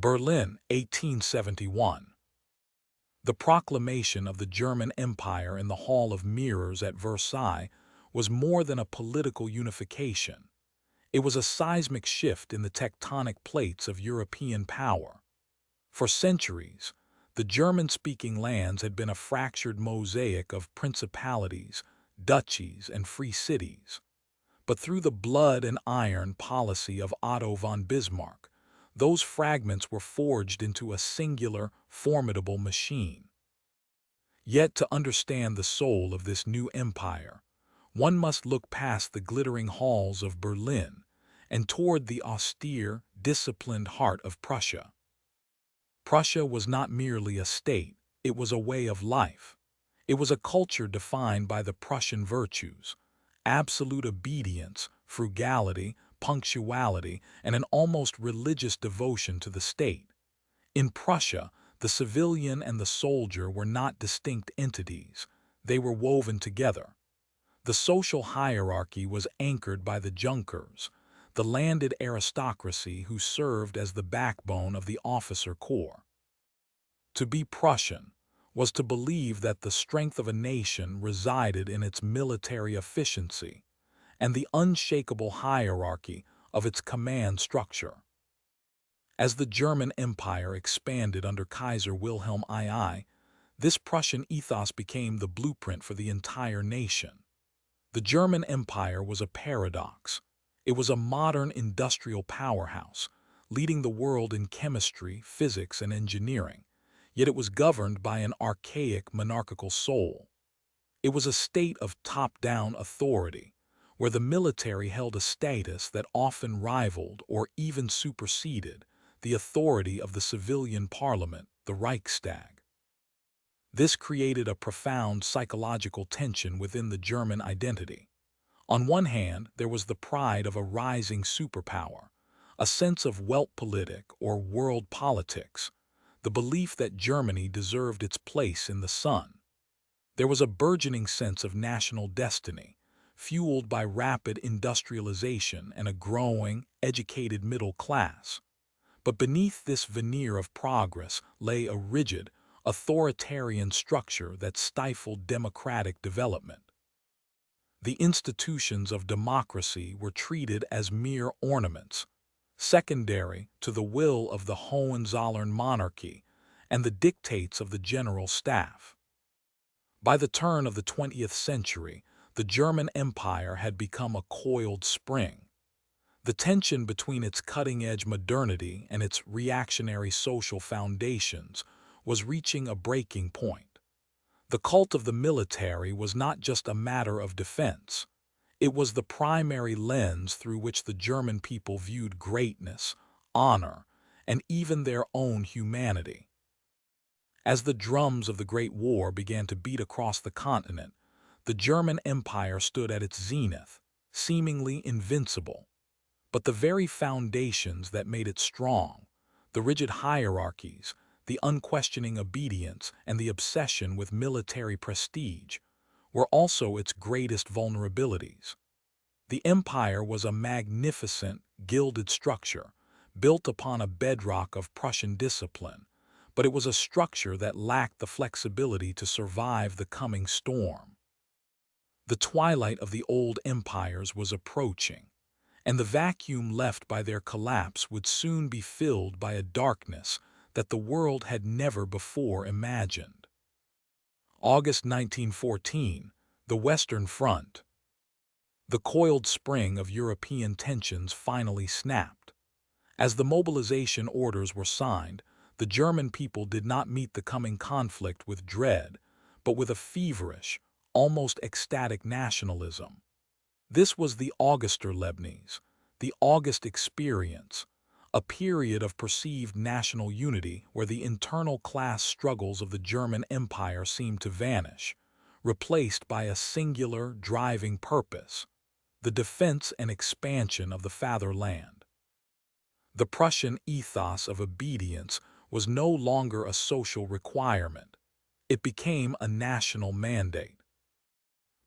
Berlin, 1871. The proclamation of the German Empire in the Hall of Mirrors at Versailles was more than a political unification. It was a seismic shift in the tectonic plates of European power. For centuries, the German-speaking lands had been a fractured mosaic of principalities, duchies, and free cities. But through the blood and iron policy of Otto von Bismarck, those fragments were forged into a singular, formidable machine. Yet to understand the soul of this new empire, one must look past the glittering halls of Berlin and toward the austere, disciplined heart of Prussia. Prussia was not merely a state, it was a way of life. It was a culture defined by the Prussian virtues: absolute obedience, frugality, punctuality, and an almost religious devotion to the state. In Prussia, the civilian and the soldier were not distinct entities, they were woven together. The social hierarchy was anchored by the Junkers, the landed aristocracy who served as the backbone of the officer corps. To be Prussian was to believe that the strength of a nation resided in its military efficiency and the unshakable hierarchy of its command structure. As the German Empire expanded under Kaiser Wilhelm II, this Prussian ethos became the blueprint for the entire nation. The German Empire was a paradox. It was a modern industrial powerhouse, leading the world in chemistry, physics, and engineering, yet it was governed by an archaic monarchical soul. It was a state of top-down authority, where the military held a status that often rivaled or even superseded the authority of the civilian parliament, the Reichstag. This created a profound psychological tension within the German identity. On one hand, there was the pride of a rising superpower, a sense of Weltpolitik or world politics, the belief that Germany deserved its place in the sun. There was a burgeoning sense of national destiny, fueled by rapid industrialization and a growing, educated middle class. But beneath this veneer of progress lay a rigid, authoritarian structure that stifled democratic development. The institutions of democracy were treated as mere ornaments, secondary to the will of the Hohenzollern monarchy and the dictates of the general staff. By the turn of the 20th century, the German Empire had become a coiled spring. The tension between its cutting-edge modernity and its reactionary social foundations was reaching a breaking point. The cult of the military was not just a matter of defense. It was the primary lens through which the German people viewed greatness, honor, and even their own humanity. As the drums of the Great War began to beat across the continent, the German Empire stood at its zenith, seemingly invincible. But the very foundations that made it strong, the rigid hierarchies, the unquestioning obedience, and the obsession with military prestige, were also its greatest vulnerabilities. The empire was a magnificent, gilded structure, built upon a bedrock of Prussian discipline, but it was a structure that lacked the flexibility to survive the coming storm. The twilight of the old empires was approaching, and the vacuum left by their collapse would soon be filled by a darkness that the world had never before imagined. August 1914, the Western Front. The coiled spring of European tensions finally snapped. As the mobilization orders were signed, the German people did not meet the coming conflict with dread, but with a feverish, almost ecstatic nationalism. This was the Augusterlebnis, the August experience, a period of perceived national unity where the internal class struggles of the German Empire seemed to vanish, replaced by a singular driving purpose: the defense and expansion of the fatherland. The Prussian ethos of obedience was no longer a social requirement. It became a national mandate.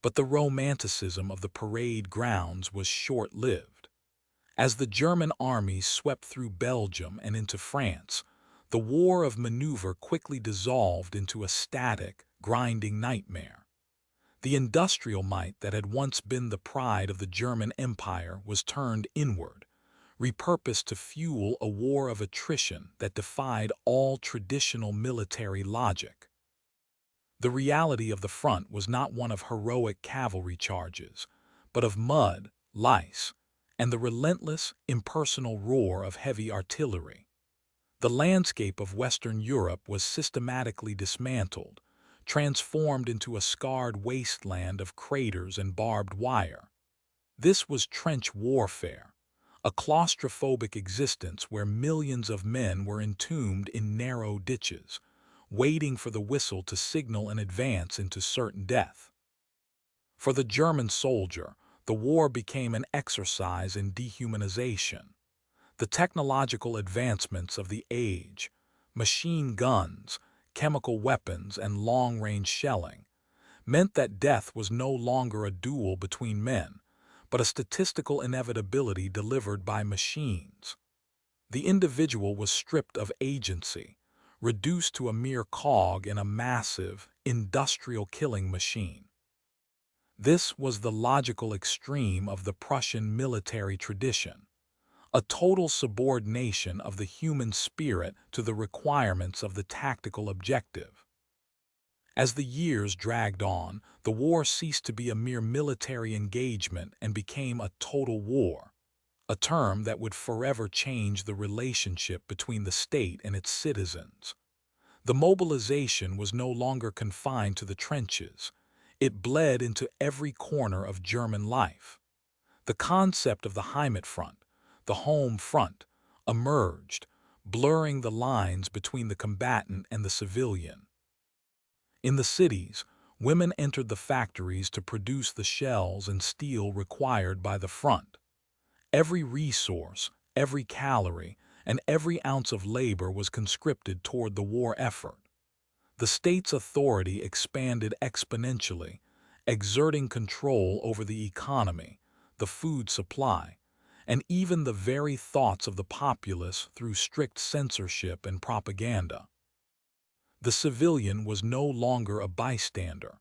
But the romanticism of the parade grounds was short-lived. As the German armies swept through Belgium and into France, the war of maneuver quickly dissolved into a static, grinding nightmare. The industrial might that had once been the pride of the German Empire was turned inward, repurposed to fuel a war of attrition that defied all traditional military logic. The reality of the front was not one of heroic cavalry charges, but of mud, lice, and the relentless, impersonal roar of heavy artillery. The landscape of Western Europe was systematically dismantled, transformed into a scarred wasteland of craters and barbed wire. This was trench warfare, a claustrophobic existence where millions of men were entombed in narrow ditches, waiting for the whistle to signal an advance into certain death. For the German soldier, the war became an exercise in dehumanization. The technological advancements of the age, machine guns, chemical weapons, and long-range shelling, meant that death was no longer a duel between men, but a statistical inevitability delivered by machines. The individual was stripped of agency, reduced to a mere cog in a massive, industrial killing machine. This was the logical extreme of the Prussian military tradition, a total subordination of the human spirit to the requirements of the tactical objective. As the years dragged on, the war ceased to be a mere military engagement and became a total war, a term that would forever change the relationship between the state and its citizens. The mobilization was no longer confined to the trenches. It bled into every corner of German life. The concept of the Heimatfront, the home front, emerged, blurring the lines between the combatant and the civilian. In the cities, women entered the factories to produce the shells and steel required by the front. Every resource, every calorie, and every ounce of labor was conscripted toward the war effort. The state's authority expanded exponentially, exerting control over the economy, the food supply, and even the very thoughts of the populace through strict censorship and propaganda. The civilian was no longer a bystander.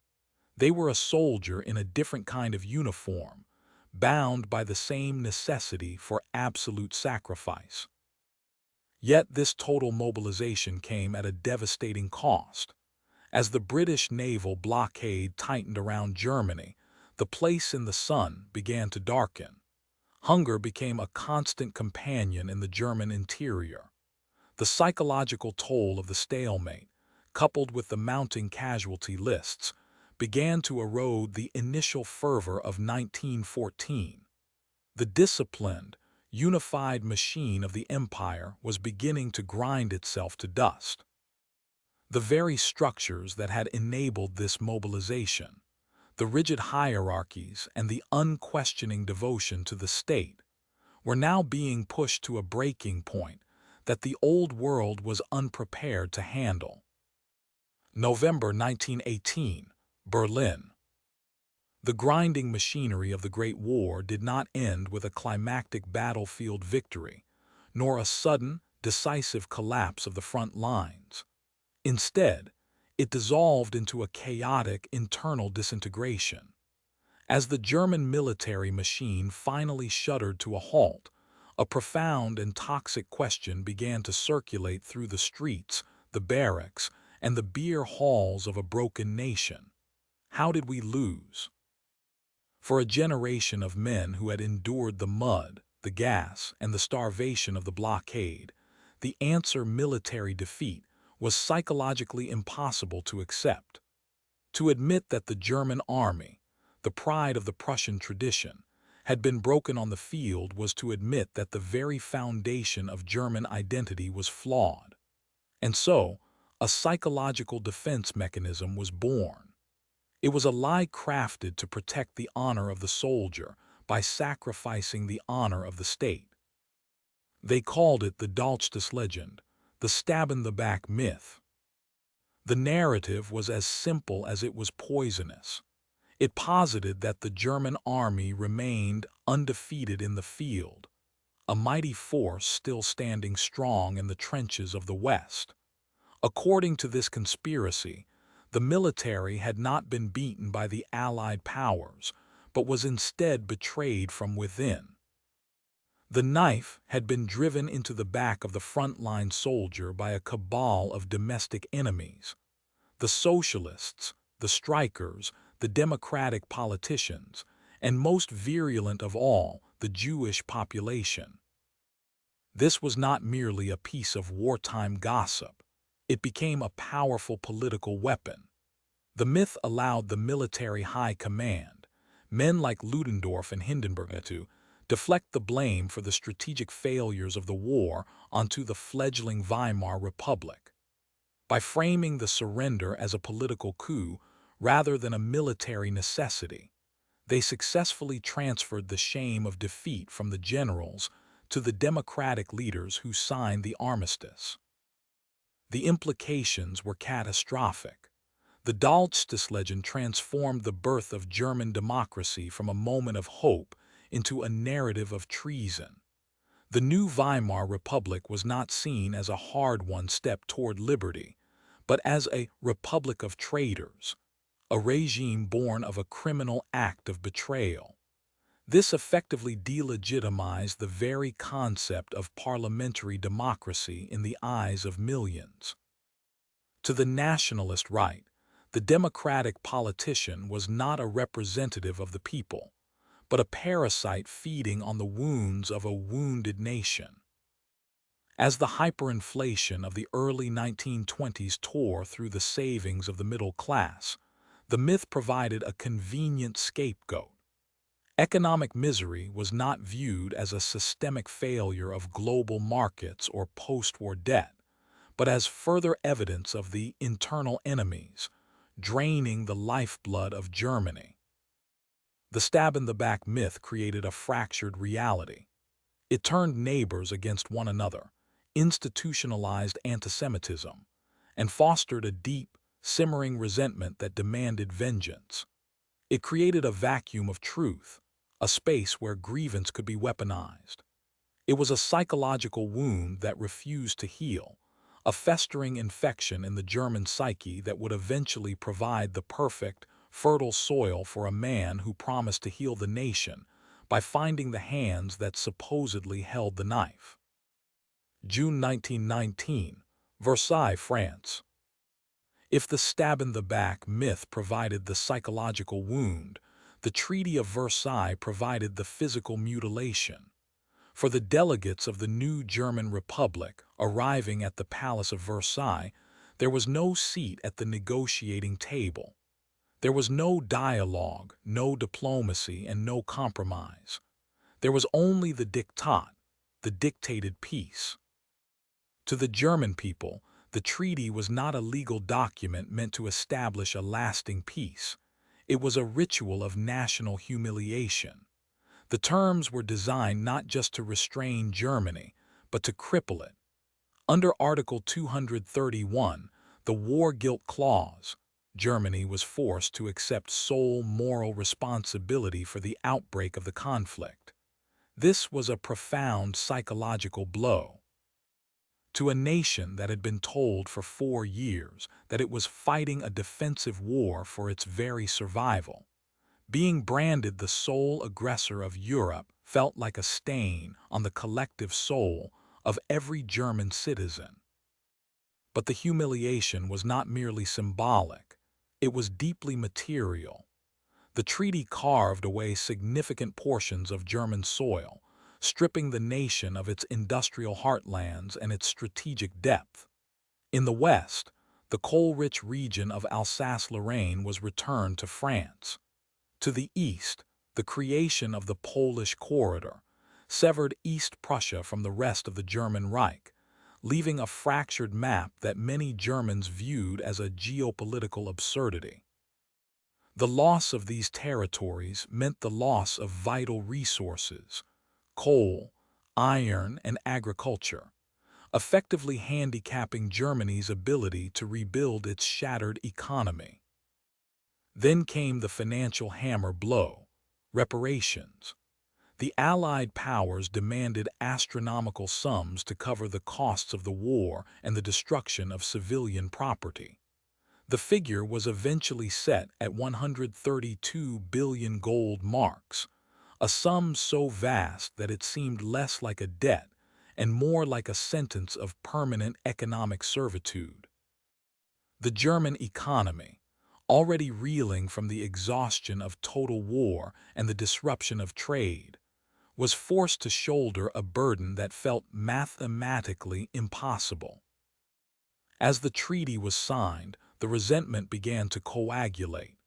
They were a soldier in a different kind of uniform, bound by the same necessity for absolute sacrifice. Yet this total mobilization came at a devastating cost. As the British naval blockade tightened around Germany, the place in the sun began to darken. Hunger became a constant companion in the German interior. The psychological toll of the stalemate, coupled with the mounting casualty lists, began to erode the initial fervor of 1914. The disciplined, unified machine of the empire was beginning to grind itself to dust. The very structures that had enabled this mobilization, the rigid hierarchies and the unquestioning devotion to the state, were now being pushed to a breaking point that the old world was unprepared to handle. November 1918, Berlin. The grinding machinery of the Great War did not end with a climactic battlefield victory, nor a sudden, decisive collapse of the front lines. Instead, it dissolved into a chaotic internal disintegration. As the German military machine finally shuddered to a halt, a profound and toxic question began to circulate through the streets, the barracks, and the beer halls of a broken nation. How did we lose? For a generation of men who had endured the mud, the gas, and the starvation of the blockade, the answer military defeat was psychologically impossible to accept. To admit that the German army, the pride of the Prussian tradition, had been broken on the field was to admit that the very foundation of German identity was flawed. And so, a psychological defense mechanism was born. It was a lie crafted to protect the honor of the soldier by sacrificing the honor of the state. They called it the Dolchstoß legend, the stab-in-the-back myth. The narrative was as simple as it was poisonous. It posited that the German army remained undefeated in the field, a mighty force still standing strong in the trenches of the West. According to this conspiracy, the military had not been beaten by the Allied powers, but was instead betrayed from within. The knife had been driven into the back of the frontline soldier by a cabal of domestic enemies: the socialists, the strikers, the democratic politicians, and most virulent of all, the Jewish population. This was not merely a piece of wartime gossip. It became a powerful political weapon. The myth allowed the military high command, men like Ludendorff and Hindenburg, to deflect the blame for the strategic failures of the war onto the fledgling Weimar Republic. By framing the surrender as a political coup rather than a military necessity, they successfully transferred the shame of defeat from the generals to the democratic leaders who signed the armistice. The implications were catastrophic. The Dalstis legend transformed the birth of German democracy from a moment of hope into a narrative of treason. The new Weimar Republic was not seen as a hard-won step toward liberty, but as a republic of traitors, a regime born of a criminal act of betrayal. This effectively delegitimized the very concept of parliamentary democracy in the eyes of millions. To the nationalist right, the democratic politician was not a representative of the people, but a parasite feeding on the wounds of a wounded nation. As the hyperinflation of the early 1920s tore through the savings of the middle class, the myth provided a convenient scapegoat. Economic misery was not viewed as a systemic failure of global markets or post-war debt, but as further evidence of the internal enemies, draining the lifeblood of Germany. The stab-in-the-back myth created a fractured reality. It turned neighbors against one another, institutionalized antisemitism, and fostered a deep, simmering resentment that demanded vengeance. It created a vacuum of truth, a space where grievance could be weaponized. It was a psychological wound that refused to heal, a festering infection in the German psyche that would eventually provide the perfect, fertile soil for a man who promised to heal the nation by finding the hands that supposedly held the knife. June 1919, Versailles, France. If the stab-in-the-back myth provided the psychological wound, the Treaty of Versailles provided the physical mutilation. For the delegates of the new German Republic arriving at the Palace of Versailles, there was no seat at the negotiating table. There was no dialogue, no diplomacy, and no compromise. There was only the diktat, the dictated peace. To the German people, the treaty was not a legal document meant to establish a lasting peace. It was a ritual of national humiliation. The terms were designed not just to restrain Germany, but to cripple it. Under Article 231, the War Guilt Clause, Germany was forced to accept sole moral responsibility for the outbreak of the conflict. This was a profound psychological blow. To a nation that had been told for 4 years that it was fighting a defensive war for its very survival, being branded the sole aggressor of Europe felt like a stain on the collective soul of every German citizen. But the humiliation was not merely symbolic, it was deeply material. The treaty carved away significant portions of German soil, stripping the nation of its industrial heartlands and its strategic depth. In the West, the coal-rich region of Alsace-Lorraine was returned to France. To the east, the creation of the Polish Corridor severed East Prussia from the rest of the German Reich, leaving a fractured map that many Germans viewed as a geopolitical absurdity. The loss of these territories meant the loss of vital resources: coal, iron, and agriculture, effectively handicapping Germany's ability to rebuild its shattered economy. Then came the financial hammer blow: reparations. The Allied powers demanded astronomical sums to cover the costs of the war and the destruction of civilian property. The figure was eventually set at 132 billion gold marks, a sum so vast that it seemed less like a debt and more like a sentence of permanent economic servitude. The German economy, already reeling from the exhaustion of total war and the disruption of trade, was forced to shoulder a burden that felt mathematically impossible. As the treaty was signed, the resentment began to coagulate.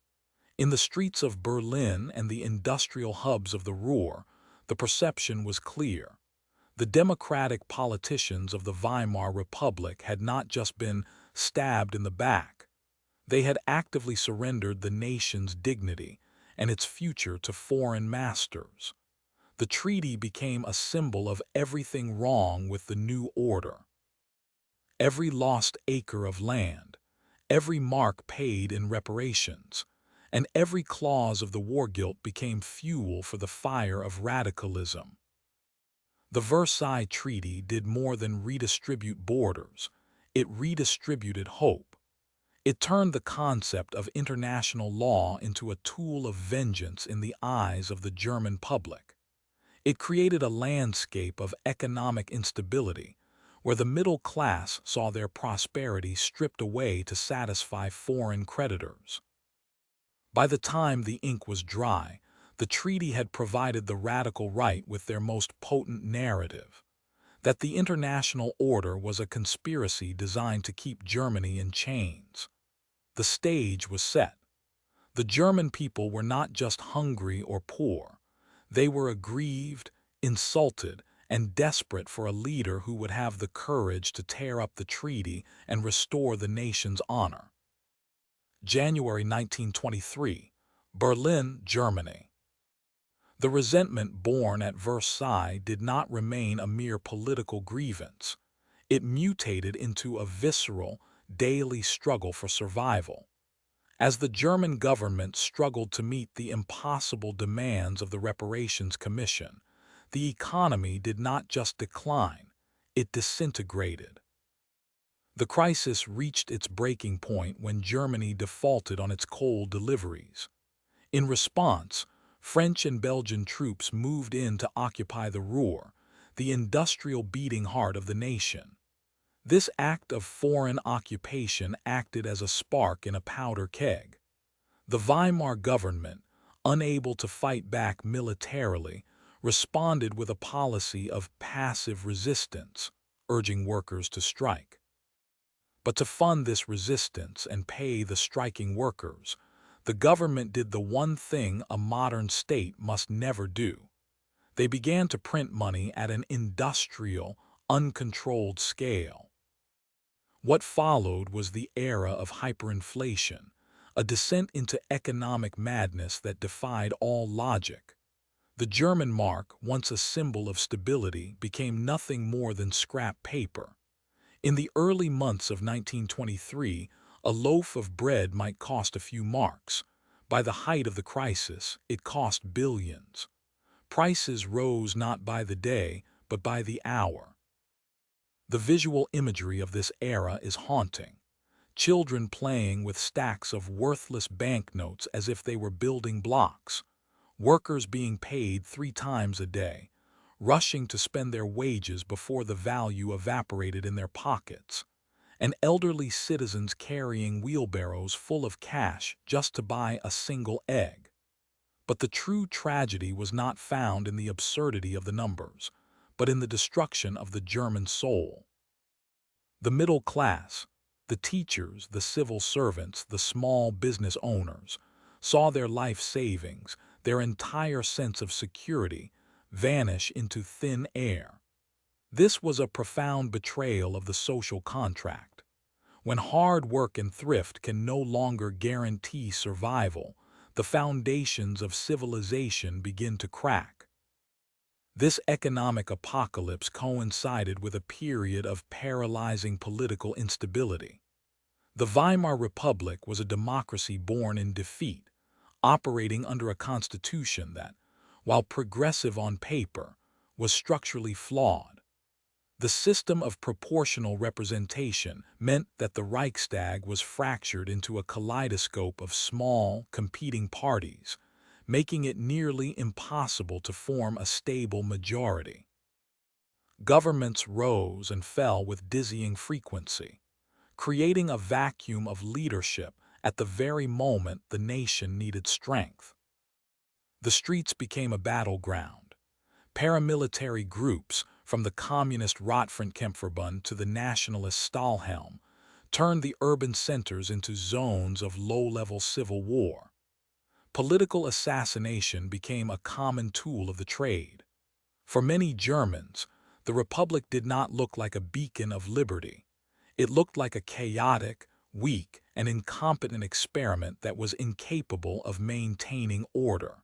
In the streets of Berlin and the industrial hubs of the Ruhr, the perception was clear. The democratic politicians of the Weimar Republic had not just been stabbed in the back. They had actively surrendered the nation's dignity and its future to foreign masters. The treaty became a symbol of everything wrong with the new order. Every lost acre of land, every mark paid in reparations, and every clause of the war guilt became fuel for the fire of radicalism. The Versailles Treaty did more than redistribute borders, it redistributed hope. It turned the concept of international law into a tool of vengeance in the eyes of the German public. It created a landscape of economic instability, where the middle class saw their prosperity stripped away to satisfy foreign creditors. By the time the ink was dry, the treaty had provided the radical right with their most potent narrative, that the international order was a conspiracy designed to keep Germany in chains. The stage was set. The German people were not just hungry or poor. They were aggrieved, insulted, and desperate for a leader who would have the courage to tear up the treaty and restore the nation's honor. January 1923, Berlin, Germany. The resentment born at Versailles did not remain a mere political grievance. It mutated into a visceral, daily struggle for survival. As the German government struggled to meet the impossible demands of the Reparations Commission, the economy did not just decline, it disintegrated. The crisis reached its breaking point when Germany defaulted on its coal deliveries. In response, French and Belgian troops moved in to occupy the Ruhr, the industrial beating heart of the nation. This act of foreign occupation acted as a spark in a powder keg. The Weimar government, unable to fight back militarily, responded with a policy of passive resistance, urging workers to strike. But to fund this resistance and pay the striking workers, the government did the one thing a modern state must never do. They began to print money at an industrial, uncontrolled scale. What followed was the era of hyperinflation, a descent into economic madness that defied all logic. The German mark, once a symbol of stability, became nothing more than scrap paper. In the early months of 1923, a loaf of bread might cost a few marks. By the height of the crisis, it cost billions. Prices rose not by the day, but by the hour. The visual imagery of this era is haunting. Children playing with stacks of worthless banknotes as if they were building blocks. Workers being paid 3 times a day, rushing to spend their wages before the value evaporated in their pockets, and elderly citizens carrying wheelbarrows full of cash just to buy a single egg. But the true tragedy was not found in the absurdity of the numbers, but in the destruction of the German soul. The middle class, the teachers, the civil servants, the small business owners, saw their life savings, their entire sense of security, vanish into thin air. This was a profound betrayal of the social contract. When hard work and thrift can no longer guarantee survival, the foundations of civilization begin to crack. This economic apocalypse coincided with a period of paralyzing political instability. The Weimar Republic was a democracy born in defeat, operating under a constitution that, while progressive on paper, was structurally flawed. The system of proportional representation meant that the Reichstag was fractured into a kaleidoscope of small, competing parties, making it nearly impossible to form a stable majority. Governments rose and fell with dizzying frequency, creating a vacuum of leadership at the very moment the nation needed strength. The streets became a battleground. Paramilitary groups, from the communist Rotfrontkämpferbund to the nationalist Stahlhelm, turned the urban centers into zones of low-level civil war. Political assassination became a common tool of the trade. For many Germans, the Republic did not look like a beacon of liberty. It looked like a chaotic, weak, and incompetent experiment that was incapable of maintaining order.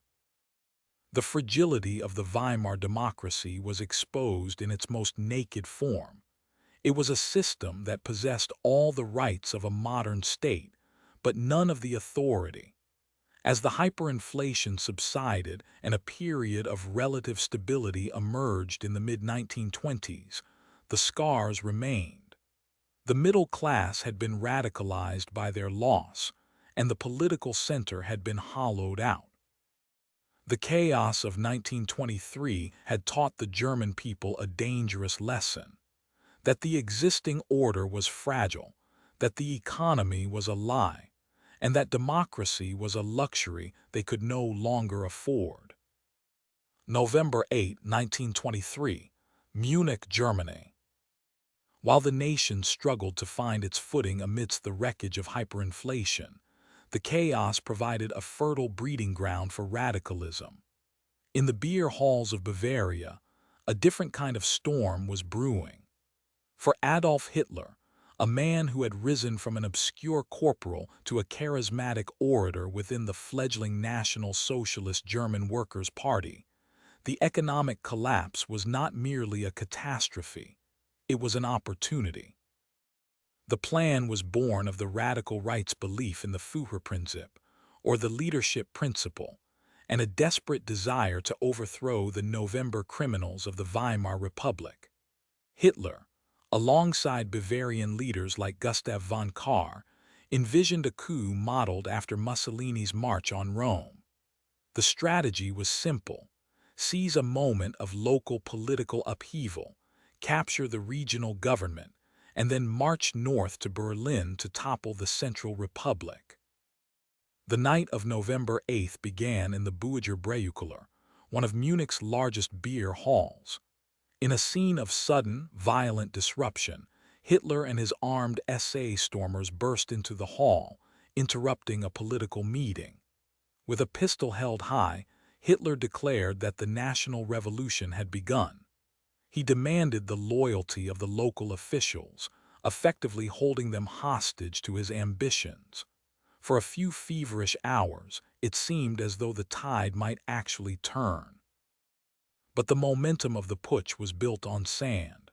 The fragility of the Weimar democracy was exposed in its most naked form. It was a system that possessed all the rights of a modern state, but none of the authority. As the hyperinflation subsided and a period of relative stability emerged in the mid-1920s, the scars remained. The middle class had been radicalized by their loss, and the political center had been hollowed out. The chaos of 1923 had taught the German people a dangerous lesson: that the existing order was fragile, that the economy was a lie, and that democracy was a luxury they could no longer afford. November 8, 1923, Munich, Germany. While the nation struggled to find its footing amidst the wreckage of hyperinflation, the chaos provided a fertile breeding ground for radicalism. In the beer halls of Bavaria, a different kind of storm was brewing. For Adolf Hitler, a man who had risen from an obscure corporal to a charismatic orator within the fledgling National Socialist German Workers' Party, the economic collapse was not merely a catastrophe, it was an opportunity. The plan was born of the radical right's belief in the Führerprinzip, or the leadership principle, and a desperate desire to overthrow the November criminals of the Weimar Republic. Hitler, alongside Bavarian leaders like Gustav von Kahr, envisioned a coup modeled after Mussolini's march on Rome. The strategy was simple: seize a moment of local political upheaval, capture the regional government, and then march north to Berlin to topple the Central Republic. The night of November 8th began in the Buiger Braukeller, one of Munich's largest beer halls. In a scene of sudden, violent disruption, Hitler and his armed SA stormers burst into the hall, interrupting a political meeting. With a pistol held high, Hitler declared that the national revolution had begun. He demanded the loyalty of the local officials, effectively holding them hostage to his ambitions. For a few feverish hours, it seemed as though the tide might actually turn. But the momentum of the putsch was built on sand.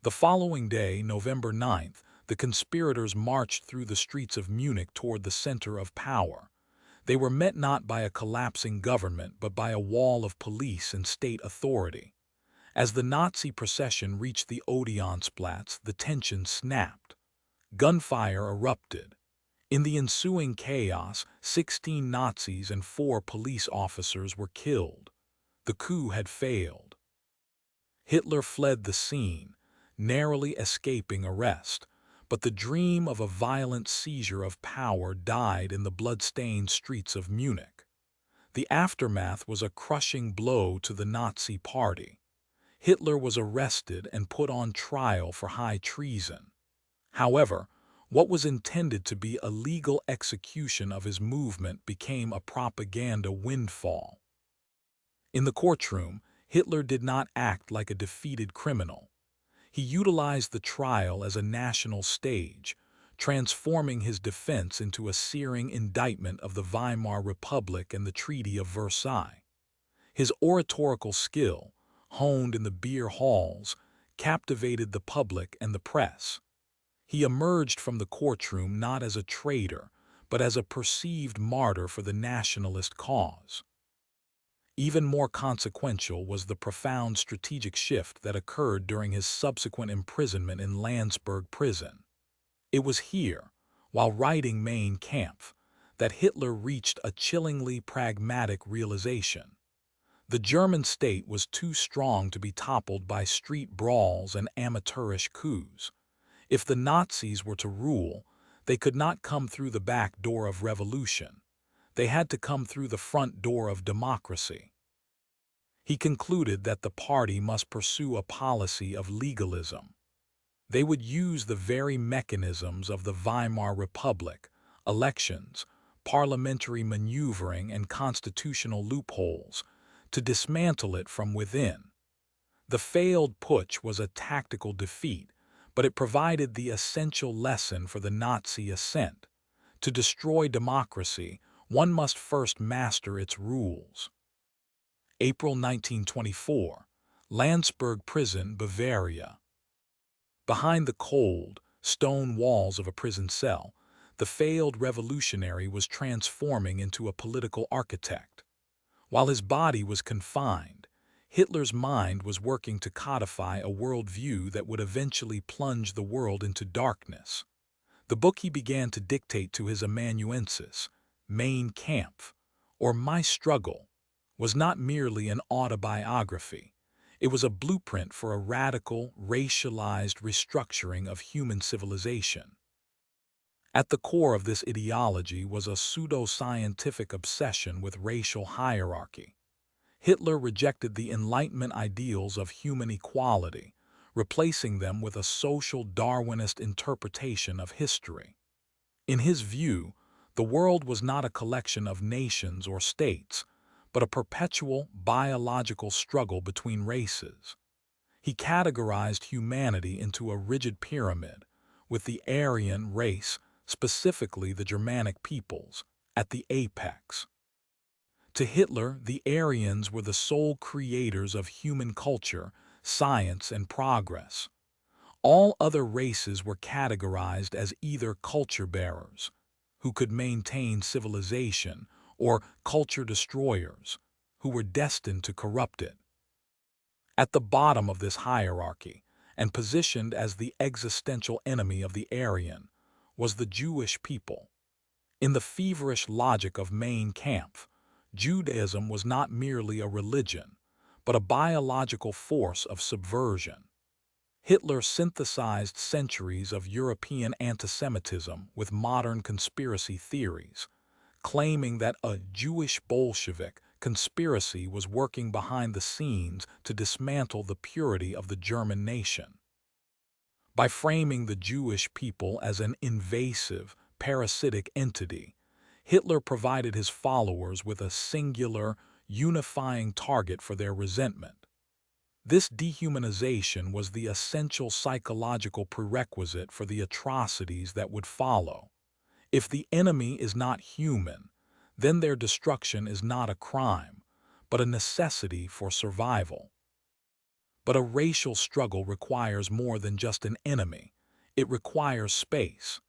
The following day, November 9th, the conspirators marched through the streets of Munich toward the center of power. They were met not by a collapsing government, but by a wall of police and state authority. As the Nazi procession reached the Odeonsplatz, the tension snapped. Gunfire erupted. In the ensuing chaos, 16 Nazis and 4 police officers were killed. The coup had failed. Hitler fled the scene, narrowly escaping arrest, but the dream of a violent seizure of power died in the blood-stained streets of Munich. The aftermath was a crushing blow to the Nazi Party. Hitler was arrested and put on trial for high treason. However, what was intended to be a legal execution of his movement became a propaganda windfall. In the courtroom, Hitler did not act like a defeated criminal. He utilized the trial as a national stage, transforming his defense into a searing indictment of the Weimar Republic and the Treaty of Versailles. His oratorical skill, honed in the beer halls, captivated the public and the press. He emerged from the courtroom not as a traitor, but as a perceived martyr for the nationalist cause. Even more consequential was the profound strategic shift that occurred during his subsequent imprisonment in Landsberg prison. It was here, while writing Mein Kampf, that Hitler reached a chillingly pragmatic realization. The German state was too strong to be toppled by street brawls and amateurish coups. If the Nazis were to rule, they could not come through the back door of revolution. They had to come through the front door of democracy. He concluded that the party must pursue a policy of legalism. They would use the very mechanisms of the Weimar Republic, elections, parliamentary maneuvering, and constitutional loopholes, to dismantle it from within. The failed putsch was a tactical defeat, but it provided the essential lesson for the Nazi ascent. To destroy democracy, one must first master its rules. April 1924, Landsberg Prison, Bavaria. Behind the cold, stone walls of a prison cell, the failed revolutionary was transforming into a political architect. While his body was confined, Hitler's mind was working to codify a worldview that would eventually plunge the world into darkness. The book he began to dictate to his amanuensis, Mein Kampf, or My Struggle, was not merely an autobiography. It was a blueprint for a radical, racialized restructuring of human civilization. At the core of this ideology was a pseudo-scientific obsession with racial hierarchy. Hitler rejected the Enlightenment ideals of human equality, replacing them with a social Darwinist interpretation of history. In his view, the world was not a collection of nations or states, but a perpetual biological struggle between races. He categorized humanity into a rigid pyramid, with the Aryan race, specifically the Germanic peoples, at the apex. To Hitler, the Aryans were the sole creators of human culture, science, and progress. All other races were categorized as either culture bearers, who could maintain civilization, or culture destroyers, who were destined to corrupt it. At the bottom of this hierarchy, and positioned as the existential enemy of the Aryan, was the Jewish people. In the feverish logic of Mein Kampf, Judaism was not merely a religion, but a biological force of subversion. Hitler synthesized centuries of European antisemitism with modern conspiracy theories, claiming that a Jewish Bolshevik conspiracy was working behind the scenes to dismantle the purity of the German nation. By framing the Jewish people as an invasive, parasitic entity, Hitler provided his followers with a singular, unifying target for their resentment. This dehumanization was the essential psychological prerequisite for the atrocities that would follow. If the enemy is not human, then their destruction is not a crime, but a necessity for survival. But a racial struggle requires more than just an enemy. It requires space.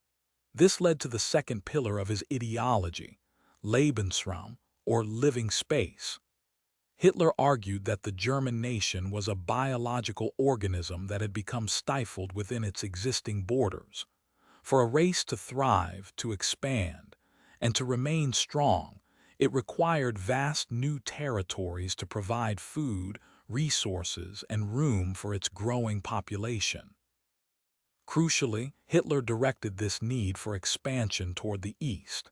This led to the second pillar of his ideology, Lebensraum, or living space. Hitler argued that the German nation was a biological organism that had become stifled within its existing borders. For a race to thrive, to expand, and to remain strong, it required vast new territories to provide food, resources, and room for its growing population. Crucially, Hitler directed this need for expansion toward the east.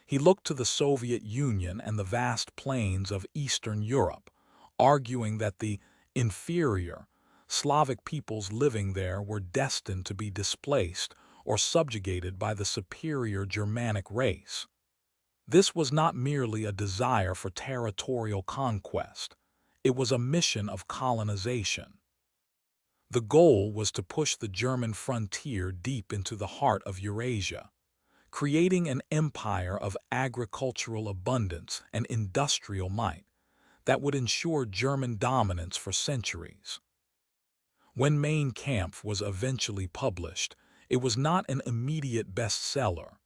He looked to the Soviet Union and the vast plains of Eastern Europe, arguing that the inferior Slavic peoples living there were destined to be displaced or subjugated by the superior Germanic race. This was not merely a desire for territorial conquest. It was a mission of colonization. The goal was to push the German frontier deep into the heart of Eurasia, creating an empire of agricultural abundance and industrial might that would ensure German dominance for centuries. When Mein Kampf was eventually published, it was not an immediate bestseller.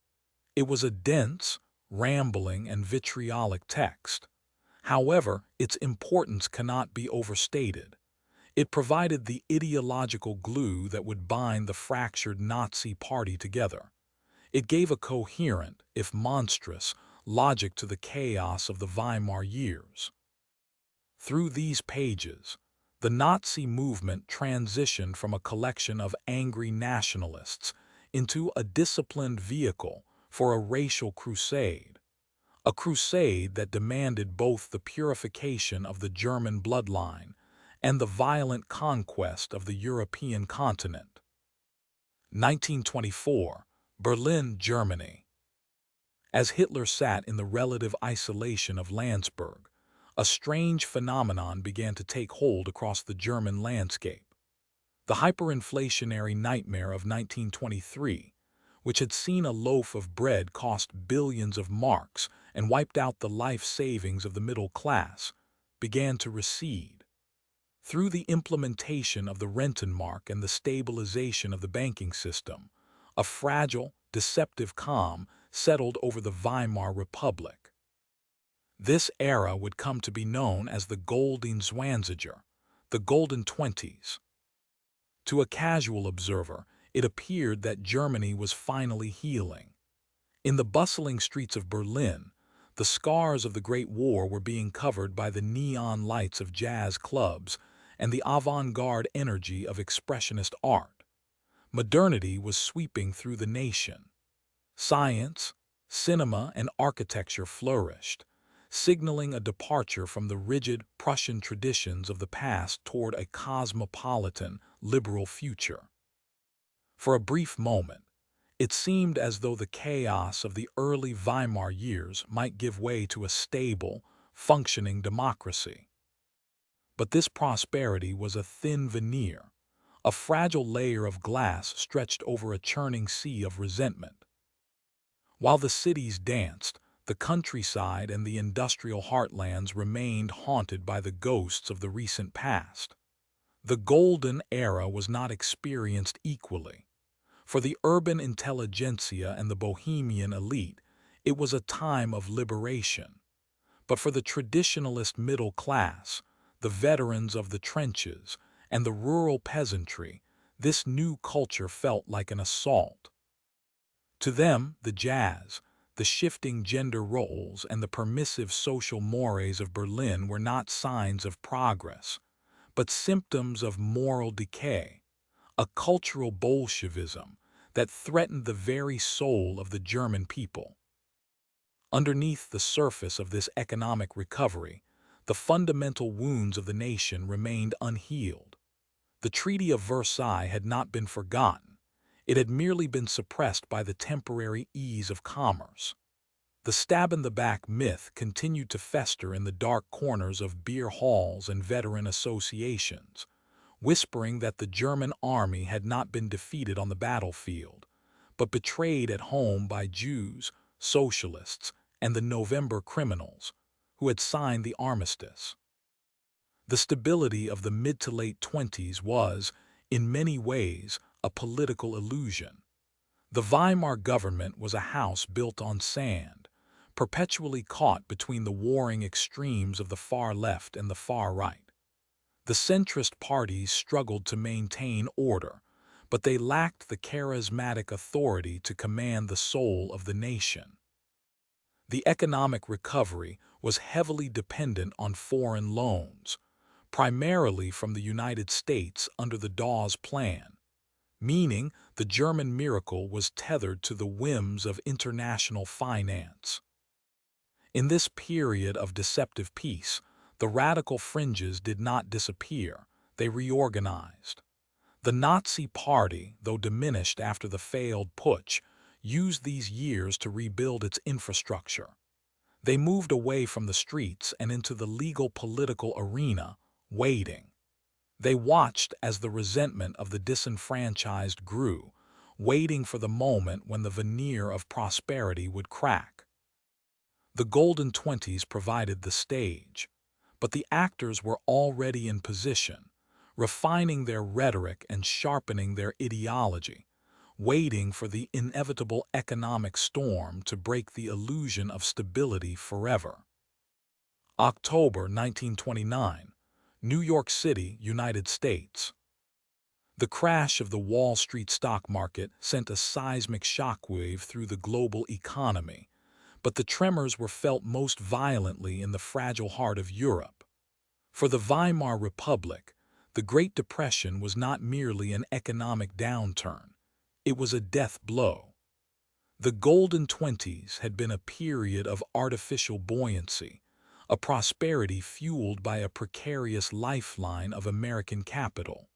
It was a dense, rambling, and vitriolic text. However, its importance cannot be overstated. It provided the ideological glue that would bind the fractured Nazi Party together. It gave a coherent, if monstrous, logic to the chaos of the Weimar years. Through these pages, the Nazi movement transitioned from a collection of angry nationalists into a disciplined vehicle for a racial crusade, a crusade that demanded both the purification of the German bloodline and the violent conquest of the European continent. 1924, Berlin, Germany. As Hitler sat in the relative isolation of Landsberg, a strange phenomenon began to take hold across the German landscape. The hyperinflationary nightmare of 1923, which had seen a loaf of bread cost billions of marks and wiped out the life savings of the middle class, began to recede. Through the implementation of the Rentenmark and the stabilization of the banking system, a fragile, deceptive calm settled over the Weimar Republic. This era would come to be known as the Golden Zwanziger, the Golden Twenties. To a casual observer, it appeared that Germany was finally healing. In the bustling streets of Berlin, the scars of the Great War were being covered by the neon lights of jazz clubs and the avant-garde energy of expressionist art. Modernity was sweeping through the nation. Science, cinema, and architecture flourished, signaling a departure from the rigid Prussian traditions of the past toward a cosmopolitan, liberal future. For a brief moment, it seemed as though the chaos of the early Weimar years might give way to a stable, functioning democracy. But this prosperity was a thin veneer, a fragile layer of glass stretched over a churning sea of resentment. While the cities danced, the countryside and the industrial heartlands remained haunted by the ghosts of the recent past. The golden era was not experienced equally. For the urban intelligentsia and the bohemian elite, it was a time of liberation. But for the traditionalist middle class, the veterans of the trenches, and the rural peasantry, this new culture felt like an assault. To them, the jazz, the shifting gender roles, and the permissive social mores of Berlin were not signs of progress, but symptoms of moral decay, a cultural Bolshevism that threatened the very soul of the German people. Underneath the surface of this economic recovery, the fundamental wounds of the nation remained unhealed. The Treaty of Versailles had not been forgotten. It had merely been suppressed by the temporary ease of commerce. The stab-in-the-back myth continued to fester in the dark corners of beer halls and veteran associations, whispering that the German army had not been defeated on the battlefield, but betrayed at home by Jews, socialists, and the November criminals, who had signed the armistice. The stability of the mid to late 20s was, in many ways, a political illusion. The Weimar government was a house built on sand, perpetually caught between the warring extremes of the far left and the far right. The centrist parties struggled to maintain order, but they lacked the charismatic authority to command the soul of the nation. The economic recovery was heavily dependent on foreign loans, primarily from the United States under the Dawes Plan, meaning the German miracle was tethered to the whims of international finance. In this period of deceptive peace, the radical fringes did not disappear, they reorganized. The Nazi Party, though diminished after the failed putsch, used these years to rebuild its infrastructure. They moved away from the streets and into the legal political arena, waiting. They watched as the resentment of the disenfranchised grew, waiting for the moment when the veneer of prosperity would crack. The Golden Twenties provided the stage, but the actors were already in position, refining their rhetoric and sharpening their ideology, waiting for the inevitable economic storm to break the illusion of stability forever. October 1929, New York City, United States. The crash of the Wall Street stock market sent a seismic shockwave through the global economy, but the tremors were felt most violently in the fragile heart of Europe. For the Weimar Republic, the Great Depression was not merely an economic downturn, it was a death blow. The Golden Twenties had been a period of artificial buoyancy, a prosperity fueled by a precarious lifeline of American capital.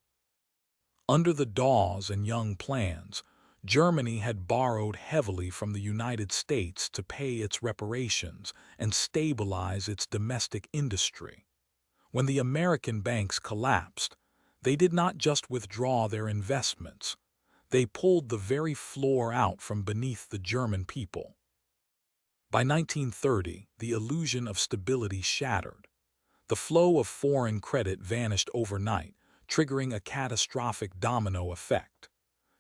Under the Dawes and Young plans, Germany had borrowed heavily from the United States to pay its reparations and stabilize its domestic industry. When the American banks collapsed, they did not just withdraw their investments, they pulled the very floor out from beneath the German people. By 1930, the illusion of stability shattered. The flow of foreign credit vanished overnight, triggering a catastrophic domino effect.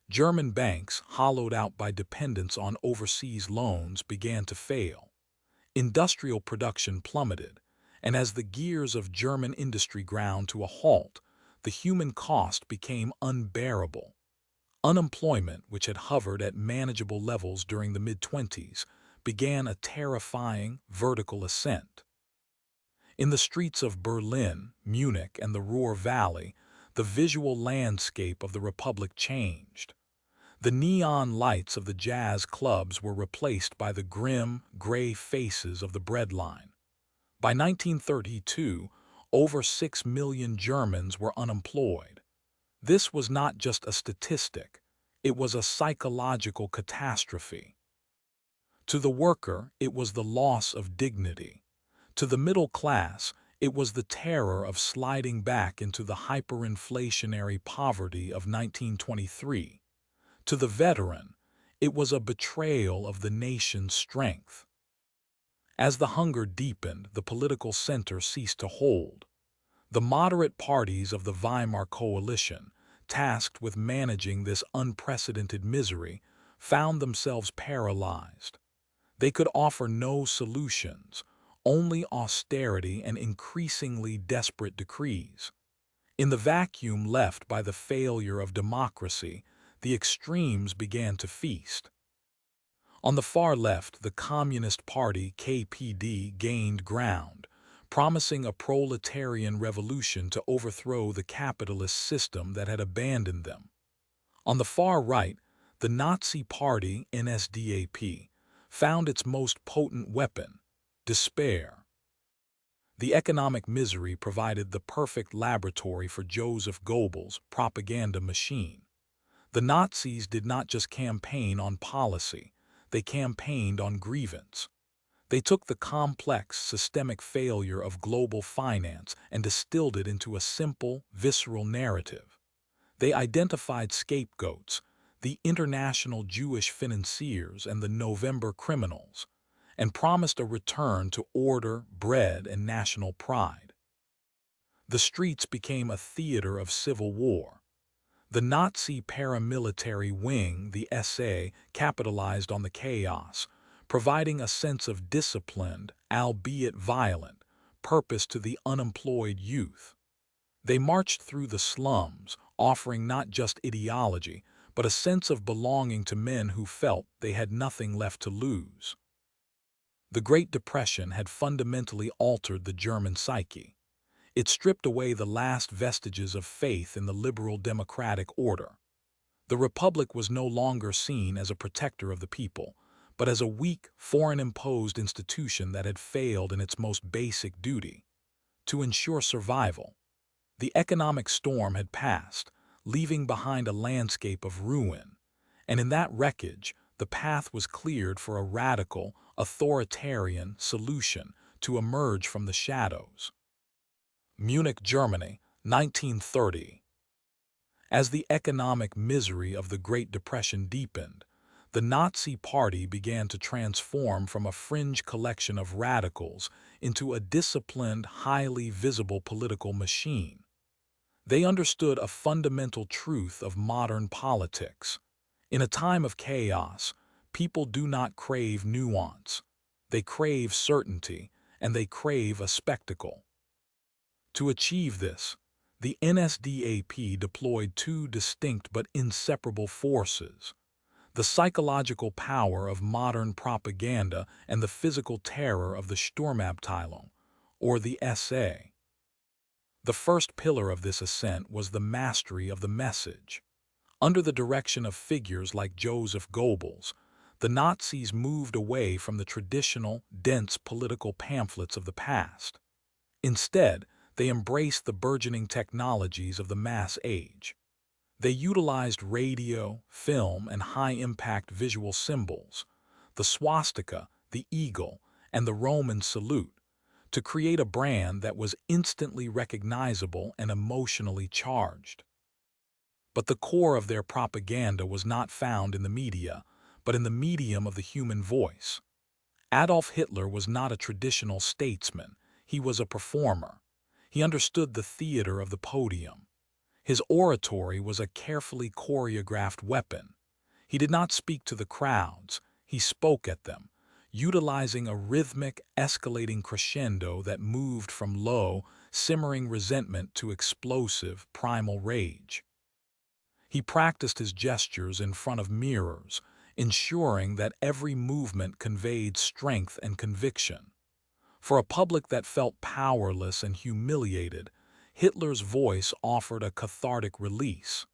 German banks, hollowed out by dependence on overseas loans, began to fail. Industrial production plummeted, and as the gears of German industry ground to a halt, the human cost became unbearable. Unemployment, which had hovered at manageable levels during the mid-20s, began a terrifying vertical ascent. In the streets of Berlin, Munich, and the Ruhr Valley, the visual landscape of the Republic changed. The neon lights of the jazz clubs were replaced by the grim, gray faces of the breadline. By 1932, over 6 million Germans were unemployed. This was not just a statistic, it was a psychological catastrophe. To the worker, it was the loss of dignity. To the middle class, it was the terror of sliding back into the hyperinflationary poverty of 1923. To the veteran, it was a betrayal of the nation's strength. As the hunger deepened, the political center ceased to hold. The moderate parties of the Weimar coalition, tasked with managing this unprecedented misery, found themselves paralyzed. They could offer no solutions, only austerity and increasingly desperate decrees. In the vacuum left by the failure of democracy, the extremes began to feast. On the far left, the Communist Party (KPD) gained ground, promising a proletarian revolution to overthrow the capitalist system that had abandoned them. On the far right, the Nazi Party (NSDAP) found its most potent weapon, despair. The economic misery provided the perfect laboratory for Joseph Goebbels' propaganda machine. The Nazis did not just campaign on policy, they campaigned on grievance. They took the complex, systemic failure of global finance and distilled it into a simple, visceral narrative. They identified scapegoats, the international Jewish financiers and the November criminals, and promised a return to order, bread, and national pride. The streets became a theater of civil war. The Nazi paramilitary wing, the SA, capitalized on the chaos, providing a sense of disciplined, albeit violent, purpose to the unemployed youth. They marched through the slums, offering not just ideology, but a sense of belonging to men who felt they had nothing left to lose. The Great Depression had fundamentally altered the German psyche. It stripped away the last vestiges of faith in the liberal democratic order. The Republic was no longer seen as a protector of the people, but as a weak, foreign-imposed institution that had failed in its most basic duty, to ensure survival. The economic storm had passed, leaving behind a landscape of ruin, and in that wreckage, the path was cleared for a radical, authoritarian solution to emerge from the shadows. Munich, Germany, 1930. As the economic misery of the Great Depression deepened, the Nazi Party began to transform from a fringe collection of radicals into a disciplined, highly visible political machine. They understood a fundamental truth of modern politics. In a time of chaos, people do not crave nuance. They crave certainty, and they crave a spectacle. To achieve this, the NSDAP deployed two distinct but inseparable forces: the psychological power of modern propaganda and the physical terror of the Sturmabteilung, or the SA. The first pillar of this ascent was the mastery of the message. Under the direction of figures like Joseph Goebbels, the Nazis moved away from the traditional, dense political pamphlets of the past. Instead, they embraced the burgeoning technologies of the mass age. They utilized radio, film, and high-impact visual symbols, the swastika, the eagle, and the Roman salute, to create a brand that was instantly recognizable and emotionally charged. But the core of their propaganda was not found in the media, but in the medium of the human voice. Adolf Hitler was not a traditional statesman, he was a performer. He understood the theater of the podium. His oratory was a carefully choreographed weapon. He did not speak to the crowds, he spoke at them, utilizing a rhythmic, escalating crescendo that moved from low, simmering resentment to explosive, primal rage. He practiced his gestures in front of mirrors, ensuring that every movement conveyed strength and conviction. For a public that felt powerless and humiliated, Hitler's voice offered a cathartic release.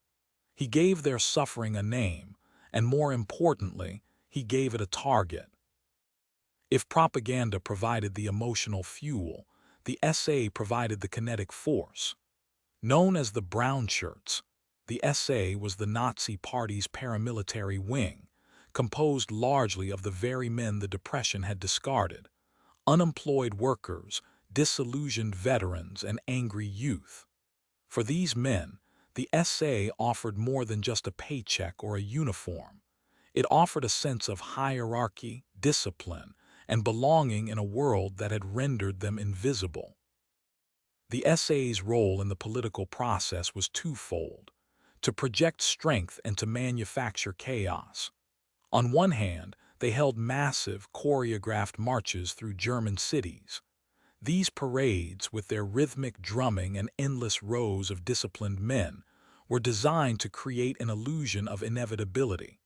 He gave their suffering a name, and more importantly, he gave it a target. If propaganda provided the emotional fuel, the SA provided the kinetic force. Known as the Brown Shirts, the SA was the Nazi Party's paramilitary wing, composed largely of the very men the Depression had discarded: unemployed workers, disillusioned veterans, and angry youth. For these men, the SA offered more than just a paycheck or a uniform. It offered a sense of hierarchy, discipline, and belonging in a world that had rendered them invisible. The SA's role in the political process was twofold: to project strength and to manufacture chaos. On one hand, they held massive, choreographed marches through German cities. These parades, with their rhythmic drumming and endless rows of disciplined men, were designed to create an illusion of inevitability.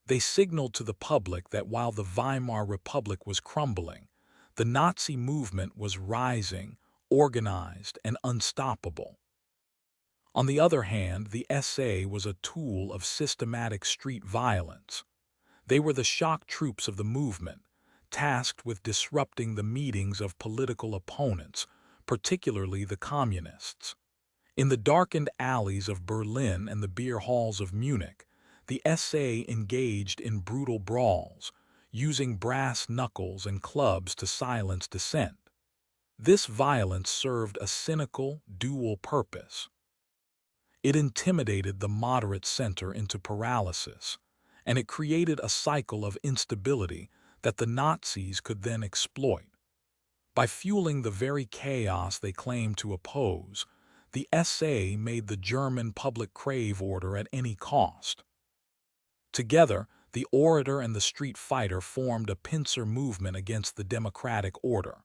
They signaled to the public that while the Weimar Republic was crumbling, the Nazi movement was rising, organized, and unstoppable. On the other hand, the SA was a tool of systematic street violence. They were the shock troops of the movement, tasked with disrupting the meetings of political opponents, particularly the communists. In the darkened alleys of Berlin and the beer halls of Munich, the SA engaged in brutal brawls, using brass knuckles and clubs to silence dissent. This violence served a cynical, dual purpose. It intimidated the moderate center into paralysis, and it created a cycle of instability that the Nazis could then exploit. By fueling the very chaos they claimed to oppose, the SA made the German public crave order at any cost. Together, the orator and the street fighter formed a pincer movement against the democratic order.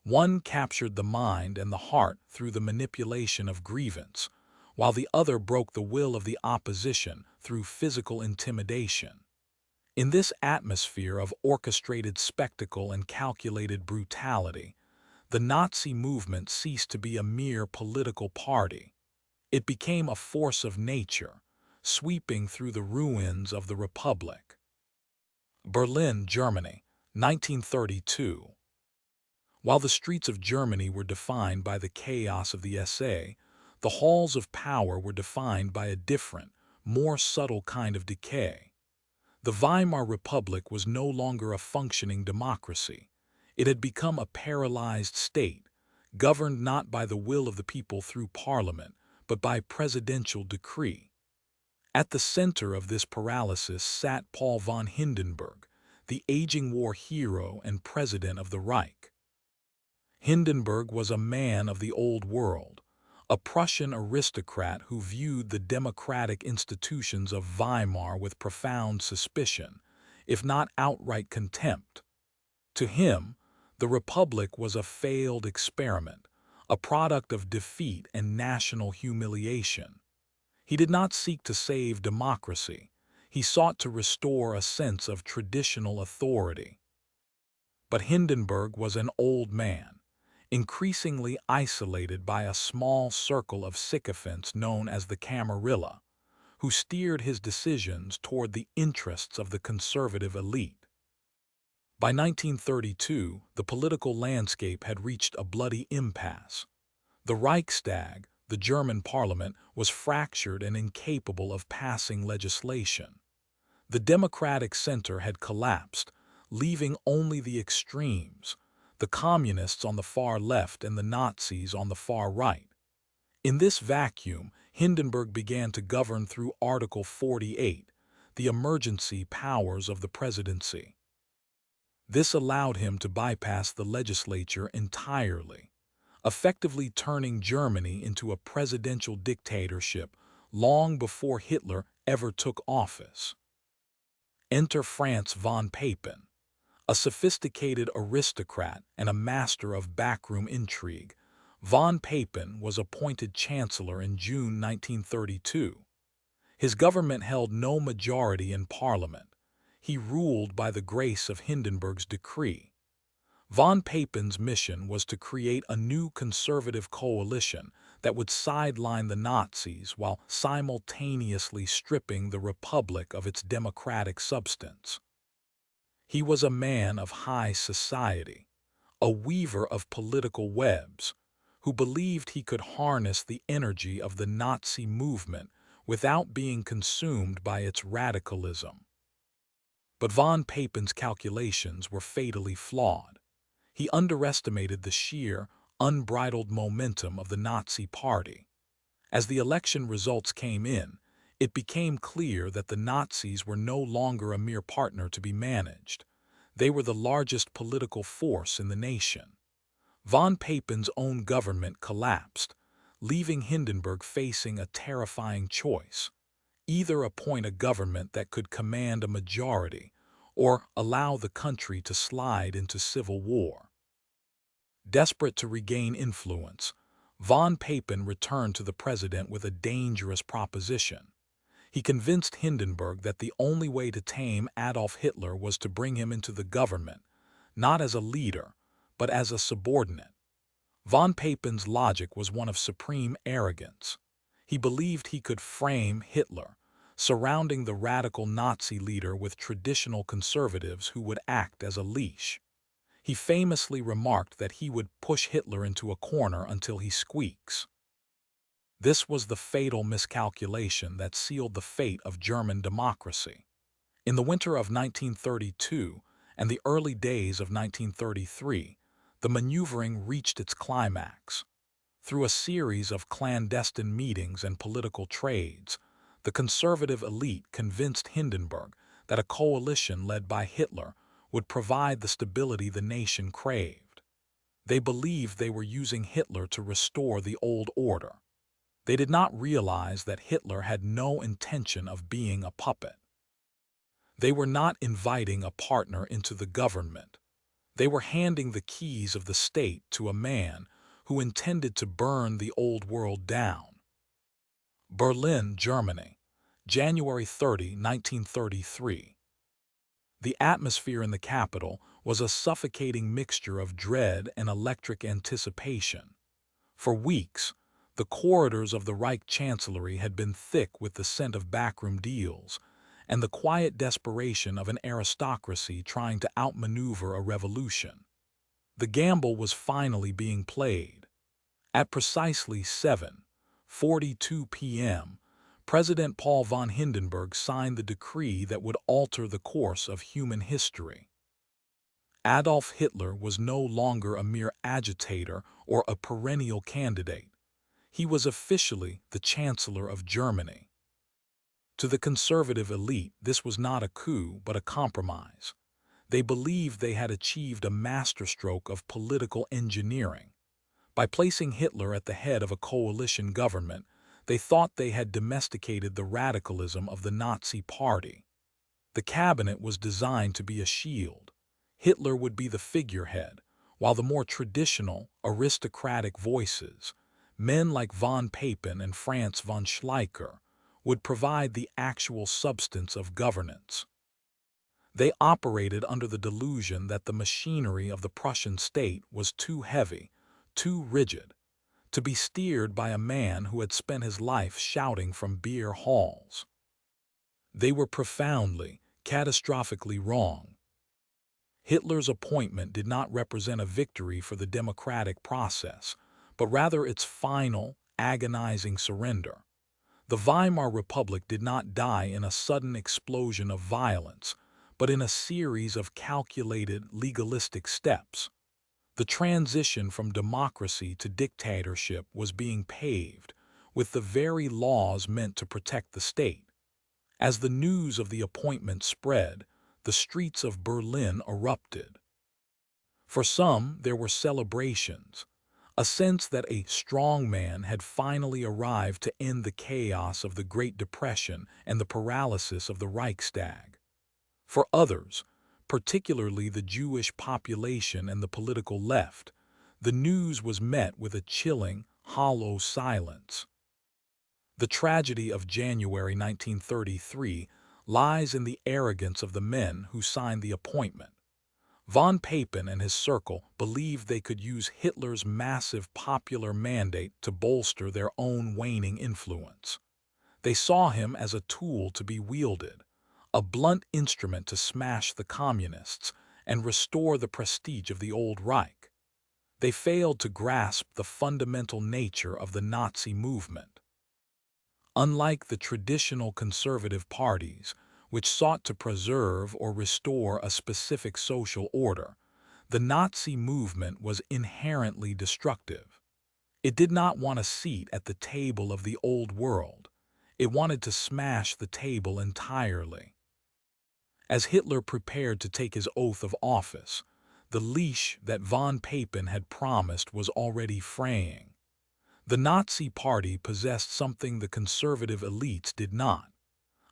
One captured the mind and the heart through the manipulation of grievance, while the other broke the will of the opposition through physical intimidation. In this atmosphere of orchestrated spectacle and calculated brutality, the Nazi movement ceased to be a mere political party. It became a force of nature, sweeping through the ruins of the Republic. Berlin, Germany, 1932. While the streets of Germany were defined by the chaos of the SA, the halls of power were defined by a different, more subtle kind of decay. The Weimar Republic was no longer a functioning democracy. It had become a paralyzed state, governed not by the will of the people through parliament, but by presidential decree. At the center of this paralysis sat Paul von Hindenburg, the aging war hero and president of the Reich. Hindenburg was a man of the old world, a Prussian aristocrat who viewed the democratic institutions of Weimar with profound suspicion, if not outright contempt. To him, The Republic was a failed experiment, a product of defeat and national humiliation. He did not seek to save democracy. He sought to restore a sense of traditional authority. But Hindenburg was an old man, increasingly isolated by a small circle of sycophants known as the Camarilla, who steered his decisions toward the interests of the conservative elite. By 1932, the political landscape had reached a bloody impasse. The Reichstag, the German parliament, was fractured and incapable of passing legislation. The democratic center had collapsed, leaving only the extremes, the communists on the far left and the Nazis on the far right. In this vacuum, Hindenburg began to govern through Article 48, the emergency powers of the presidency. This allowed him to bypass the legislature entirely, effectively turning Germany into a presidential dictatorship long before Hitler ever took office. Enter Franz von Papen, a sophisticated aristocrat and a master of backroom intrigue. Von Papen was appointed chancellor in June 1932. His government held no majority in parliament. He ruled by the grace of Hindenburg's decree. Von Papen's mission was to create a new conservative coalition that would sideline the Nazis while simultaneously stripping the Republic of its democratic substance. He was a man of high society, a weaver of political webs, who believed he could harness the energy of the Nazi movement without being consumed by its radicalism. But von Papen's calculations were fatally flawed. He underestimated the sheer, unbridled momentum of the Nazi Party. As the election results came in, it became clear that the Nazis were no longer a mere partner to be managed. They were the largest political force in the nation. Von Papen's own government collapsed, leaving Hindenburg facing a terrifying choice: either appoint a government that could command a majority or allow the country to slide into civil war. Desperate to regain influence, von Papen returned to the president with a dangerous proposition. He convinced Hindenburg that the only way to tame Adolf Hitler was to bring him into the government, not as a leader, but as a subordinate. Von Papen's logic was one of supreme arrogance. He believed he could frame Hitler, surrounding the radical Nazi leader with traditional conservatives who would act as a leash. He famously remarked that he would push Hitler into a corner until he squeaks. This was the fatal miscalculation that sealed the fate of German democracy. In the winter of 1932 and the early days of 1933, the maneuvering reached its climax. Through a series of clandestine meetings and political trades, the conservative elite convinced Hindenburg that a coalition led by Hitler would provide the stability the nation craved. They believed they were using Hitler to restore the old order. They did not realize that Hitler had no intention of being a puppet. They were not inviting a partner into the government. They were handing the keys of the state to a man who intended to burn the old world down. Berlin, Germany, January 30, 1933. The atmosphere in the capital was a suffocating mixture of dread and electric anticipation. For weeks, the corridors of the Reich Chancellery had been thick with the scent of backroom deals and the quiet desperation of an aristocracy trying to outmaneuver a revolution. The gamble was finally being played. At precisely 7:42 p.m., President Paul von Hindenburg signed the decree that would alter the course of human history. Adolf Hitler was no longer a mere agitator or a perennial candidate. He was officially the Chancellor of Germany. To the conservative elite, this was not a coup but a compromise. They believed they had achieved a masterstroke of political engineering. By placing Hitler at the head of a coalition government, they thought they had domesticated the radicalism of the Nazi Party. The cabinet was designed to be a shield. Hitler would be the figurehead, while the more traditional, aristocratic voices, men like von Papen and Franz von Schleicher, would provide the actual substance of governance. They operated under the delusion that the machinery of the Prussian state was too heavy, too rigid, to be steered by a man who had spent his life shouting from beer halls. They were profoundly, catastrophically wrong. Hitler's appointment did not represent a victory for the democratic process, but rather its final, agonizing surrender. The Weimar Republic did not die in a sudden explosion of violence, but in a series of calculated, legalistic steps. The transition from democracy to dictatorship was being paved with the very laws meant to protect the state. As the news of the appointment spread, the streets of Berlin erupted. For some, there were celebrations, a sense that a strong man had finally arrived to end the chaos of the Great Depression and the paralysis of the Reichstag. For others, particularly the Jewish population and the political left, the news was met with a chilling, hollow silence. The tragedy of January 1933 lies in the arrogance of the men who signed the appointment. Von Papen and his circle believed they could use Hitler's massive popular mandate to bolster their own waning influence. They saw him as a tool to be wielded, a blunt instrument to smash the communists and restore the prestige of the Old Reich. They failed to grasp the fundamental nature of the Nazi movement. Unlike the traditional conservative parties, which sought to preserve or restore a specific social order, the Nazi movement was inherently destructive. It did not want a seat at the table of the old world. It wanted to smash the table entirely. As Hitler prepared to take his oath of office, the leash that von Papen had promised was already fraying. The Nazi Party possessed something the conservative elites did not: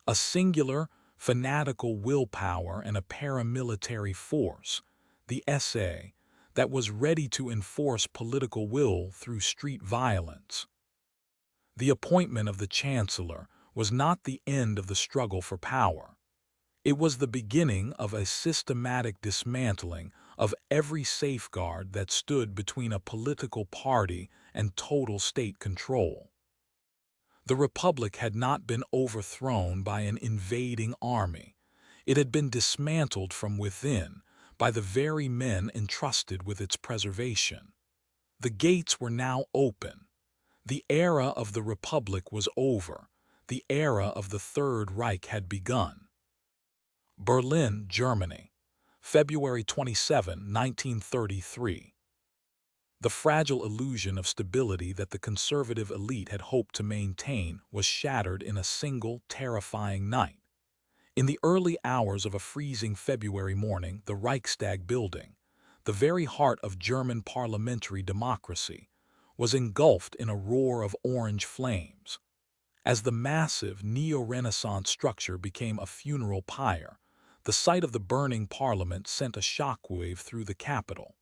a singular, fanatical willpower and a paramilitary force, the SA, that was ready to enforce political will through street violence. The appointment of the Chancellor was not the end of the struggle for power. It was the beginning of a systematic dismantling of every safeguard that stood between a political party and total state control. The Republic had not been overthrown by an invading army. It had been dismantled from within by the very men entrusted with its preservation. The gates were now open. The era of the Republic was over. The era of the Third Reich had begun. Berlin, Germany, February 27, 1933. The fragile illusion of stability that the conservative elite had hoped to maintain was shattered in a single, terrifying night. In the early hours of a freezing February morning, the Reichstag building, the very heart of German parliamentary democracy, was engulfed in a roar of orange flames. As the massive neo-Renaissance structure became a funeral pyre, the sight of the burning parliament sent a shockwave through the capital.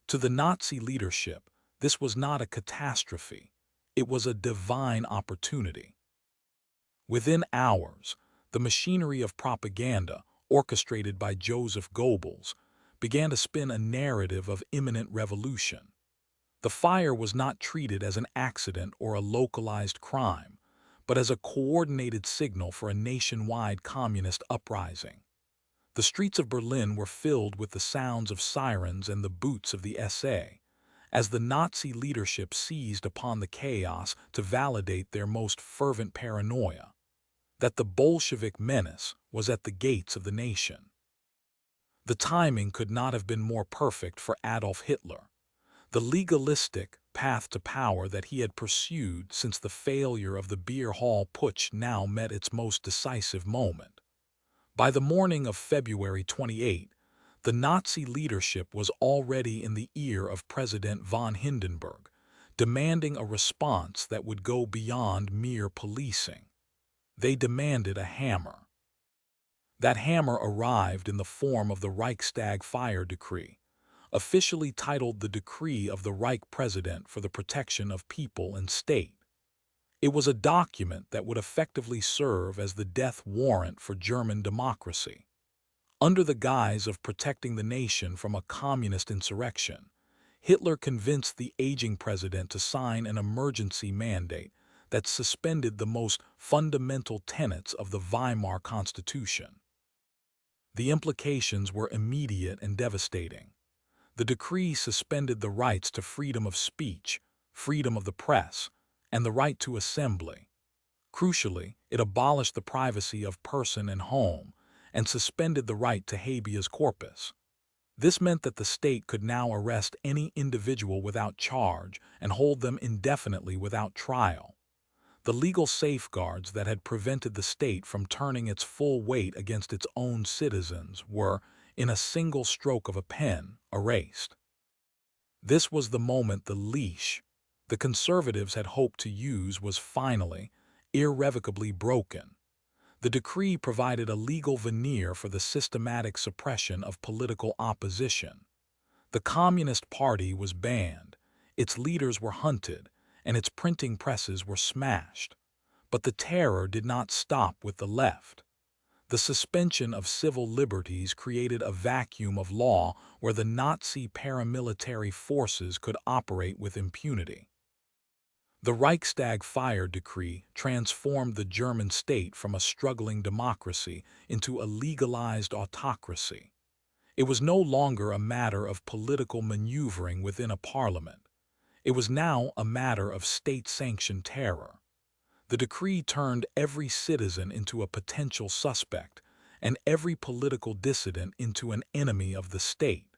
To the Nazi leadership, this was not a catastrophe. It was a divine opportunity. Within hours, the machinery of propaganda, orchestrated by Joseph Goebbels, began to spin a narrative of imminent revolution. The fire was not treated as an accident or a localized crime, but as a coordinated signal for a nationwide communist uprising. The streets of Berlin were filled with the sounds of sirens and the boots of the SA, as the Nazi leadership seized upon the chaos to validate their most fervent paranoia, that the Bolshevik menace was at the gates of the nation. The timing could not have been more perfect for Adolf Hitler. The legalistic path to power that he had pursued since the failure of the beer hall putsch now met its most decisive moment. By the morning of February 28, the Nazi leadership was already in the ear of President von Hindenburg, demanding a response that would go beyond mere policing. They demanded a hammer. That hammer arrived in the form of the Reichstag fire decree, officially titled the Decree of the Reich President for the Protection of People and State. It was a document that would effectively serve as the death warrant for German democracy. Under the guise of protecting the nation from a communist insurrection, Hitler convinced the aging president to sign an emergency mandate that suspended the most fundamental tenets of the Weimar Constitution. The implications were immediate and devastating. The decree suspended the rights to freedom of speech, freedom of the press, and the right to assembly. Crucially, it abolished the privacy of person and home and suspended the right to habeas corpus. This meant that the state could now arrest any individual without charge and hold them indefinitely without trial. The legal safeguards that had prevented the state from turning its full weight against its own citizens were, in a single stroke of a pen, erased. This was the moment the leash the conservatives had hoped to use was finally, irrevocably broken. The decree provided a legal veneer for the systematic suppression of political opposition. The Communist Party was banned, its leaders were hunted, and its printing presses were smashed. But the terror did not stop with the left. The suspension of civil liberties created a vacuum of law where the Nazi paramilitary forces could operate with impunity. The Reichstag fire decree transformed the German state from a struggling democracy into a legalized autocracy. It was no longer a matter of political maneuvering within a parliament. It was now a matter of state-sanctioned terror. The decree turned every citizen into a potential suspect and every political dissident into an enemy of the state.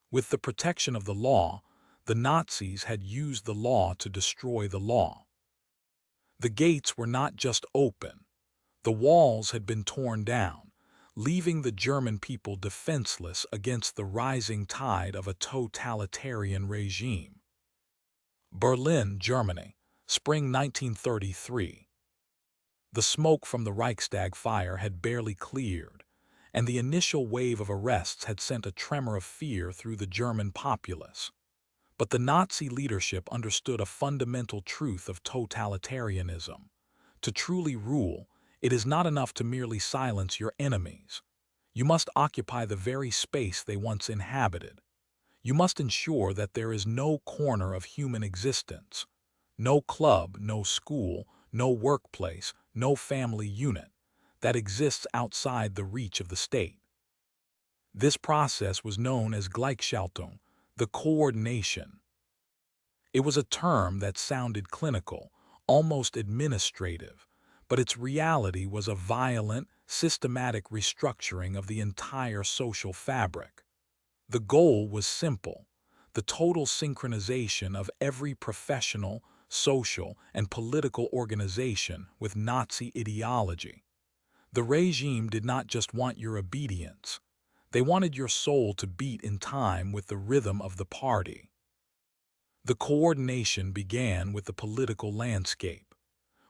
With the protection of the law, the Nazis had used the law to destroy the law. The gates were not just open. The walls had been torn down, leaving the German people defenseless against the rising tide of a totalitarian regime. Berlin, Germany, spring 1933. The smoke from the Reichstag fire had barely cleared, and the initial wave of arrests had sent a tremor of fear through the German populace. But the Nazi leadership understood a fundamental truth of totalitarianism. To truly rule, it is not enough to merely silence your enemies. You must occupy the very space they once inhabited. You must ensure that there is no corner of human existence, no club, no school, no workplace, no family unit, that exists outside the reach of the state. This process was known as Gleichschaltung, the coordination. It was a term that sounded clinical, almost administrative, but its reality was a violent, systematic restructuring of the entire social fabric. The goal was simple: the total synchronization of every professional, social, and political organization with Nazi ideology. The regime did not just want your obedience. They wanted your soul to beat in time with the rhythm of the party. The coordination began with the political landscape.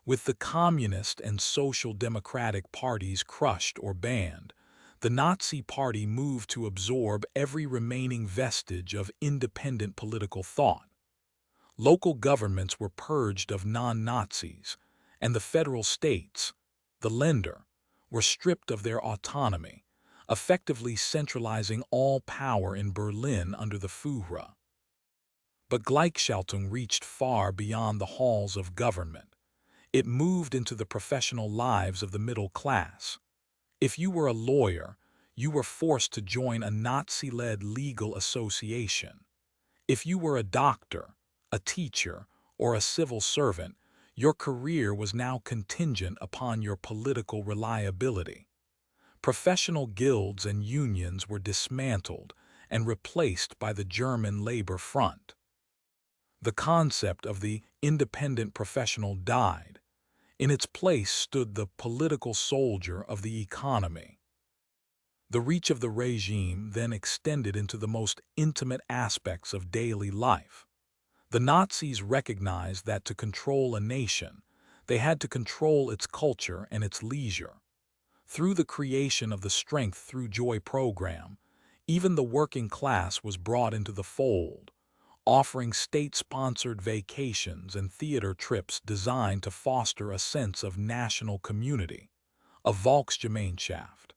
With the Communist and Social Democratic parties crushed or banned, the Nazi Party moved to absorb every remaining vestige of independent political thought. Local governments were purged of non-Nazis, and the federal states, the Länder, were stripped of their autonomy, effectively centralizing all power in Berlin under the Führer. But Gleichschaltung reached far beyond the halls of government. It moved into the professional lives of the middle class. If you were a lawyer, you were forced to join a Nazi-led legal association. If you were a doctor, a teacher, or a civil servant, your career was now contingent upon your political reliability. Professional guilds and unions were dismantled and replaced by the German Labor Front. The concept of the independent professional died. In its place stood the political soldier of the economy. The reach of the regime then extended into the most intimate aspects of daily life. The Nazis recognized that to control a nation, they had to control its culture and its leisure. Through the creation of the Strength Through Joy program, Even the working class was brought into the fold, offering state-sponsored vacations and theater trips designed to foster a sense of national community, a Volksgemeinschaft.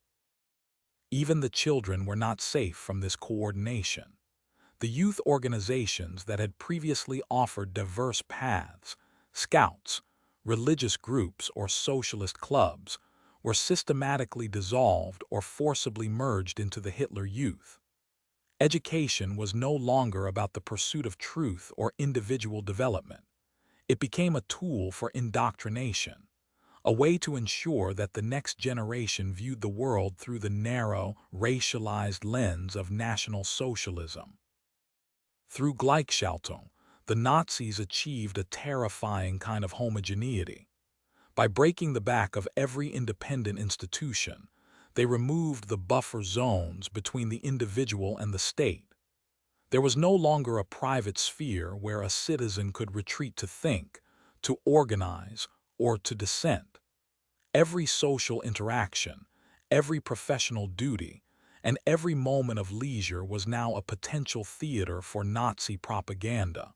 Even the children were not safe from this coordination. The youth organizations that had previously offered diverse paths, scouts, religious groups, or socialist clubs, were systematically dissolved or forcibly merged into the Hitler Youth. Education was no longer about the pursuit of truth or individual development. It became a tool for indoctrination, a way to ensure that the next generation viewed the world through the narrow, racialized lens of National Socialism. Through Gleichschaltung, the Nazis achieved a terrifying kind of homogeneity. By breaking the back of every independent institution, they removed the buffer zones between the individual and the state. There was no longer a private sphere where a citizen could retreat to think, to organize, or to dissent. Every social interaction, every professional duty, and every moment of leisure was now a potential theater for Nazi propaganda.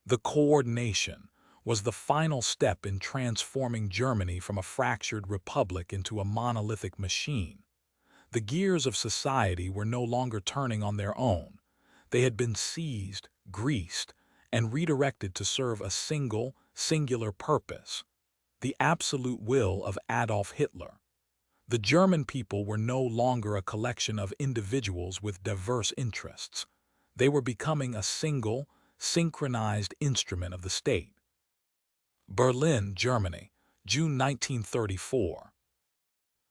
The coordination was the final step in transforming Germany from a fractured republic into a monolithic machine. The gears of society were no longer turning on their own. They had been seized, greased, and redirected to serve a singular purpose: the absolute will of Adolf Hitler. The German people were no longer a collection of individuals with diverse interests. They were becoming a single, synchronized instrument of the state. Berlin, Germany, June 1934.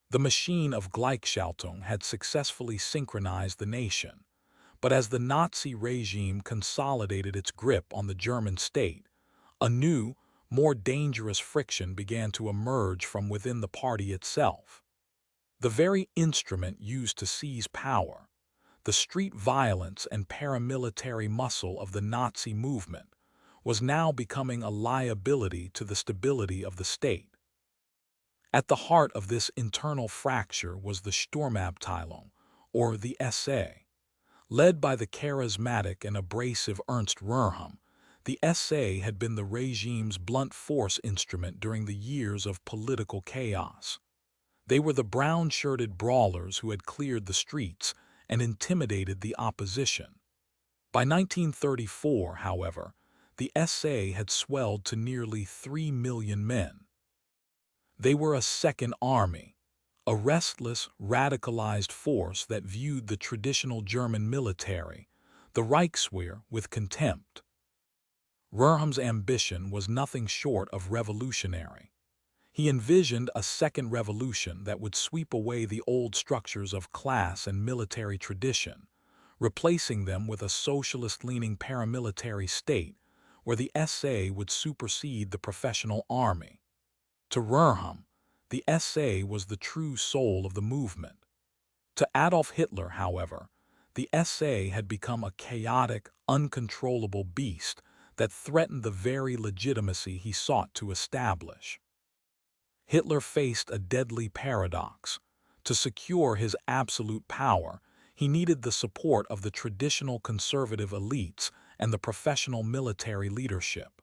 The machine of Gleichschaltung had successfully synchronized the nation, but as the Nazi regime consolidated its grip on the German state, a new, more dangerous friction began to emerge from within the party itself. The very instrument used to seize power, the street violence and paramilitary muscle of the Nazi movement, was now becoming a liability to the stability of the state. At the heart of this internal fracture was the Sturmabteilung, or the SA. Led by the charismatic and abrasive Ernst Röhrheim, the SA had been the regime's blunt force instrument during the years of political chaos. They were the brown-shirted brawlers who had cleared the streets and intimidated the opposition. By 1934, however, the SA had swelled to nearly 3 million men. They were a second army, a restless, radicalized force that viewed the traditional German military, the Reichswehr, with contempt. Röhrheim's ambition was nothing short of revolutionary. He envisioned a second revolution that would sweep away the old structures of class and military tradition, replacing them with a socialist-leaning paramilitary state where the SA would supersede the professional army. To Röhrheim, the SA was the true soul of the movement. To Adolf Hitler, however, the SA had become a chaotic, uncontrollable beast that threatened the very legitimacy he sought to establish. Hitler faced a deadly paradox. To secure his absolute power, he needed the support of the traditional conservative elites and the professional military leadership.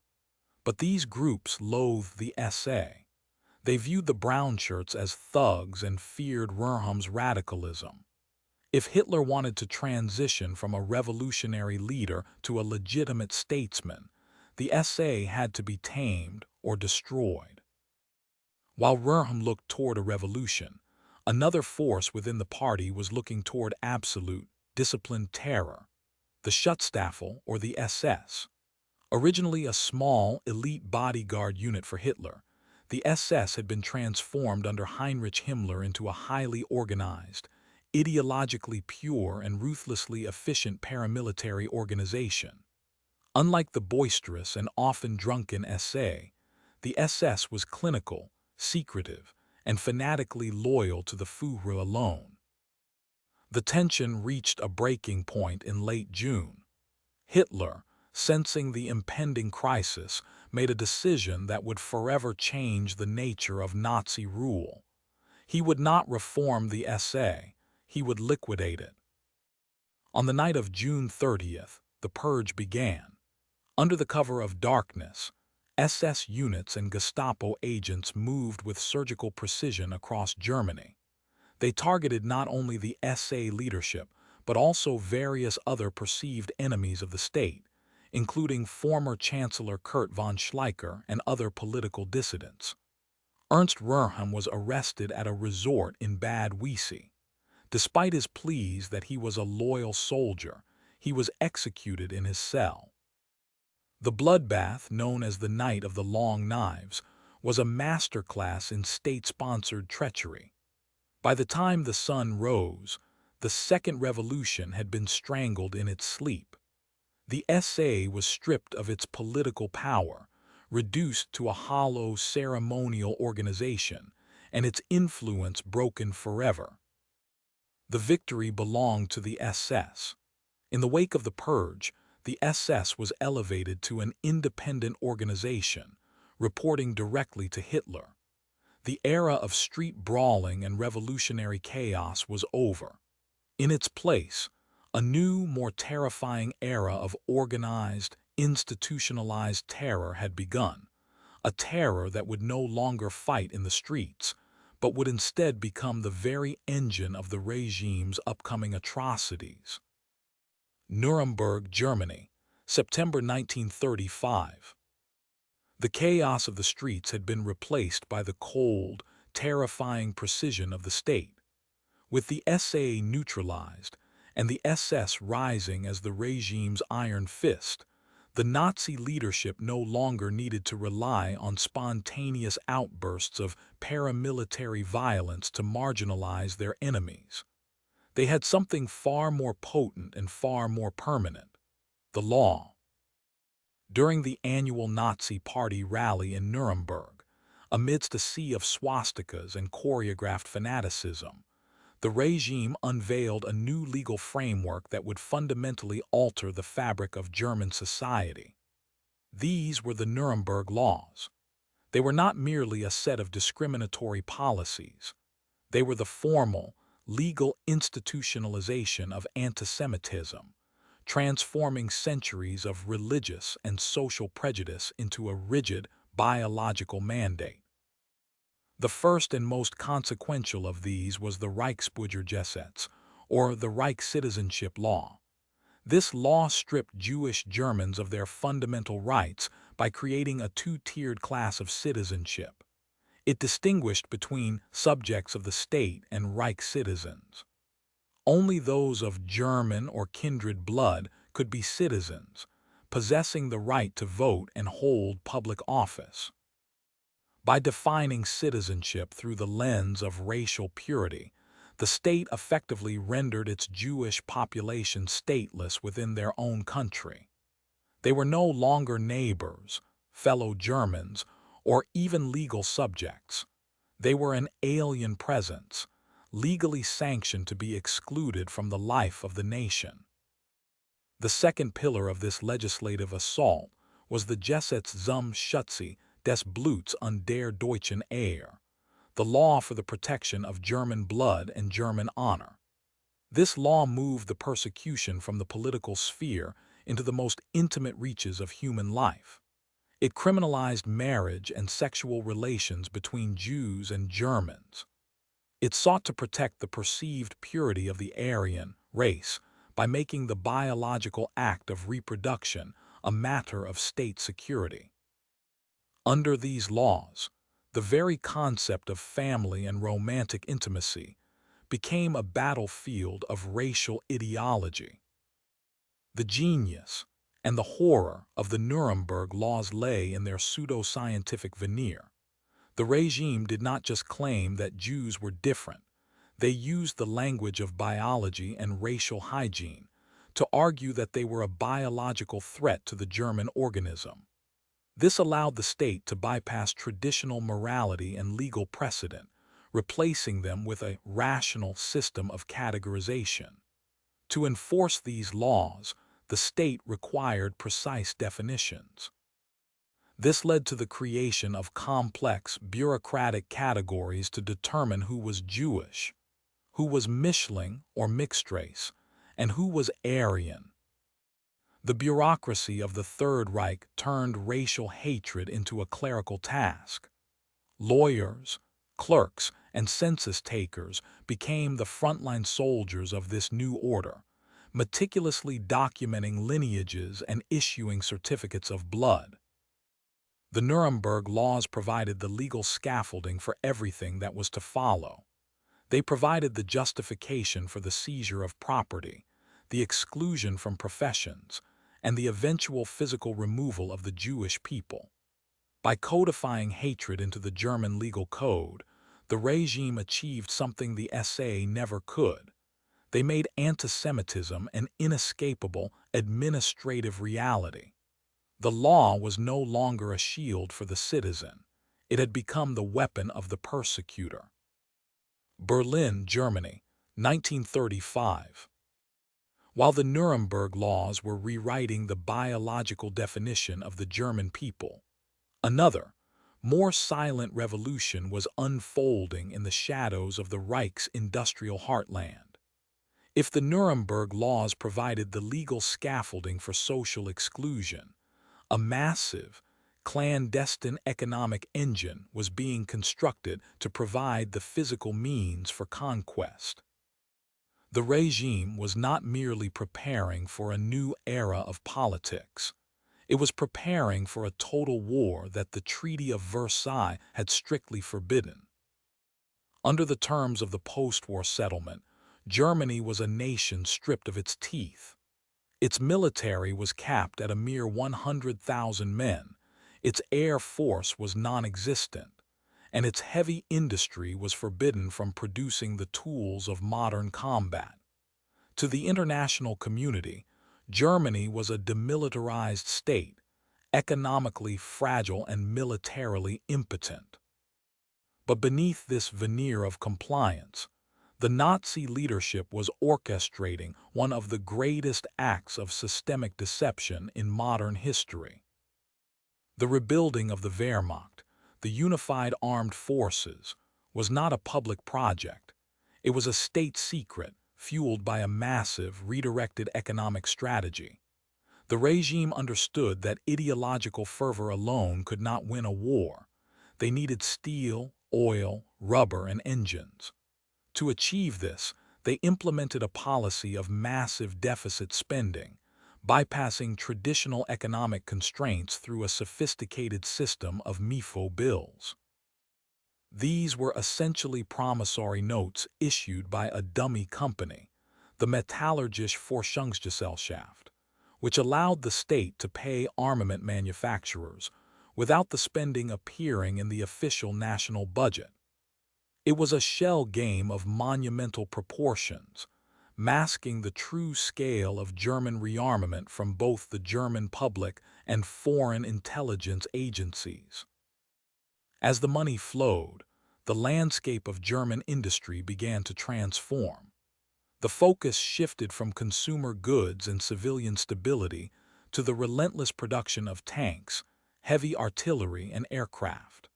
But these groups loathed the SA. They viewed the brownshirts as thugs and feared Röhrheim's radicalism. If Hitler wanted to transition from a revolutionary leader to a legitimate statesman, the SA had to be tamed or destroyed. While Röhrheim looked toward a revolution, another force within the party was looking toward absolute, disciplined terror: the Schutzstaffel, or the SS. Originally a small, elite bodyguard unit for Hitler, the SS had been transformed under Heinrich Himmler into a highly organized, ideologically pure and ruthlessly efficient paramilitary organization. Unlike the boisterous and often drunken SA, the SS was clinical, secretive, and fanatically loyal to the Führer alone. The tension reached a breaking point in late June. Hitler, sensing the impending crisis, made a decision that would forever change the nature of Nazi rule. He would not reform the SA, he would liquidate it. On the night of June 30th, the purge began. Under the cover of darkness, SS units and Gestapo agents moved with surgical precision across Germany. They targeted not only the SA leadership, but also various other perceived enemies of the state, including former Chancellor Kurt von Schleicher and other political dissidents. Ernst Röhrheim was arrested at a resort in Bad Wiessee. Despite his pleas that he was a loyal soldier, he was executed in his cell. The bloodbath, known as the Night of the Long Knives, was a masterclass in state-sponsored treachery. By the time the sun rose, the Second Revolution had been strangled in its sleep. The SA was stripped of its political power, reduced to a hollow ceremonial organization, and its influence broken forever. The victory belonged to the SS. In the wake of the purge, the SS was elevated to an independent organization, reporting directly to Hitler. The era of street brawling and revolutionary chaos was over. In its place, a new, more terrifying era of organized, institutionalized terror had begun, a terror that would no longer fight in the streets, but would instead become the very engine of the regime's upcoming atrocities. Nuremberg, Germany, September 1935. The chaos of the streets had been replaced by the cold, terrifying precision of the state. With the SA neutralized and the SS rising as the regime's iron fist, the Nazi leadership no longer needed to rely on spontaneous outbursts of paramilitary violence to marginalize their enemies. They had something far more potent and far more permanent: the law. During the annual Nazi Party rally in Nuremberg, amidst a sea of swastikas and choreographed fanaticism, the regime unveiled a new legal framework that would fundamentally alter the fabric of German society. These were the Nuremberg Laws. They were not merely a set of discriminatory policies. They were the formal, legal institutionalization of antisemitism, transforming centuries of religious and social prejudice into a rigid, biological mandate. The first and most consequential of these was the Reichsbürgergesetz, or the Reich Citizenship Law. This law stripped Jewish Germans of their fundamental rights by creating a two-tiered class of citizenship. It distinguished between subjects of the state and Reich citizens. Only those of German or kindred blood could be citizens, possessing the right to vote and hold public office. By defining citizenship through the lens of racial purity, the state effectively rendered its Jewish population stateless within their own country. They were no longer neighbors, fellow Germans, or even legal subjects. They were an alien presence, legally sanctioned to be excluded from the life of the nation. The second pillar of this legislative assault was the Gesetz zum Schutze des Bluts und der deutschen Ehre, the law for the protection of German blood and German honor. This law moved the persecution from the political sphere into the most intimate reaches of human life. It criminalized marriage and sexual relations between Jews and Germans. It sought to protect the perceived purity of the Aryan race by making the biological act of reproduction a matter of state security. Under these laws, the very concept of family and romantic intimacy became a battlefield of racial ideology. The genius and the horror of the Nuremberg laws lay in their pseudo-scientific veneer. The regime did not just claim that Jews were different. They used the language of biology and racial hygiene to argue that they were a biological threat to the German organism. This allowed the state to bypass traditional morality and legal precedent, replacing them with a rational system of categorization. To enforce these laws, the state required precise definitions. This led to the creation of complex, bureaucratic categories to determine who was Jewish, who was Mischling or mixed race, and who was Aryan. The bureaucracy of the Third Reich turned racial hatred into a clerical task. Lawyers, clerks, and census takers became the frontline soldiers of this new order, meticulously documenting lineages and issuing certificates of blood. The Nuremberg laws provided the legal scaffolding for everything that was to follow. They provided the justification for the seizure of property, the exclusion from professions, and the eventual physical removal of the Jewish people. By codifying hatred into the German legal code, the regime achieved something the SA never could. They made antisemitism an inescapable administrative reality. The law was no longer a shield for the citizen. It had become the weapon of the persecutor. Berlin, Germany, 1935. While the Nuremberg laws were rewriting the biological definition of the German people, another, more silent revolution was unfolding in the shadows of the Reich's industrial heartland. If the Nuremberg laws provided the legal scaffolding for social exclusion, a massive, clandestine economic engine was being constructed to provide the physical means for conquest. The regime was not merely preparing for a new era of politics. It was preparing for a total war that the Treaty of Versailles had strictly forbidden. Under the terms of the post-war settlement, Germany was a nation stripped of its teeth. Its military was capped at a mere 100,000 men, its air force was non-existent, and its heavy industry was forbidden from producing the tools of modern combat. To the international community, Germany was a demilitarized state, economically fragile and militarily impotent. But beneath this veneer of compliance, the Nazi leadership was orchestrating one of the greatest acts of systemic deception in modern history. The rebuilding of the Wehrmacht, the unified armed forces, was not a public project. It was a state secret, fueled by a massive, redirected economic strategy. The regime understood that ideological fervor alone could not win a war. They needed steel, oil, rubber, and engines. To achieve this, they implemented a policy of massive deficit spending, bypassing traditional economic constraints through a sophisticated system of MIFO bills. These were essentially promissory notes issued by a dummy company, the Metallurgische Forschungsgesellschaft, which allowed the state to pay armament manufacturers without the spending appearing in the official national budget. It was a shell game of monumental proportions, masking the true scale of German rearmament from both the German public and foreign intelligence agencies. As the money flowed, the landscape of German industry began to transform. The focus shifted from consumer goods and civilian stability to the relentless production of tanks, heavy artillery, and aircraft.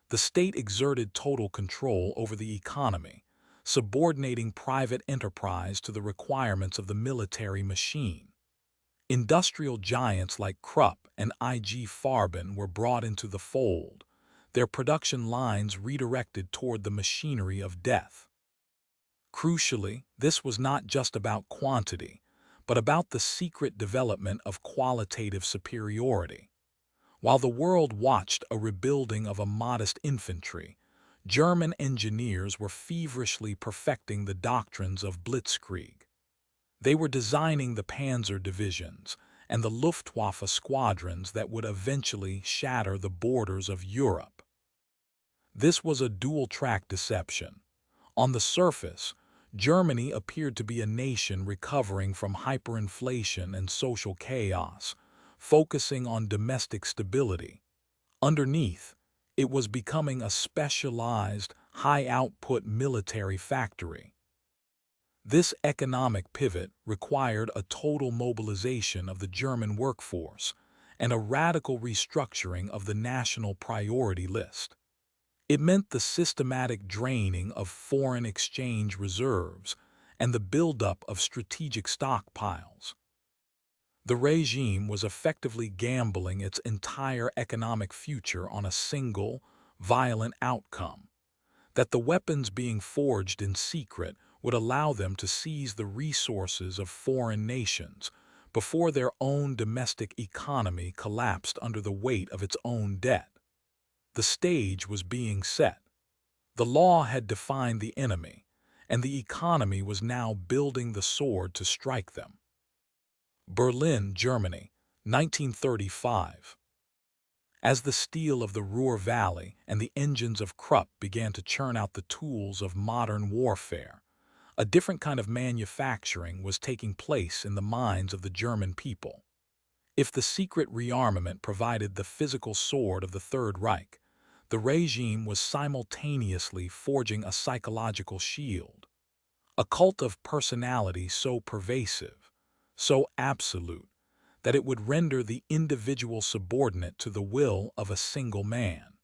The state exerted total control over the economy, subordinating private enterprise to the requirements of the military machine. Industrial giants like Krupp and IG Farben were brought into the fold, their production lines redirected toward the machinery of death. Crucially, this was not just about quantity, but about the secret development of qualitative superiority. While the world watched a rebuilding of a modest infantry, German engineers were feverishly perfecting the doctrines of blitzkrieg. They were designing the panzer divisions and the Luftwaffe squadrons that would eventually shatter the borders of Europe. This was a dual-track deception. On the surface, Germany appeared to be a nation recovering from hyperinflation and social chaos, focusing on domestic stability. Underneath, it was becoming a specialized, high-output military factory. This economic pivot required a total mobilization of the German workforce and a radical restructuring of the national priority list. It meant the systematic draining of foreign exchange reserves and the buildup of strategic stockpiles. The regime was effectively gambling its entire economic future on a single, violent outcome: that the weapons being forged in secret would allow them to seize the resources of foreign nations before their own domestic economy collapsed under the weight of its own debt. The stage was being set. The law had defined the enemy, and the economy was now building the sword to strike them. Berlin, Germany, 1935. As the steel of the Ruhr Valley and the engines of Krupp began to churn out the tools of modern warfare, a different kind of manufacturing was taking place in the minds of the German people. If the secret rearmament provided the physical sword of the Third Reich, the regime was simultaneously forging a psychological shield, a cult of personality so pervasive, so absolute, that it would render the individual subordinate to the will of a single man.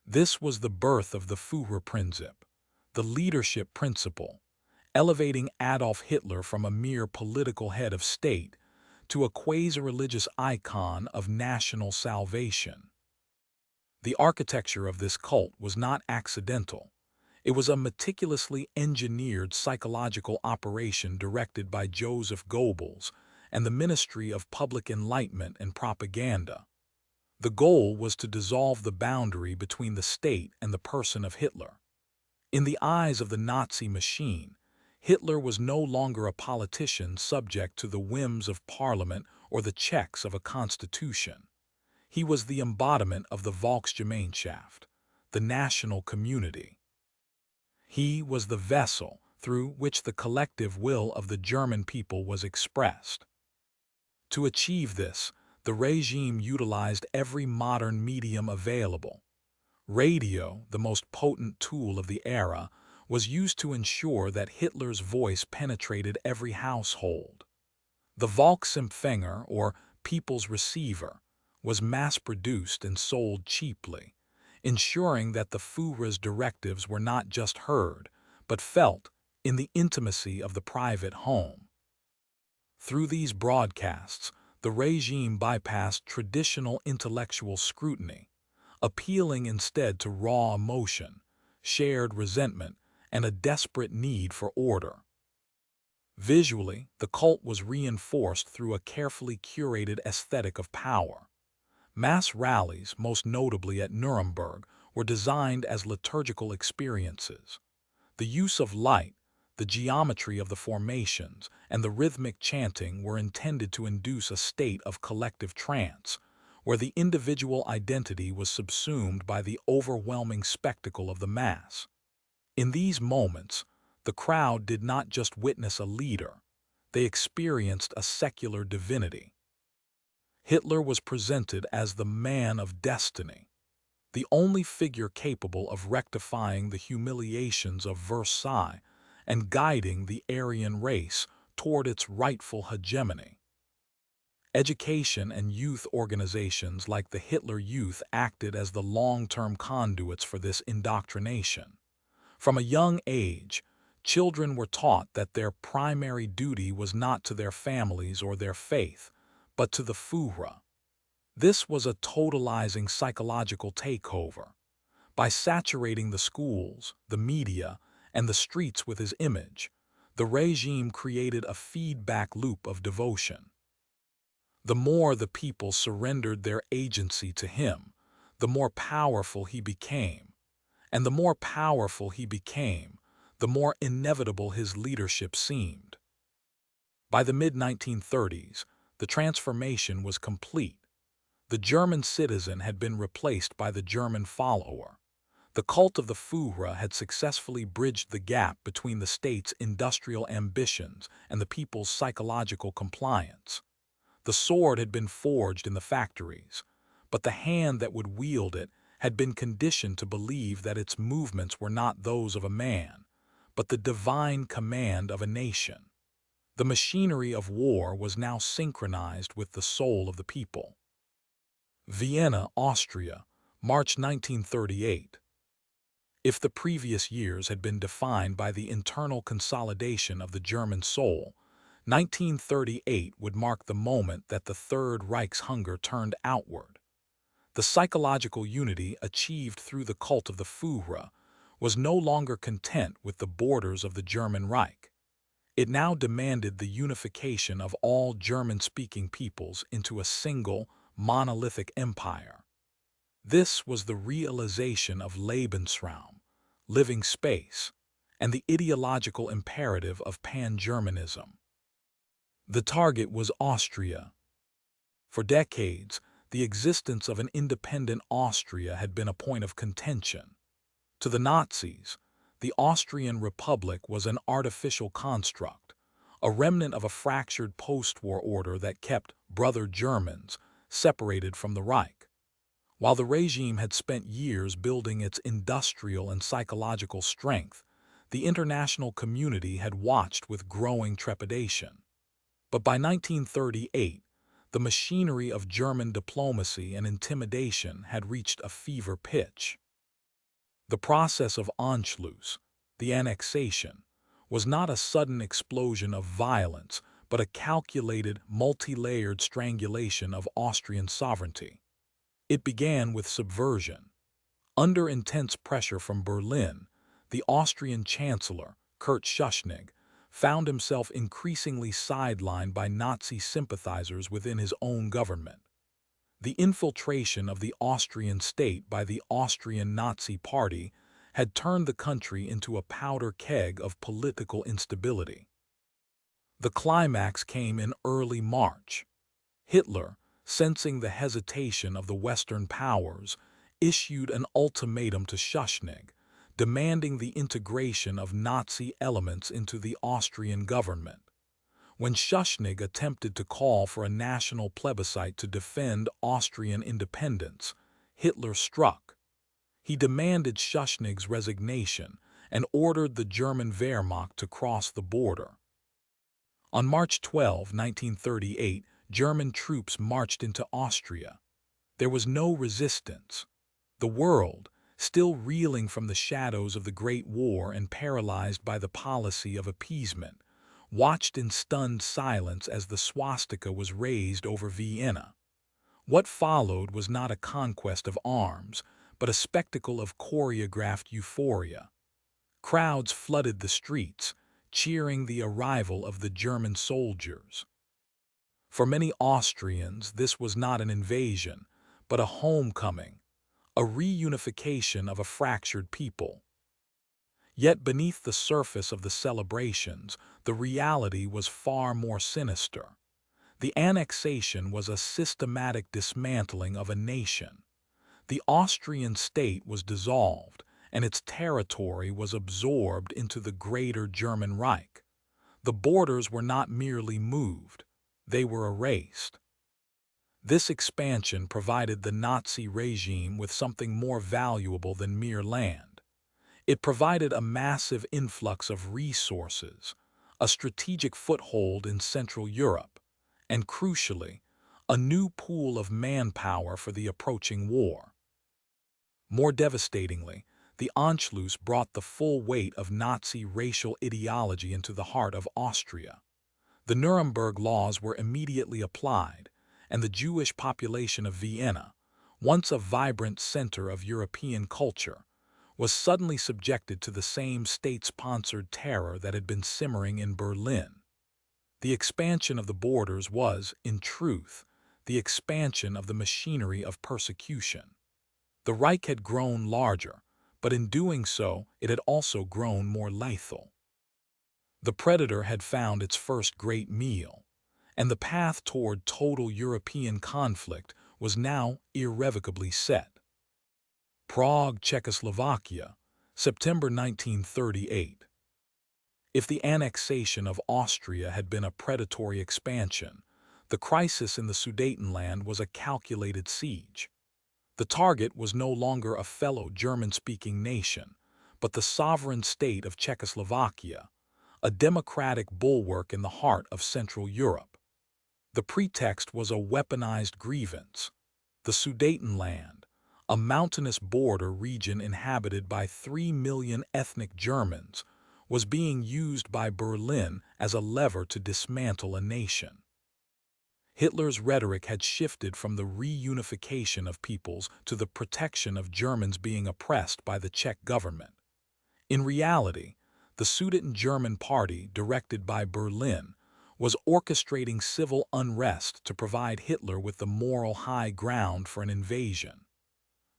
This was the birth of the Führerprinzip, the leadership principle, elevating Adolf Hitler from a mere political head of state to a quasi-religious icon of national salvation. The architecture of this cult was not accidental. It was a meticulously engineered psychological operation directed by Joseph Goebbels and the Ministry of Public Enlightenment and Propaganda. The goal was to dissolve the boundary between the state and the person of Hitler. In the eyes of the Nazi machine, Hitler was no longer a politician subject to the whims of parliament or the checks of a constitution. He was the embodiment of the Volksgemeinschaft, the national community. He was the vessel through which the collective will of the German people was expressed. To achieve this, the regime utilized every modern medium available. Radio, the most potent tool of the era, was used to ensure that Hitler's voice penetrated every household. The Volksempfänger, or people's receiver, was mass-produced and sold cheaply, ensuring that the Führer's directives were not just heard, but felt in the intimacy of the private home. Through these broadcasts, the regime bypassed traditional intellectual scrutiny, appealing instead to raw emotion, shared resentment, and a desperate need for order. Visually, the cult was reinforced through a carefully curated aesthetic of power. Mass rallies, most notably at Nuremberg, were designed as liturgical experiences. The use of light, the geometry of the formations, and the rhythmic chanting were intended to induce a state of collective trance, where the individual identity was subsumed by the overwhelming spectacle of the mass. In these moments, the crowd did not just witness a leader, they experienced a secular divinity. Hitler was presented as the man of destiny, the only figure capable of rectifying the humiliations of Versailles and guiding the Aryan race toward its rightful hegemony. Education and youth organizations like the Hitler Youth acted as the long-term conduits for this indoctrination. From a young age, children were taught that their primary duty was not to their families or their faith, but to the Führer. This was a totalizing psychological takeover. By saturating the schools, the media, and the streets with his image, the regime created a feedback loop of devotion. The more the people surrendered their agency to him, the more powerful he became. And the more powerful he became, the more inevitable his leadership seemed. By the mid-1930s, the transformation was complete. The German citizen had been replaced by the German follower. The cult of the Führer had successfully bridged the gap between the state's industrial ambitions and the people's psychological compliance. The sword had been forged in the factories, but the hand that would wield it had been conditioned to believe that its movements were not those of a man, but the divine command of a nation. The machinery of war was now synchronized with the soul of the people. Vienna, Austria, March 1938. If the previous years had been defined by the internal consolidation of the German soul, 1938 would mark the moment that the Third Reich's hunger turned outward. The psychological unity achieved through the cult of the Führer was no longer content with the borders of the German Reich. It now demanded the unification of all German-speaking peoples into a single, monolithic empire. This was the realization of Lebensraum, living space, and the ideological imperative of pan-Germanism. The target was Austria. For decades, the existence of an independent Austria had been a point of contention. To the Nazis, the Austrian Republic was an artificial construct, a remnant of a fractured post-war order that kept brother Germans separated from the Reich. While the regime had spent years building its industrial and psychological strength, the international community had watched with growing trepidation. But by 1938, the machinery of German diplomacy and intimidation had reached a fever pitch. The process of Anschluss, the annexation, was not a sudden explosion of violence, but a calculated, multi-layered strangulation of Austrian sovereignty. It began with subversion. Under intense pressure from Berlin, the Austrian Chancellor, Kurt Schuschnigg, found himself increasingly sidelined by Nazi sympathizers within his own government. The infiltration of the Austrian state by the Austrian Nazi Party had turned the country into a powder keg of political instability. The climax came in early March. Hitler, sensing the hesitation of the Western powers, issued an ultimatum to Schuschnigg, demanding the integration of Nazi elements into the Austrian government. When Schuschnigg attempted to call for a national plebiscite to defend Austrian independence, Hitler struck. He demanded Schuschnigg's resignation and ordered the German Wehrmacht to cross the border. On March 12, 1938, German troops marched into Austria. There was no resistance. The world, still reeling from the shadows of the Great War and paralyzed by the policy of appeasement, watched in stunned silence as the swastika was raised over Vienna. What followed was not a conquest of arms, but a spectacle of choreographed euphoria. Crowds flooded the streets, cheering the arrival of the German soldiers. For many Austrians, this was not an invasion, but a homecoming, a reunification of a fractured people. Yet beneath the surface of the celebrations, the reality was far more sinister. The annexation was a systematic dismantling of a nation. The Austrian state was dissolved, and its territory was absorbed into the greater German Reich. The borders were not merely moved, they were erased. This expansion provided the Nazi regime with something more valuable than mere land. It provided a massive influx of resources, a strategic foothold in Central Europe, and crucially, a new pool of manpower for the approaching war. More devastatingly, the Anschluss brought the full weight of Nazi racial ideology into the heart of Austria. The Nuremberg laws were immediately applied, and the Jewish population of Vienna, once a vibrant center of European culture, was suddenly subjected to the same state-sponsored terror that had been simmering in Berlin. The expansion of the borders was, in truth, the expansion of the machinery of persecution. The Reich had grown larger, but in doing so, it had also grown more lethal. The predator had found its first great meal, and the path toward total European conflict was now irrevocably set. Prague, Czechoslovakia, September 1938. If the annexation of Austria had been a predatory expansion, the crisis in the Sudetenland was a calculated siege. The target was no longer a fellow German-speaking nation, but the sovereign state of Czechoslovakia, a democratic bulwark in the heart of Central Europe. The pretext was a weaponized grievance. The Sudetenland, a mountainous border region inhabited by 3 million ethnic Germans, was being used by Berlin as a lever to dismantle a nation. Hitler's rhetoric had shifted from the reunification of peoples to the protection of Germans being oppressed by the Czech government. In reality, the Sudetengerman Party, directed by Berlin, was orchestrating civil unrest to provide Hitler with the moral high ground for an invasion.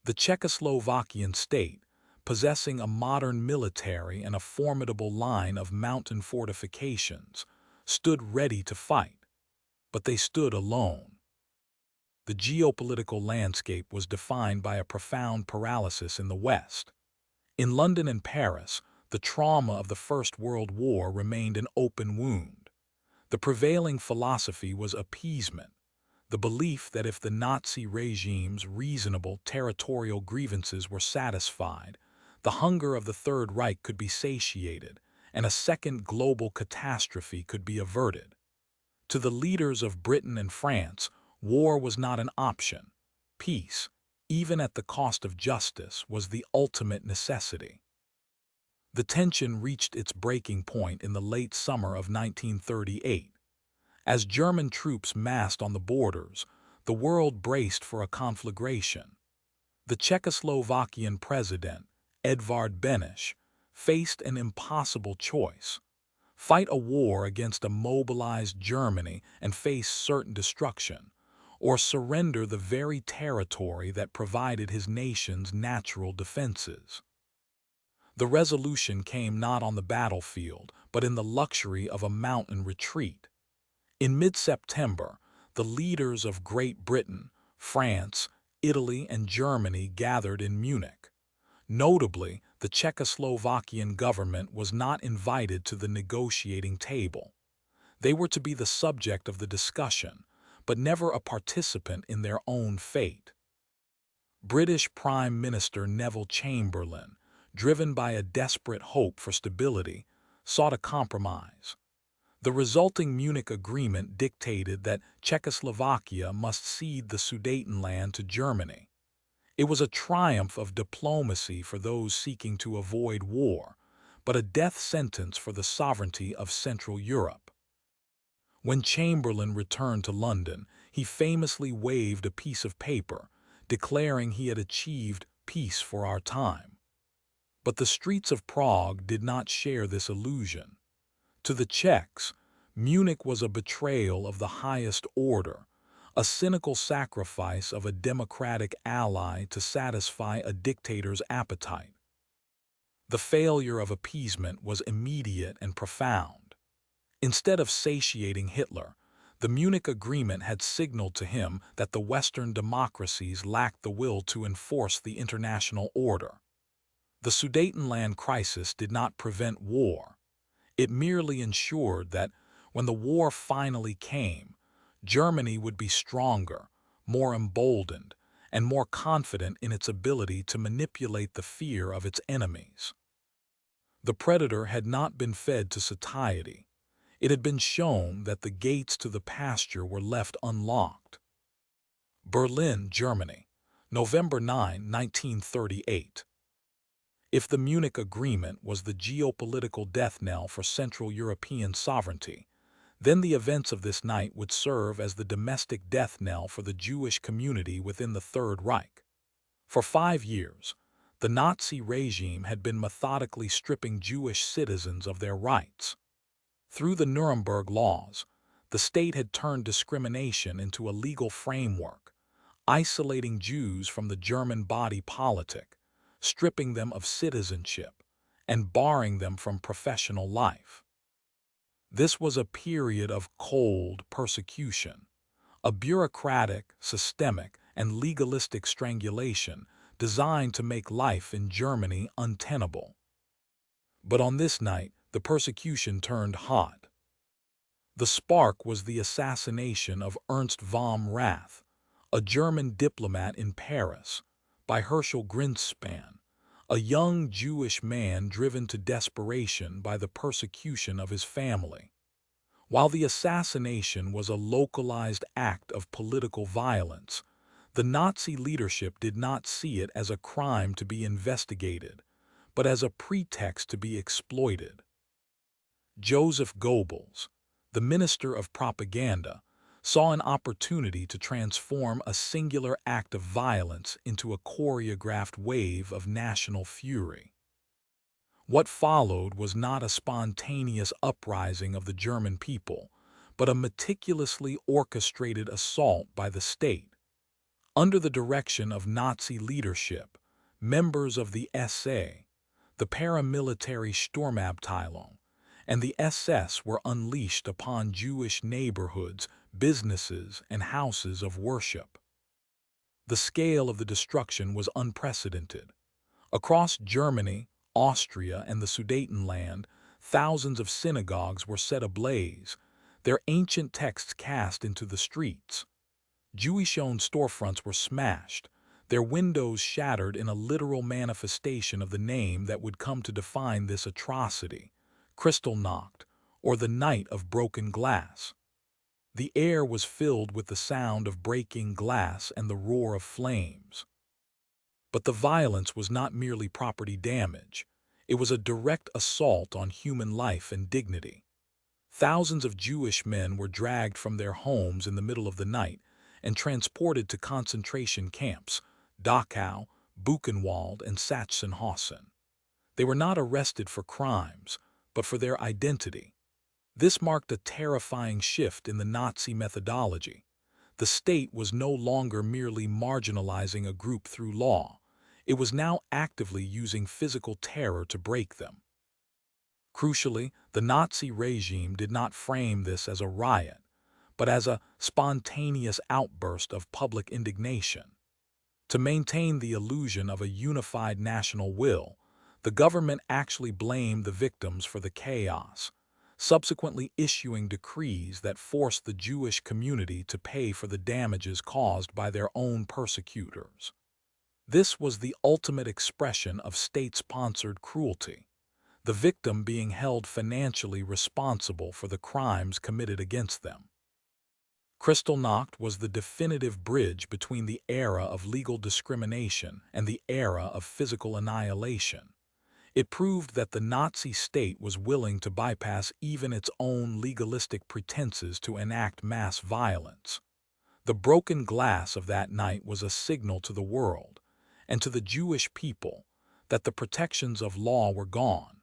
The Czechoslovakian state, possessing a modern military and a formidable line of mountain fortifications, stood ready to fight, but they stood alone. The geopolitical landscape was defined by a profound paralysis in the West. In London and Paris, the trauma of the First World War remained an open wound. The prevailing philosophy was appeasement, the belief that if the Nazi regime's reasonable territorial grievances were satisfied, the hunger of the Third Reich could be satiated, and a second global catastrophe could be averted. To the leaders of Britain and France, war was not an option. Peace, even at the cost of justice, was the ultimate necessity. The tension reached its breaking point in the late summer of 1938. As German troops massed on the borders, the world braced for a conflagration. The Czechoslovakian president, Edvard Beneš, faced an impossible choice: fight a war against a mobilized Germany and face certain destruction, or surrender the very territory that provided his nation's natural defenses. The resolution came not on the battlefield, but in the luxury of a mountain retreat. In mid-September, the leaders of Great Britain, France, Italy, and Germany gathered in Munich. Notably, the Czechoslovakian government was not invited to the negotiating table. They were to be the subject of the discussion, but never a participant in their own fate. British Prime Minister Neville Chamberlain, driven by a desperate hope for stability, sought a compromise. The resulting Munich Agreement dictated that Czechoslovakia must cede the Sudetenland to Germany. It was a triumph of diplomacy for those seeking to avoid war, but a death sentence for the sovereignty of Central Europe. When Chamberlain returned to London, he famously waved a piece of paper, declaring he had achieved peace for our time. But the streets of Prague did not share this illusion. To the Czechs, Munich was a betrayal of the highest order, a cynical sacrifice of a democratic ally to satisfy a dictator's appetite. The failure of appeasement was immediate and profound. Instead of satiating Hitler, the Munich Agreement had signaled to him that the Western democracies lacked the will to enforce the international order. The Sudetenland crisis did not prevent war. It merely ensured that, when the war finally came, Germany would be stronger, more emboldened, and more confident in its ability to manipulate the fear of its enemies. The predator had not been fed to satiety. It had been shown that the gates to the pasture were left unlocked. Berlin, Germany, November 9, 1938. If the Munich Agreement was the geopolitical death knell for Central European sovereignty, then the events of this night would serve as the domestic death knell for the Jewish community within the Third Reich. For 5 years, the Nazi regime had been methodically stripping Jewish citizens of their rights. Through the Nuremberg laws, the state had turned discrimination into a legal framework, isolating Jews from the German body politic, stripping them of citizenship, and barring them from professional life. This was a period of cold persecution, a bureaucratic, systemic, and legalistic strangulation designed to make life in Germany untenable. But on this night, the persecution turned hot. The spark was the assassination of Ernst von Rath, a German diplomat in Paris, by Herschel Greenspan, a young Jewish man driven to desperation by the persecution of his family. While the assassination was a localized act of political violence, The Nazi leadership did not see it as a crime to be investigated, but as a pretext to be exploited. Joseph Goebbels, the minister of propaganda, saw an opportunity to transform a singular act of violence into a choreographed wave of national fury. What followed was not a spontaneous uprising of the German people, but a meticulously orchestrated assault by the state. Under the direction of Nazi leadership, members of the SA, the paramilitary Sturmabteilung, and the SS were unleashed upon Jewish neighborhoods, businesses, and houses of worship. The scale of the destruction was unprecedented. Across Germany, Austria, and the Sudetenland, thousands of synagogues were set ablaze, their ancient texts cast into the streets. Jewish-owned storefronts were smashed, their windows shattered in a literal manifestation of the name that would come to define this atrocity, Kristallnacht, or the Night of Broken Glass. The air was filled with the sound of breaking glass and the roar of flames. But the violence was not merely property damage. It was a direct assault on human life and dignity. Thousands of Jewish men were dragged from their homes in the middle of the night and transported to concentration camps, Dachau, Buchenwald, and Sachsenhausen. They were not arrested for crimes, but for their identity. This marked a terrifying shift in the Nazi methodology. The state was no longer merely marginalizing a group through law. It was now actively using physical terror to break them. Crucially, the Nazi regime did not frame this as a riot, but as a spontaneous outburst of public indignation. To maintain the illusion of a unified national will, the government actually blamed the victims for the chaos, subsequently issuing decrees that forced the Jewish community to pay for the damages caused by their own persecutors. This was the ultimate expression of state-sponsored cruelty, the victim being held financially responsible for the crimes committed against them. Kristallnacht was the definitive bridge between the era of legal discrimination and the era of physical annihilation. It proved that the Nazi state was willing to bypass even its own legalistic pretenses to enact mass violence. The broken glass of that night was a signal to the world, and to the Jewish people, that the protections of law were gone.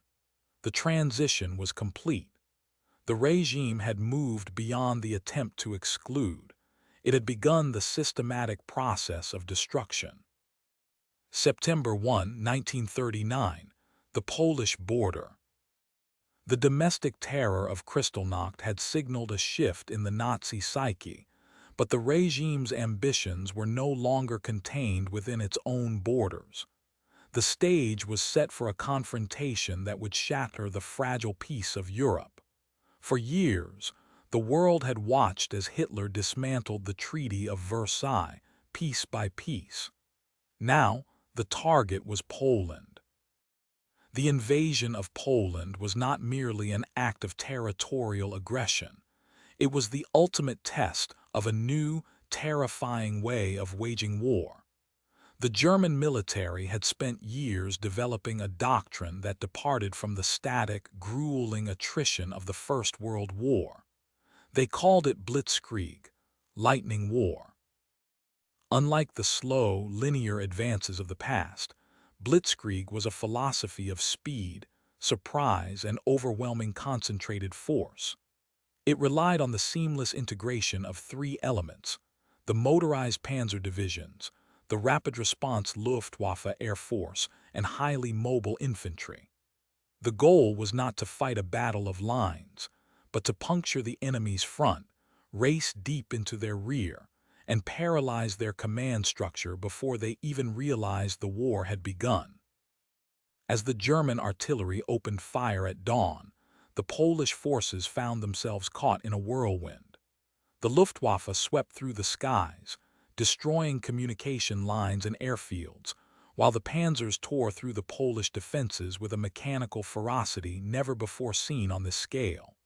The transition was complete. The regime had moved beyond the attempt to exclude. It had begun the systematic process of destruction. September 1, 1939, the Polish border. The domestic terror of Kristallnacht had signaled a shift in the Nazi psyche, but the regime's ambitions were no longer contained within its own borders. The stage was set for a confrontation that would shatter the fragile peace of Europe. For years, the world had watched as Hitler dismantled the Treaty of Versailles, piece by piece. Now, the target was Poland. The invasion of Poland was not merely an act of territorial aggression. It was the ultimate test of a new, terrifying way of waging war. The German military had spent years developing a doctrine that departed from the static, grueling attrition of the First World War. They called it blitzkrieg, lightning war. Unlike the slow, linear advances of the past, blitzkrieg was a philosophy of speed, surprise, and overwhelming concentrated force. It relied on the seamless integration of three elements: the motorized panzer divisions, the rapid response Luftwaffe Air Force, and highly mobile infantry. The goal was not to fight a battle of lines, but to puncture the enemy's front, race deep into their rear, and paralyze their command structure before they even realized the war had begun. As the German artillery opened fire at dawn, the Polish forces found themselves caught in a whirlwind. The Luftwaffe swept through the skies, destroying communication lines and airfields, while the panzers tore through the Polish defenses with a mechanical ferocity never before seen on this scale.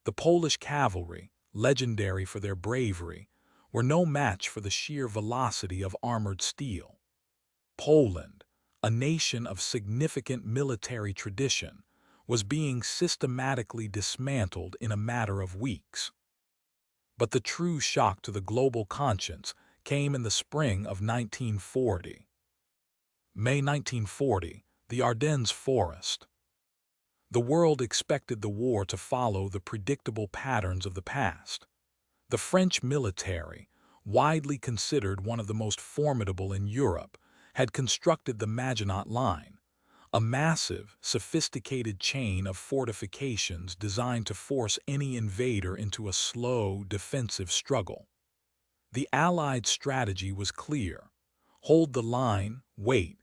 The Polish cavalry, legendary for their bravery, were no match for the sheer velocity of armored steel. Poland, a nation of significant military tradition, was being systematically dismantled in a matter of weeks. But the true shock to the global conscience came in the spring of 1940. May 1940, the Ardennes Forest. The world expected the war to follow the predictable patterns of the past. The French military, widely considered one of the most formidable in Europe, had constructed the Maginot Line, a massive, sophisticated chain of fortifications designed to force any invader into a slow, defensive struggle. The Allied strategy was clear: hold the line, wait,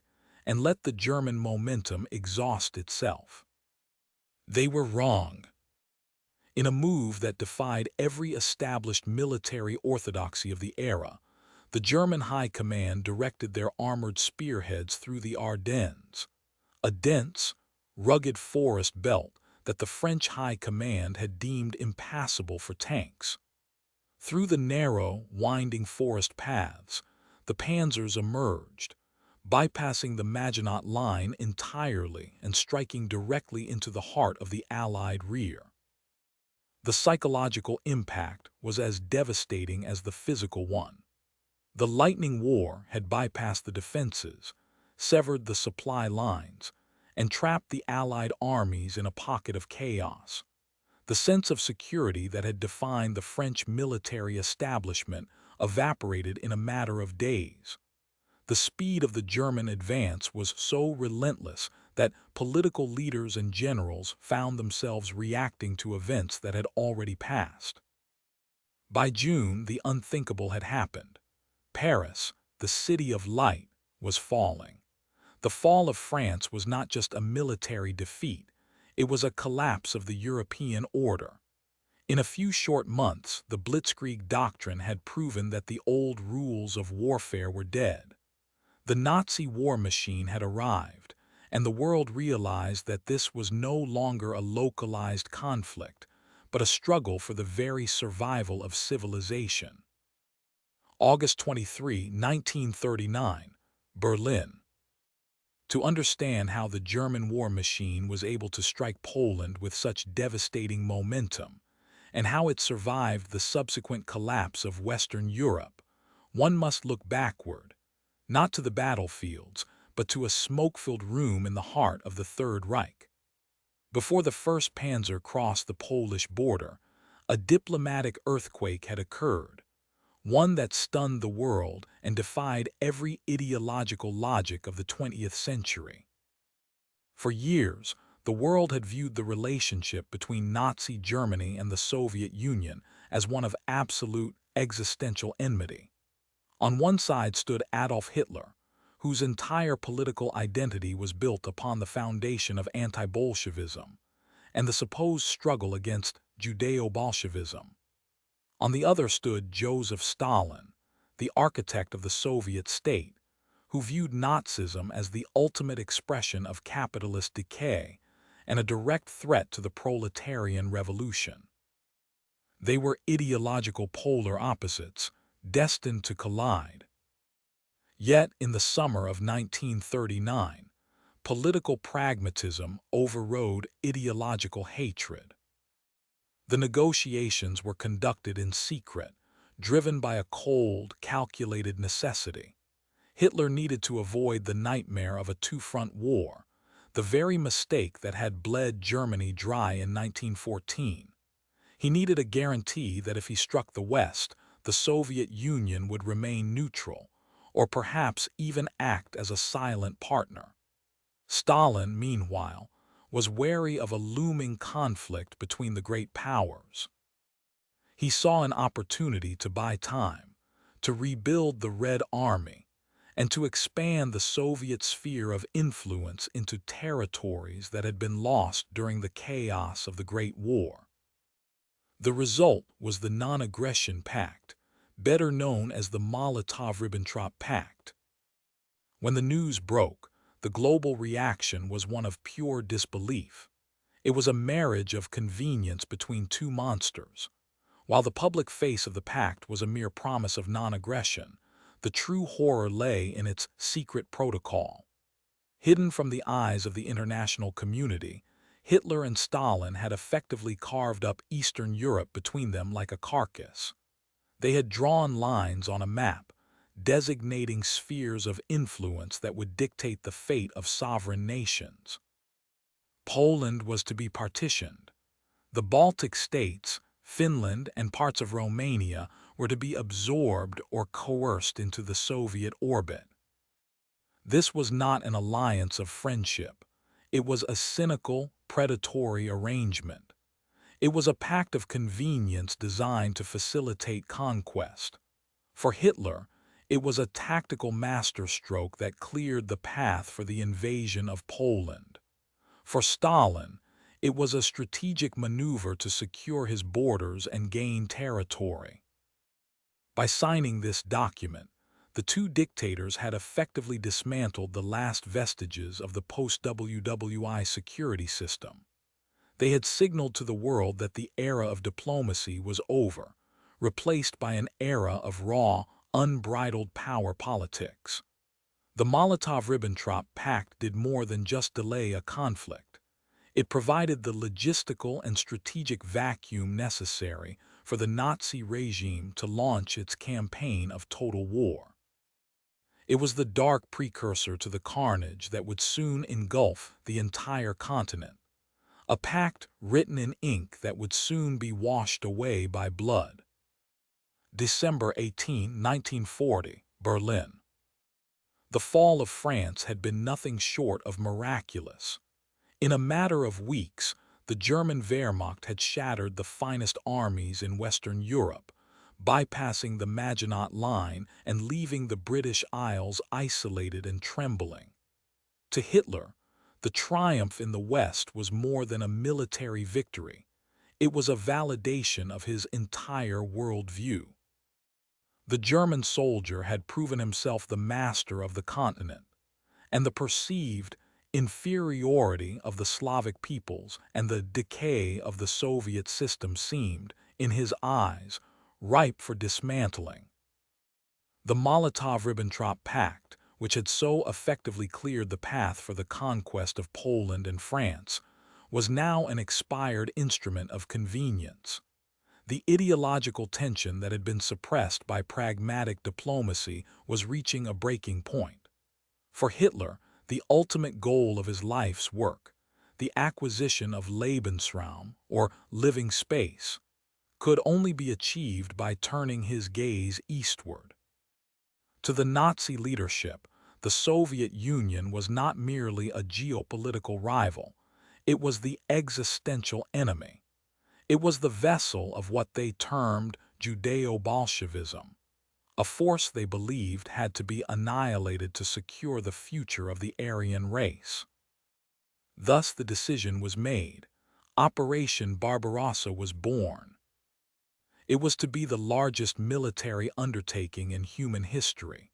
and let the German momentum exhaust itself. They were wrong. In a move that defied every established military orthodoxy of the era, the German High Command directed their armored spearheads through the Ardennes, a dense, rugged forest belt that the French High Command had deemed impassable for tanks. Through the narrow, winding forest paths, the panzers emerged, bypassing the Maginot Line entirely and striking directly into the heart of the Allied rear. The psychological impact was as devastating as the physical one. The lightning war had bypassed the defenses, severed the supply lines, and trapped the Allied armies in a pocket of chaos. The sense of security that had defined the French military establishment evaporated in a matter of days. The speed of the German advance was so relentless that political leaders and generals found themselves reacting to events that had already passed. By June, the unthinkable had happened. Paris, the city of light, was falling. The fall of France was not just a military defeat, it was a collapse of the European order. In a few short months, the Blitzkrieg doctrine had proven that the old rules of warfare were dead. The Nazi war machine had arrived, and the world realized that this was no longer a localized conflict, but a struggle for the very survival of civilization. August 23, 1939, Berlin. To understand how the German war machine was able to strike Poland with such devastating momentum, and how it survived the subsequent collapse of Western Europe, one must look backward, not to the battlefields, but to a smoke-filled room in the heart of the Third Reich. Before the First Panzer crossed the Polish border, a diplomatic earthquake had occurred, one that stunned the world and defied every ideological logic of the 20th century. For years, the world had viewed the relationship between Nazi Germany and the Soviet Union as one of absolute existential enmity. On one side stood Adolf Hitler, whose entire political identity was built upon the foundation of anti-Bolshevism and the supposed struggle against Judeo-Bolshevism. On the other stood Joseph Stalin, the architect of the Soviet state, who viewed Nazism as the ultimate expression of capitalist decay and a direct threat to the proletarian revolution. They were ideological polar opposites, destined to collide. Yet, in the summer of 1939, political pragmatism overrode ideological hatred. The negotiations were conducted in secret, driven by a cold, calculated necessity. Hitler needed to avoid the nightmare of a two-front war, the very mistake that had bled Germany dry in 1914. He needed a guarantee that if he struck the West, the Soviet Union would remain neutral, or perhaps even act as a silent partner. Stalin, meanwhile, was wary of a looming conflict between the great powers. He saw an opportunity to buy time, to rebuild the Red Army, and to expand the Soviet sphere of influence into territories that had been lost during the chaos of the Great War. The result was the Non-Aggression Pact, better known as the Molotov-Ribbentrop Pact. When the news broke, the global reaction was one of pure disbelief. It was a marriage of convenience between two monsters, While the public face of the pact was a mere promise of non-aggression, the true horror lay in its secret protocol. Hidden from the eyes of the international community, Hitler and Stalin had effectively carved up Eastern Europe between them like a carcass. They had drawn lines on a map, designating spheres of influence that would dictate the fate of sovereign nations. Poland was to be partitioned. The Baltic states, Finland, and parts of Romania were to be absorbed or coerced into the Soviet orbit. This was not an alliance of friendship. It was a cynical, predatory arrangement. It was a pact of convenience designed to facilitate conquest. For Hitler, it was a tactical masterstroke that cleared the path for the invasion of Poland. For Stalin, it was a strategic maneuver to secure his borders and gain territory. By signing this document, the two dictators had effectively dismantled the last vestiges of the post-WWI security system. They had signaled to the world that the era of diplomacy was over, replaced by an era of raw, unbridled power politics. The Molotov-Ribbentrop Pact did more than just delay a conflict. It provided the logistical and strategic vacuum necessary for the Nazi regime to launch its campaign of total war. It was the dark precursor to the carnage that would soon engulf the entire continent, a pact written in ink that would soon be washed away by blood. December 18, 1940, Berlin. The fall of France had been nothing short of miraculous. In a matter of weeks, the German Wehrmacht had shattered the finest armies in Western Europe, bypassing the Maginot Line and leaving the British Isles isolated and trembling. To Hitler, the triumph in the West was more than a military victory. It was a validation of his entire worldview. The German soldier had proven himself the master of the continent, and the perceived inferiority of the Slavic peoples and the decay of the Soviet system seemed, in his eyes, ripe for dismantling. The Molotov-Ribbentrop Pact, which had so effectively cleared the path for the conquest of Poland and France, was now an expired instrument of convenience. The ideological tension that had been suppressed by pragmatic diplomacy was reaching a breaking point. For Hitler, the ultimate goal of his life's work, the acquisition of Lebensraum, or living space, could only be achieved by turning his gaze eastward. To the Nazi leadership, the Soviet Union was not merely a geopolitical rival, it was the existential enemy. It was the vessel of what they termed Judeo-Bolshevism, a force they believed had to be annihilated to secure the future of the Aryan race. Thus the decision was made. Operation Barbarossa was born. It was to be the largest military undertaking in human history.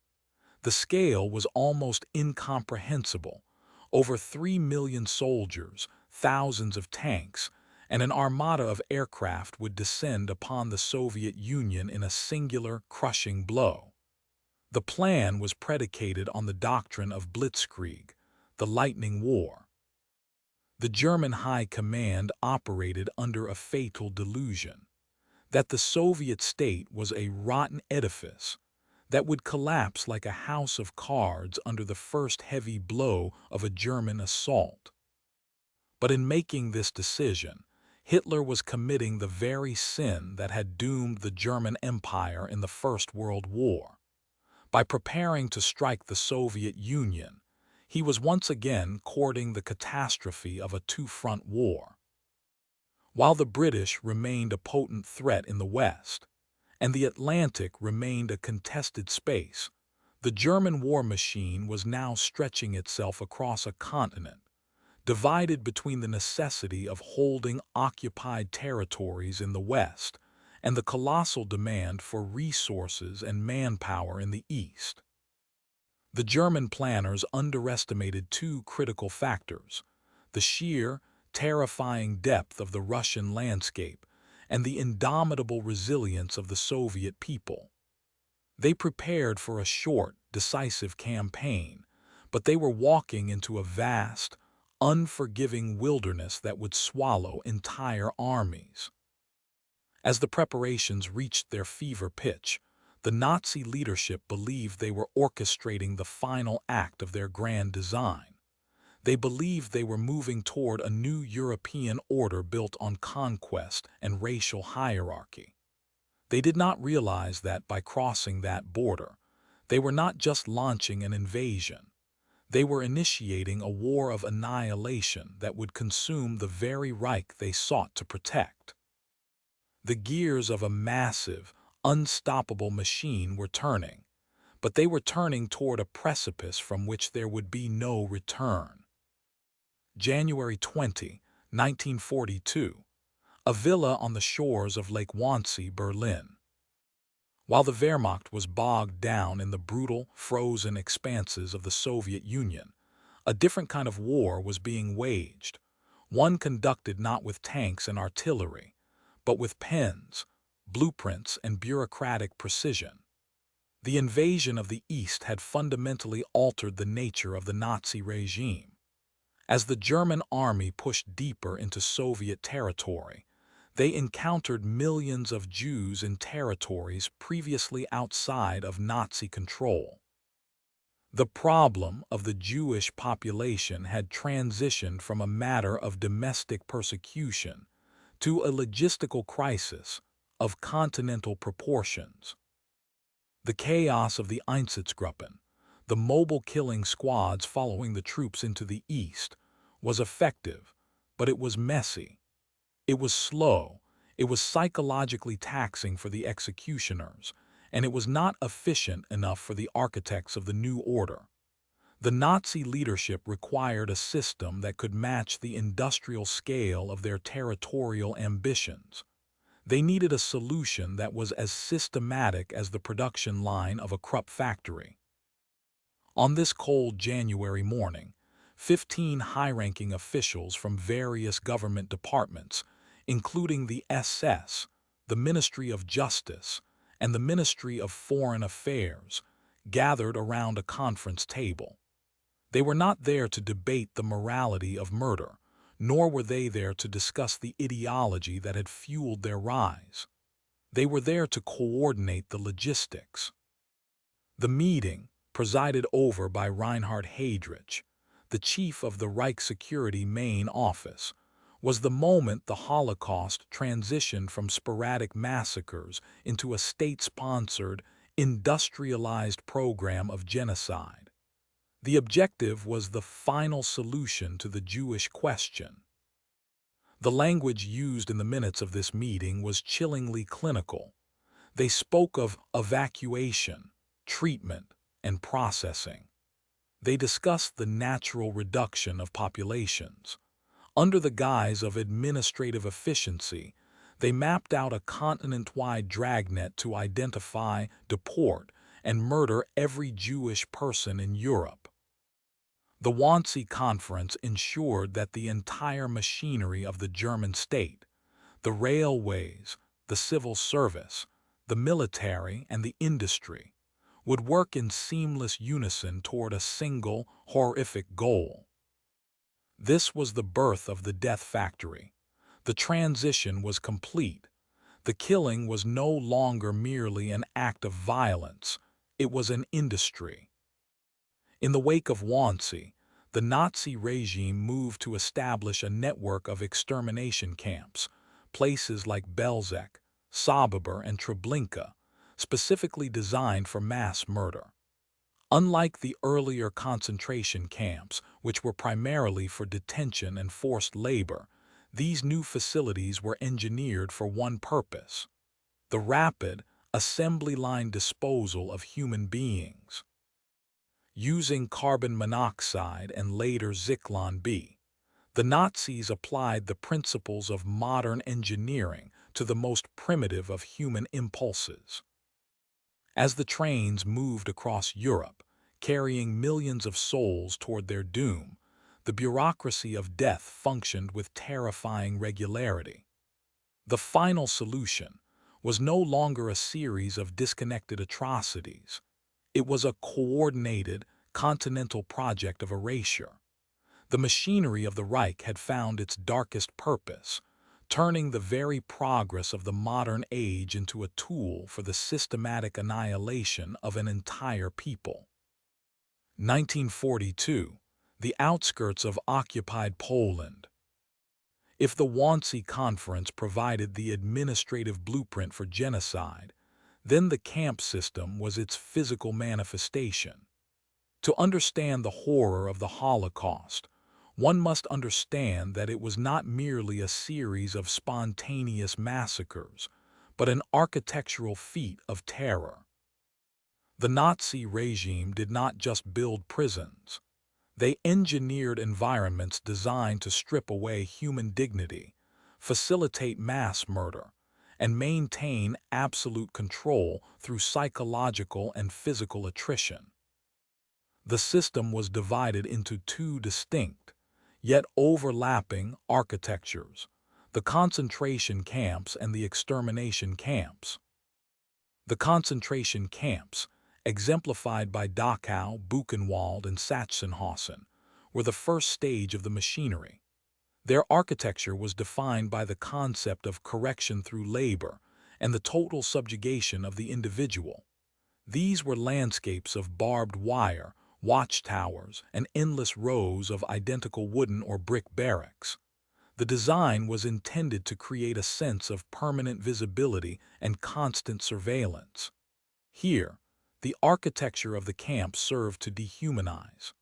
The scale was almost incomprehensible. Over 3 million soldiers, thousands of tanks, and an armada of aircraft would descend upon the Soviet Union in a singular, crushing blow. The plan was predicated on the doctrine of Blitzkrieg, the lightning war. The German High Command operated under a fatal delusion, that the Soviet state was a rotten edifice that would collapse like a house of cards under the first heavy blow of a German assault. But in making this decision, Hitler was committing the very sin that had doomed the German Empire in the First World War. By preparing to strike the Soviet Union, he was once again courting the catastrophe of a two-front war. While the British remained a potent threat in the West, and the Atlantic remained a contested space, the German war machine was now stretching itself across a continent, divided between the necessity of holding occupied territories in the West and the colossal demand for resources and manpower in the East. The German planners underestimated two critical factors: the sheer, terrifying depth of the Russian landscape and the indomitable resilience of the Soviet people. They prepared for a short, decisive campaign, but they were walking into a vast, unforgiving wilderness that would swallow entire armies. As the preparations reached their fever pitch, the Nazi leadership believed they were orchestrating the final act of their grand design. They believed they were moving toward a new European order built on conquest and racial hierarchy. They did not realize that by crossing that border, they were not just launching an invasion. They were initiating a war of annihilation that would consume the very Reich they sought to protect. The gears of a massive, unstoppable machine were turning, but they were turning toward a precipice from which there would be no return. January 20, 1942, a villa on the shores of Lake Wannsee, Berlin. While the Wehrmacht was bogged down in the brutal, frozen expanses of the Soviet Union, a different kind of war was being waged, one conducted not with tanks and artillery, but with pens, blueprints, and bureaucratic precision. The invasion of the East had fundamentally altered the nature of the Nazi regime. As the German army pushed deeper into Soviet territory, they encountered millions of Jews in territories previously outside of Nazi control. The problem of the Jewish population had transitioned from a matter of domestic persecution to a logistical crisis of continental proportions. The chaos of the Einsatzgruppen, the mobile killing squads following the troops into the East, was effective, but it was messy. It was slow, it was psychologically taxing for the executioners, and it was not efficient enough for the architects of the new order. The Nazi leadership required a system that could match the industrial scale of their territorial ambitions. They needed a solution that was as systematic as the production line of a Krupp factory. On this cold January morning, 15 high-ranking officials from various government departments, including the SS, the Ministry of Justice, and the Ministry of Foreign Affairs, gathered around a conference table. They were not there to debate the morality of murder, nor were they there to discuss the ideology that had fueled their rise. They were there to coordinate the logistics. The meeting, presided over by Reinhard Heydrich, the chief of the Reich Security Main Office, was the moment the Holocaust transitioned from sporadic massacres into a state-sponsored, industrialized program of genocide. The objective was the final solution to the Jewish question. The language used in the minutes of this meeting was chillingly clinical. They spoke of evacuation, treatment, and processing. They discussed the natural reduction of populations. Under the guise of administrative efficiency, they mapped out a continent-wide dragnet to identify, deport, and murder every Jewish person in Europe. The Wannsee Conference ensured that the entire machinery of the German state, the railways, the civil service, the military, and the industry, would work in seamless unison toward a single, horrific goal. This was the birth of the death factory. The transition was complete. The killing was no longer merely an act of violence, it was an industry. In the wake of Wannsee, the Nazi regime moved to establish a network of extermination camps, places like Belzec, Sobibor, and Treblinka, specifically designed for mass murder. Unlike the earlier concentration camps, which were primarily for detention and forced labor, these new facilities were engineered for one purpose: the rapid, assembly-line disposal of human beings. Using carbon monoxide and later Zyklon B, the Nazis applied the principles of modern engineering to the most primitive of human impulses. As the trains moved across Europe, carrying millions of souls toward their doom, the bureaucracy of death functioned with terrifying regularity. The final solution was no longer a series of disconnected atrocities. It was a coordinated, continental project of erasure. The machinery of the Reich had found its darkest purpose, turning the very progress of the modern age into a tool for the systematic annihilation of an entire people. 1942, the outskirts of occupied Poland. If the Wannsee Conference provided the administrative blueprint for genocide, then the camp system was its physical manifestation. To understand the horror of the Holocaust, one must understand that it was not merely a series of spontaneous massacres, but an architectural feat of terror. The Nazi regime did not just build prisons. They engineered environments designed to strip away human dignity, facilitate mass murder, and maintain absolute control through psychological and physical attrition. The system was divided into two distinct, yet overlapping architectures: the concentration camps and the extermination camps. The concentration camps, exemplified by Dachau, Buchenwald, and Sachsenhausen, were the first stage of the machinery. Their architecture was defined by the concept of correction through labor and the total subjugation of the individual. These were landscapes of barbed wire, watchtowers, and endless rows of identical wooden or brick barracks. The design was intended to create a sense of permanent visibility and constant surveillance. Here, the architecture of the camp served to dehumanize.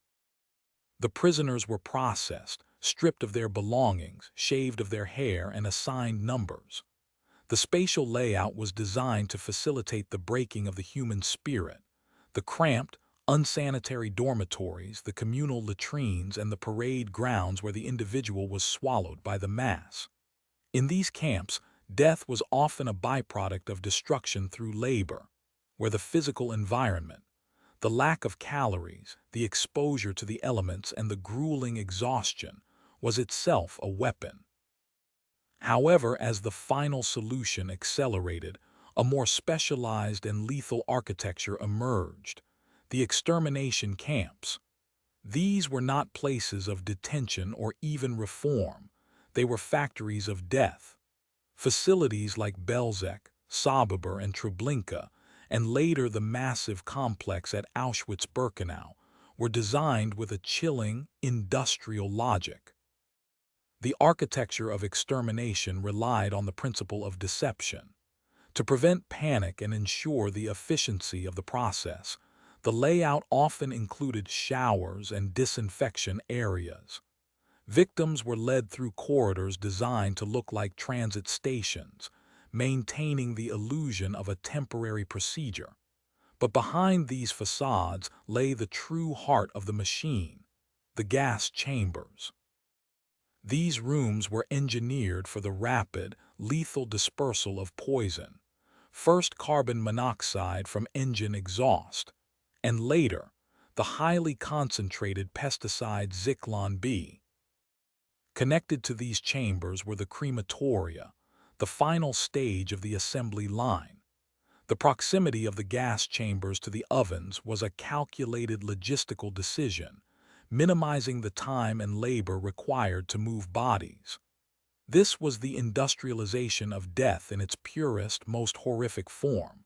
The prisoners were processed, stripped of their belongings, shaved of their hair, and assigned numbers. The spatial layout was designed to facilitate the breaking of the human spirit. The cramped, unsanitary dormitories, the communal latrines, and the parade grounds where the individual was swallowed by the mass. In these camps, death was often a byproduct of destruction through labor, where the physical environment, the lack of calories, the exposure to the elements, and the grueling exhaustion was itself a weapon. However, as the final solution accelerated, a more specialized and lethal architecture emerged: the extermination camps. These were not places of detention or even reform. They were factories of death. Facilities like Belzec, Sobibor, and Treblinka, and later the massive complex at Auschwitz-Birkenau, were designed with a chilling, industrial logic. The architecture of extermination relied on the principle of deception. To prevent panic and ensure the efficiency of the process, the layout often included showers and disinfection areas. Victims were led through corridors designed to look like transit stations, maintaining the illusion of a temporary procedure. But behind these facades lay the true heart of the machine: the gas chambers. These rooms were engineered for the rapid, lethal dispersal of poison, first carbon monoxide from engine exhaust, and later the highly concentrated pesticide Zyklon B. Connected to these chambers were the crematoria, the final stage of the assembly line. The proximity of the gas chambers to the ovens was a calculated logistical decision, minimizing the time and labor required to move bodies. This was the industrialization of death in its purest, most horrific form.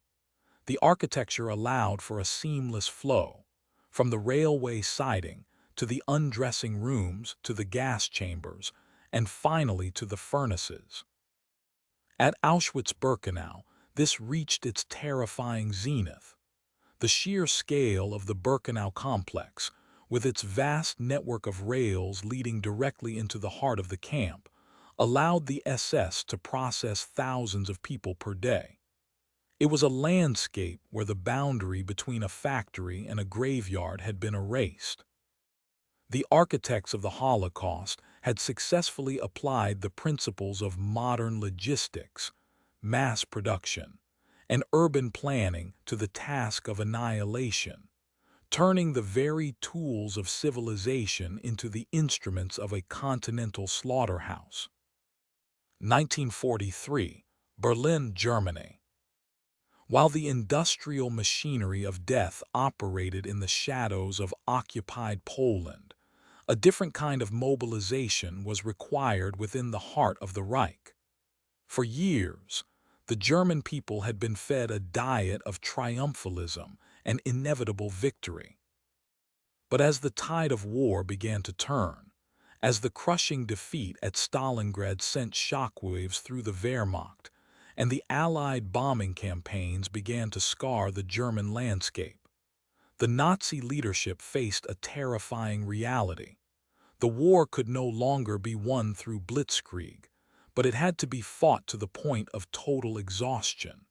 The architecture allowed for a seamless flow, from the railway siding to the undressing rooms to the gas chambers, and finally to the furnaces. At Auschwitz-Birkenau, this reached its terrifying zenith. The sheer scale of the Birkenau complex, with its vast network of rails leading directly into the heart of the camp, allowed the SS to process thousands of people per day. It was a landscape where the boundary between a factory and a graveyard had been erased. The architects of the Holocaust had successfully applied the principles of modern logistics, mass production, and urban planning to the task of annihilation, turning the very tools of civilization into the instruments of a continental slaughterhouse. 1943, Berlin, Germany. While the industrial machinery of death operated in the shadows of occupied Poland, a different kind of mobilization was required within the heart of the Reich. For years, the German people had been fed a diet of triumphalism and inevitable victory. But as the tide of war began to turn, as the crushing defeat at Stalingrad sent shockwaves through the Wehrmacht, and the Allied bombing campaigns began to scar the German landscape, the Nazi leadership faced a terrifying reality. The war could no longer be won through blitzkrieg, but it had to be fought to the point of total exhaustion.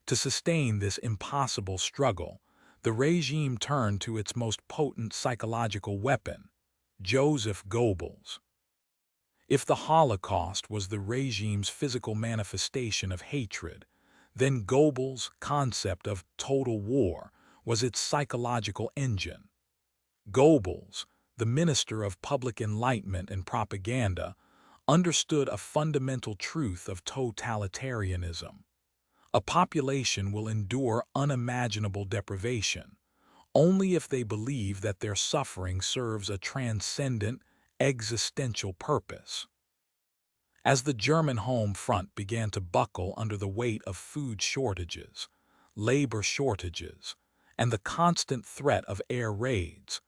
To sustain this impossible struggle, the regime turned to its most potent psychological weapon, Joseph Goebbels. If the Holocaust was the regime's physical manifestation of hatred, then Goebbels' concept of total war was its psychological engine. Goebbels, the minister of public enlightenment and propaganda, understood a fundamental truth of totalitarianism. A population will endure unimaginable deprivation only if they believe that their suffering serves a transcendent, existential purpose. As the German home front began to buckle under the weight of food shortages, labor shortages, and the constant threat of air raids,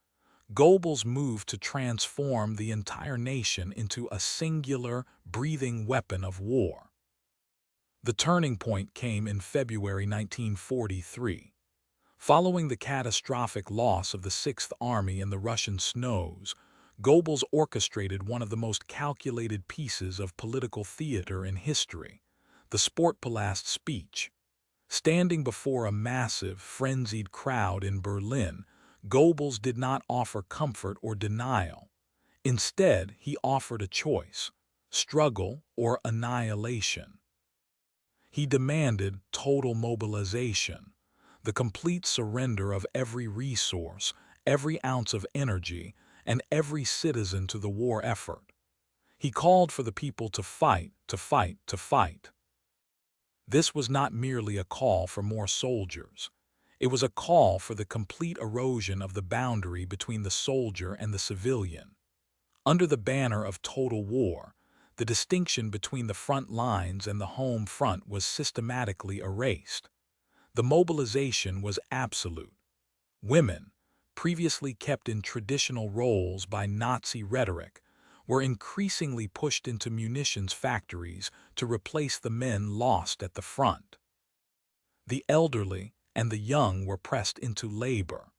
Goebbels moved to transform the entire nation into a singular, breathing weapon of war. The turning point came in February 1943. Following the catastrophic loss of the Sixth Army in the Russian snows, Goebbels orchestrated one of the most calculated pieces of political theater in history, the Sportpalast speech. Standing before a massive, frenzied crowd in Berlin, Goebbels did not offer comfort or denial. Instead, he offered a choice: struggle or annihilation. He demanded total mobilization, the complete surrender of every resource, every ounce of energy, and every citizen to the war effort. He called for the people to fight, to fight, to fight. This was not merely a call for more soldiers. It was a call for the complete erosion of the boundary between the soldier and the civilian. Under the banner of total war, the distinction between the front lines and the home front was systematically erased. The mobilization was absolute. Women, previously kept in traditional roles by Nazi rhetoric, were increasingly pushed into munitions factories to replace the men lost at the front. The elderly and the young were pressed into labor.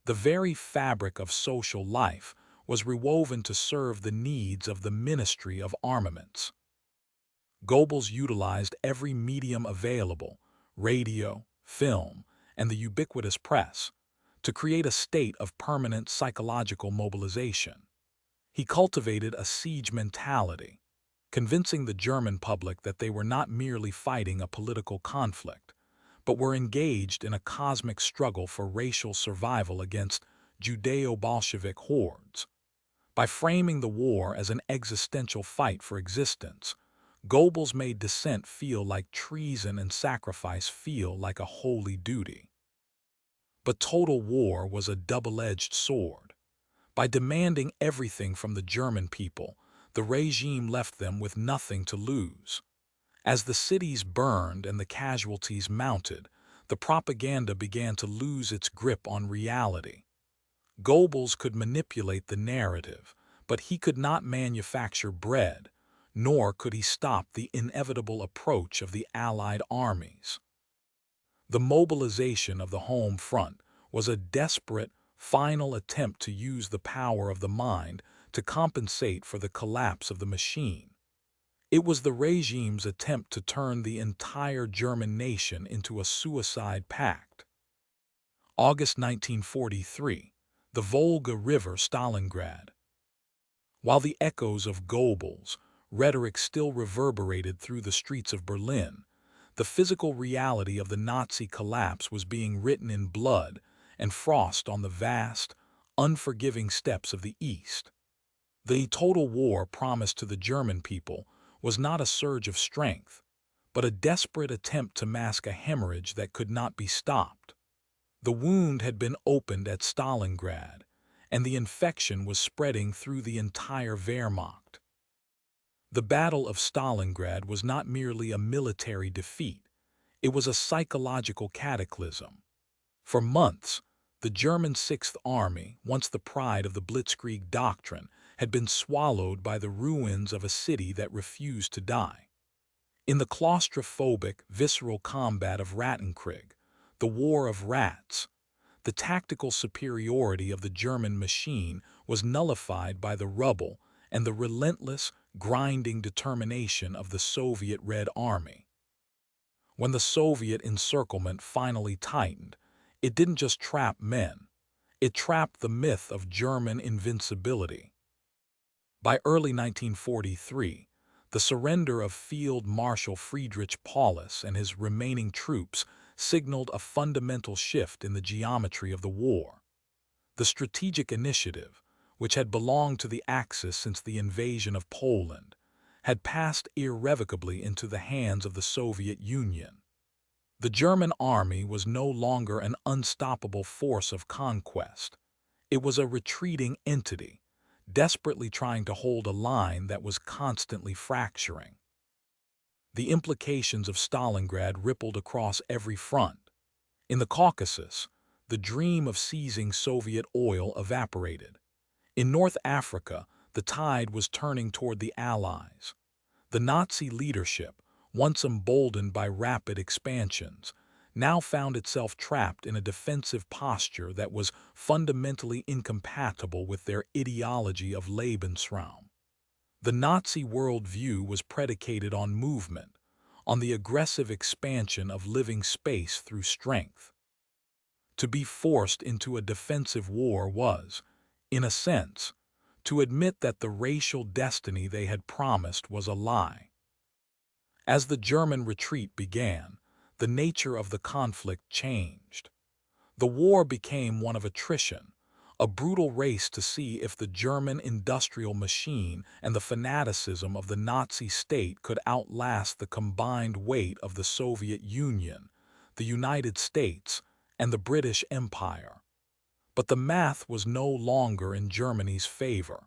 The very fabric of social life was rewoven to serve the needs of the Ministry of Armaments. Goebbels utilized every medium available, radio, film, and the ubiquitous press, to create a state of permanent psychological mobilization. He cultivated a siege mentality, convincing the German public that they were not merely fighting a political conflict, but were engaged in a cosmic struggle for racial survival against Judeo-Bolshevik hordes. By framing the war as an existential fight for existence, Goebbels made dissent feel like treason and sacrifice feel like a holy duty. But total war was a double-edged sword. By demanding everything from the German people, the regime left them with nothing to lose. As the cities burned and the casualties mounted, the propaganda began to lose its grip on reality. Goebbels could manipulate the narrative, but he could not manufacture bread, nor could he stop the inevitable approach of the Allied armies. The mobilization of the home front was a desperate, final attempt to use the power of the mind to compensate for the collapse of the machine. It was the regime's attempt to turn the entire German nation into a suicide pact. August 1943, the Volga River, Stalingrad. While the echoes of Goebbels' rhetoric still reverberated through the streets of Berlin, the physical reality of the Nazi collapse was being written in blood and frost on the vast, unforgiving steppes of the East. The total war promised to the German people was not a surge of strength, but a desperate attempt to mask a hemorrhage that could not be stopped. The wound had been opened at Stalingrad, and the infection was spreading through the entire Wehrmacht. The Battle of Stalingrad was not merely a military defeat, it was a psychological cataclysm. For months, the German Sixth Army, once the pride of the Blitzkrieg doctrine, had been swallowed by the ruins of a city that refused to die. In the claustrophobic, visceral combat of Rattenkrieg, the War of Rats, the tactical superiority of the German machine was nullified by the rubble and the relentless, grinding determination of the Soviet Red Army. When the Soviet encirclement finally tightened, it didn't just trap men, it trapped the myth of German invincibility. By early 1943, the surrender of Field Marshal Friedrich Paulus and his remaining troops signaled a fundamental shift in the geometry of the war. The strategic initiative, which had belonged to the Axis since the invasion of Poland, had passed irrevocably into the hands of the Soviet Union. The German army was no longer an unstoppable force of conquest. It was a retreating entity, desperately trying to hold a line that was constantly fracturing. The implications of Stalingrad rippled across every front. In the Caucasus, the dream of seizing Soviet oil evaporated. In North Africa, the tide was turning toward the Allies. The Nazi leadership, once emboldened by rapid expansions, now found itself trapped in a defensive posture that was fundamentally incompatible with their ideology of Lebensraum. The Nazi worldview was predicated on movement, on the aggressive expansion of living space through strength. To be forced into a defensive war was, in a sense, to admit that the racial destiny they had promised was a lie. As the German retreat began, the nature of the conflict changed. The war became one of attrition, a brutal race to see if the German industrial machine and the fanaticism of the Nazi state could outlast the combined weight of the Soviet Union, the United States, and the British Empire. But the math was no longer in Germany's favor.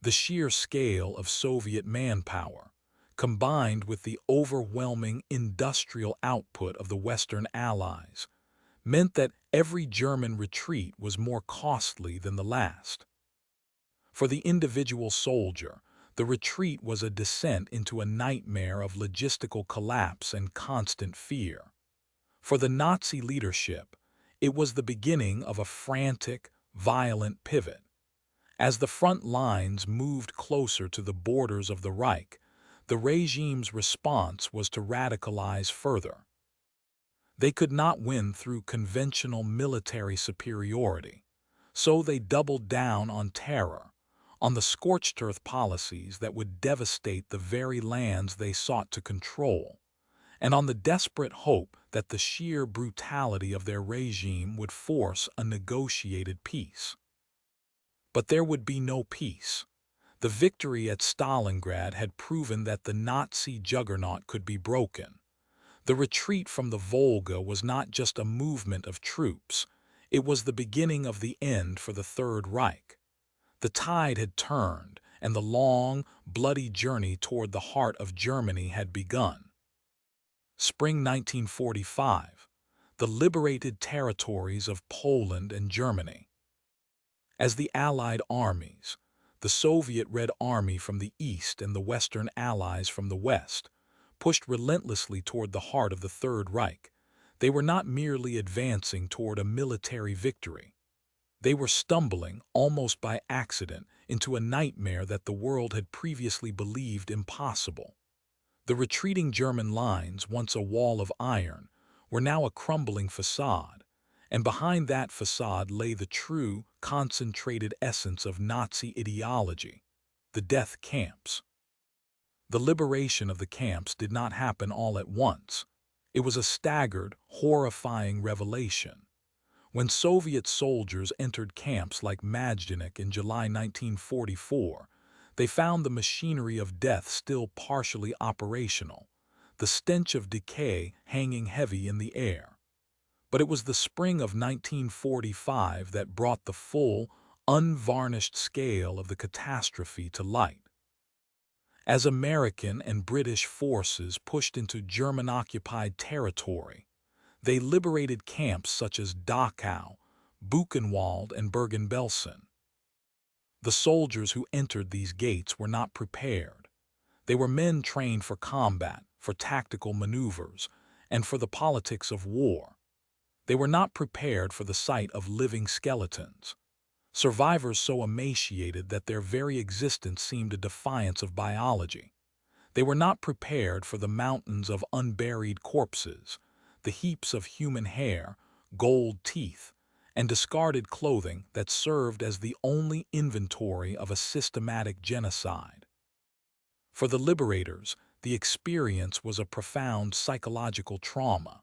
The sheer scale of Soviet manpower, combined with the overwhelming industrial output of the Western Allies, meant that every German retreat was more costly than the last. For the individual soldier, the retreat was a descent into a nightmare of logistical collapse and constant fear. For the Nazi leadership, it was the beginning of a frantic, violent pivot. As the front lines moved closer to the borders of the Reich, the regime's response was to radicalize further. They could not win through conventional military superiority, so they doubled down on terror, on the scorched earth policies that would devastate the very lands they sought to control, and on the desperate hope that the sheer brutality of their regime would force a negotiated peace. But there would be no peace. The victory at Stalingrad had proven that the Nazi juggernaut could be broken. The retreat from the Volga was not just a movement of troops, it was the beginning of the end for the Third Reich. The tide had turned, and the long, bloody journey toward the heart of Germany had begun. Spring 1945, the liberated territories of Poland and Germany. As the Allied armies, the Soviet Red Army from the east and the Western Allies from the west, pushed relentlessly toward the heart of the Third Reich, they were not merely advancing toward a military victory. They were stumbling, almost by accident, into a nightmare that the world had previously believed impossible. The retreating German lines, once a wall of iron, were now a crumbling facade, and behind that facade lay the true, concentrated essence of Nazi ideology, the death camps. The liberation of the camps did not happen all at once. It was a staggered, horrifying revelation. When Soviet soldiers entered camps like Majdanek in July 1944, They found the machinery of death still partially operational, the stench of decay hanging heavy in the air. But it was the spring of 1945 that brought the full, unvarnished scale of the catastrophe to light. As American and British forces pushed into German-occupied territory, they liberated camps such as Dachau, Buchenwald, and Bergen-Belsen. The soldiers who entered these gates were not prepared. They were men trained for combat, for tactical maneuvers, and for the politics of war. They were not prepared for the sight of living skeletons, survivors so emaciated that their very existence seemed a defiance of biology. They were not prepared for the mountains of unburied corpses, the heaps of human hair, gold teeth, and discarded clothing that served as the only inventory of a systematic genocide. For the liberators, the experience was a profound psychological trauma.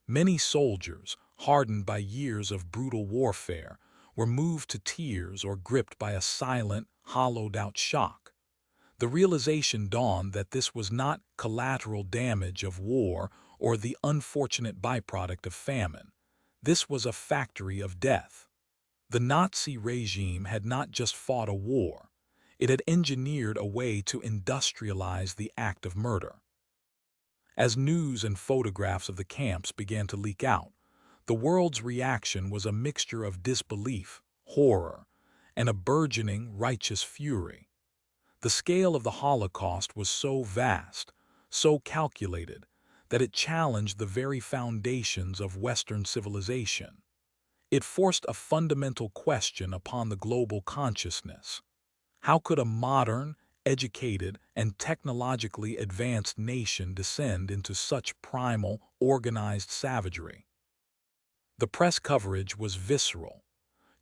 Many soldiers, hardened by years of brutal warfare, were moved to tears or gripped by a silent, hollowed-out shock. The realization dawned that this was not collateral damage of war or the unfortunate byproduct of famine. This was a factory of death. The Nazi regime had not just fought a war, it had engineered a way to industrialize the act of murder. As news and photographs of the camps began to leak out, the world's reaction was a mixture of disbelief, horror, and a burgeoning righteous fury. The scale of the Holocaust was so vast, so calculated, that it challenged the very foundations of Western civilization. It forced a fundamental question upon the global consciousness. How could a modern, educated, and technologically advanced nation descend into such primal, organized savagery? The press coverage was visceral.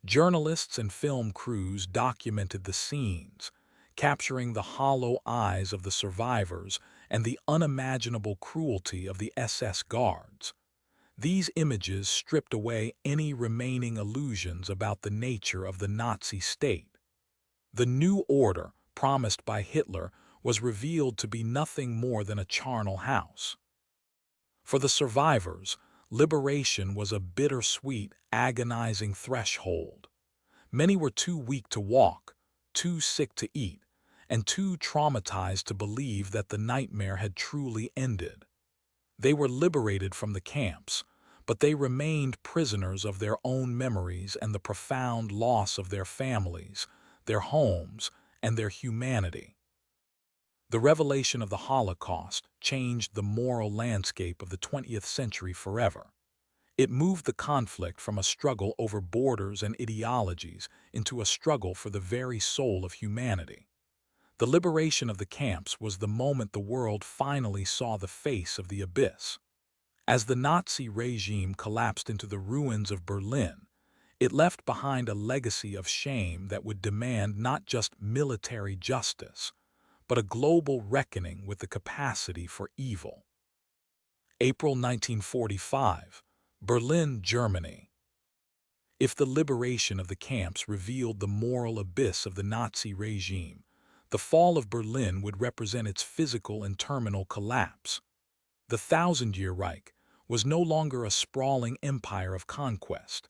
Journalists and film crews documented the scenes, capturing the hollow eyes of the survivors and the unimaginable cruelty of the SS guards. These images stripped away any remaining illusions about the nature of the Nazi state. The new order, promised by Hitler, was revealed to be nothing more than a charnel house. For the survivors, liberation was a bittersweet, agonizing threshold. Many were too weak to walk, too sick to eat, and too traumatized to believe that the nightmare had truly ended. They were liberated from the camps, but they remained prisoners of their own memories and the profound loss of their families, their homes, and their humanity. The revelation of the Holocaust changed the moral landscape of the 20th century forever. It moved the conflict from a struggle over borders and ideologies into a struggle for the very soul of humanity. The liberation of the camps was the moment the world finally saw the face of the abyss. As the Nazi regime collapsed into the ruins of Berlin, it left behind a legacy of shame that would demand not just military justice, but a global reckoning with the capacity for evil. April 1945, Berlin, Germany. If the liberation of the camps revealed the moral abyss of the Nazi regime, the fall of Berlin would represent its physical and terminal collapse. The Thousand-Year Reich was no longer a sprawling empire of conquest.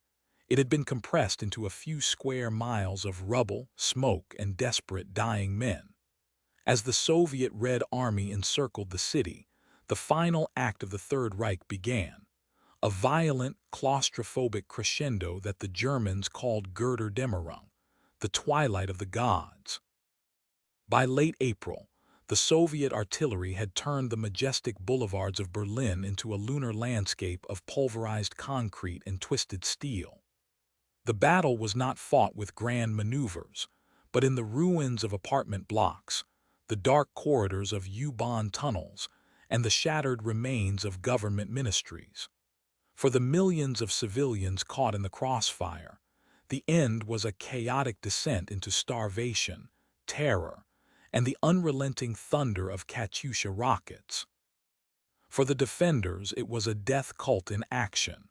It had been compressed into a few square miles of rubble, smoke, and desperate dying men. As the Soviet Red Army encircled the city, the final act of the Third Reich began, a violent, claustrophobic crescendo that the Germans called Götterdämmerung, the twilight of the gods. By late April, the Soviet artillery had turned the majestic boulevards of Berlin into a lunar landscape of pulverized concrete and twisted steel. The battle was not fought with grand maneuvers, but in the ruins of apartment blocks, the dark corridors of U-Bahn tunnels, and the shattered remains of government ministries. For the millions of civilians caught in the crossfire, the end was a chaotic descent into starvation, terror, and the unrelenting thunder of Katyusha rockets. For the defenders, it was a death cult in action.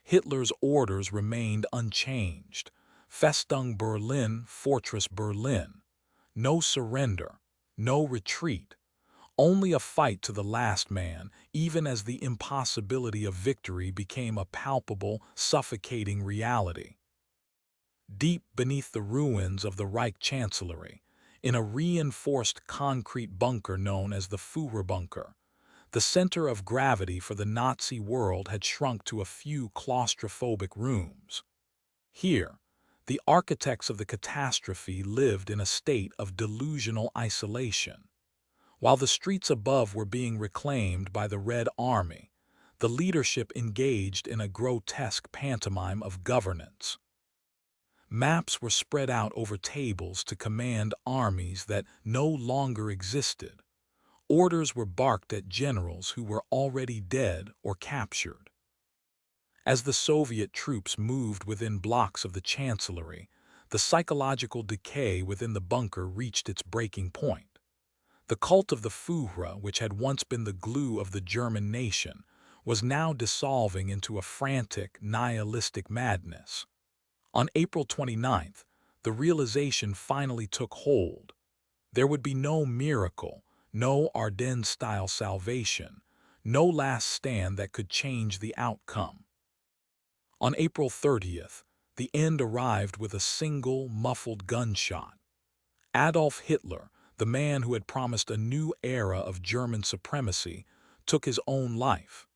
Hitler's orders remained unchanged. Festung Berlin, Fortress Berlin. No surrender, no retreat, only a fight to the last man, even as the impossibility of victory became a palpable, suffocating reality. Deep beneath the ruins of the Reich Chancellery, in a reinforced concrete bunker known as the Führerbunker, the center of gravity for the Nazi world had shrunk to a few claustrophobic rooms. Here, the architects of the catastrophe lived in a state of delusional isolation. While the streets above were being reclaimed by the Red Army, the leadership engaged in a grotesque pantomime of governance. Maps were spread out over tables to command armies that no longer existed. Orders were barked at generals who were already dead or captured. As the Soviet troops moved within blocks of the Chancellery, the psychological decay within the bunker reached its breaking point. The cult of the Führer, which had once been the glue of the German nation, was now dissolving into a frantic, nihilistic madness. On April 29th, the realization finally took hold. There would be no miracle, no Ardennes-style salvation, no last stand that could change the outcome. On April 30th, the end arrived with a single, muffled gunshot. Adolf Hitler, the man who had promised a new era of German supremacy, took his own life.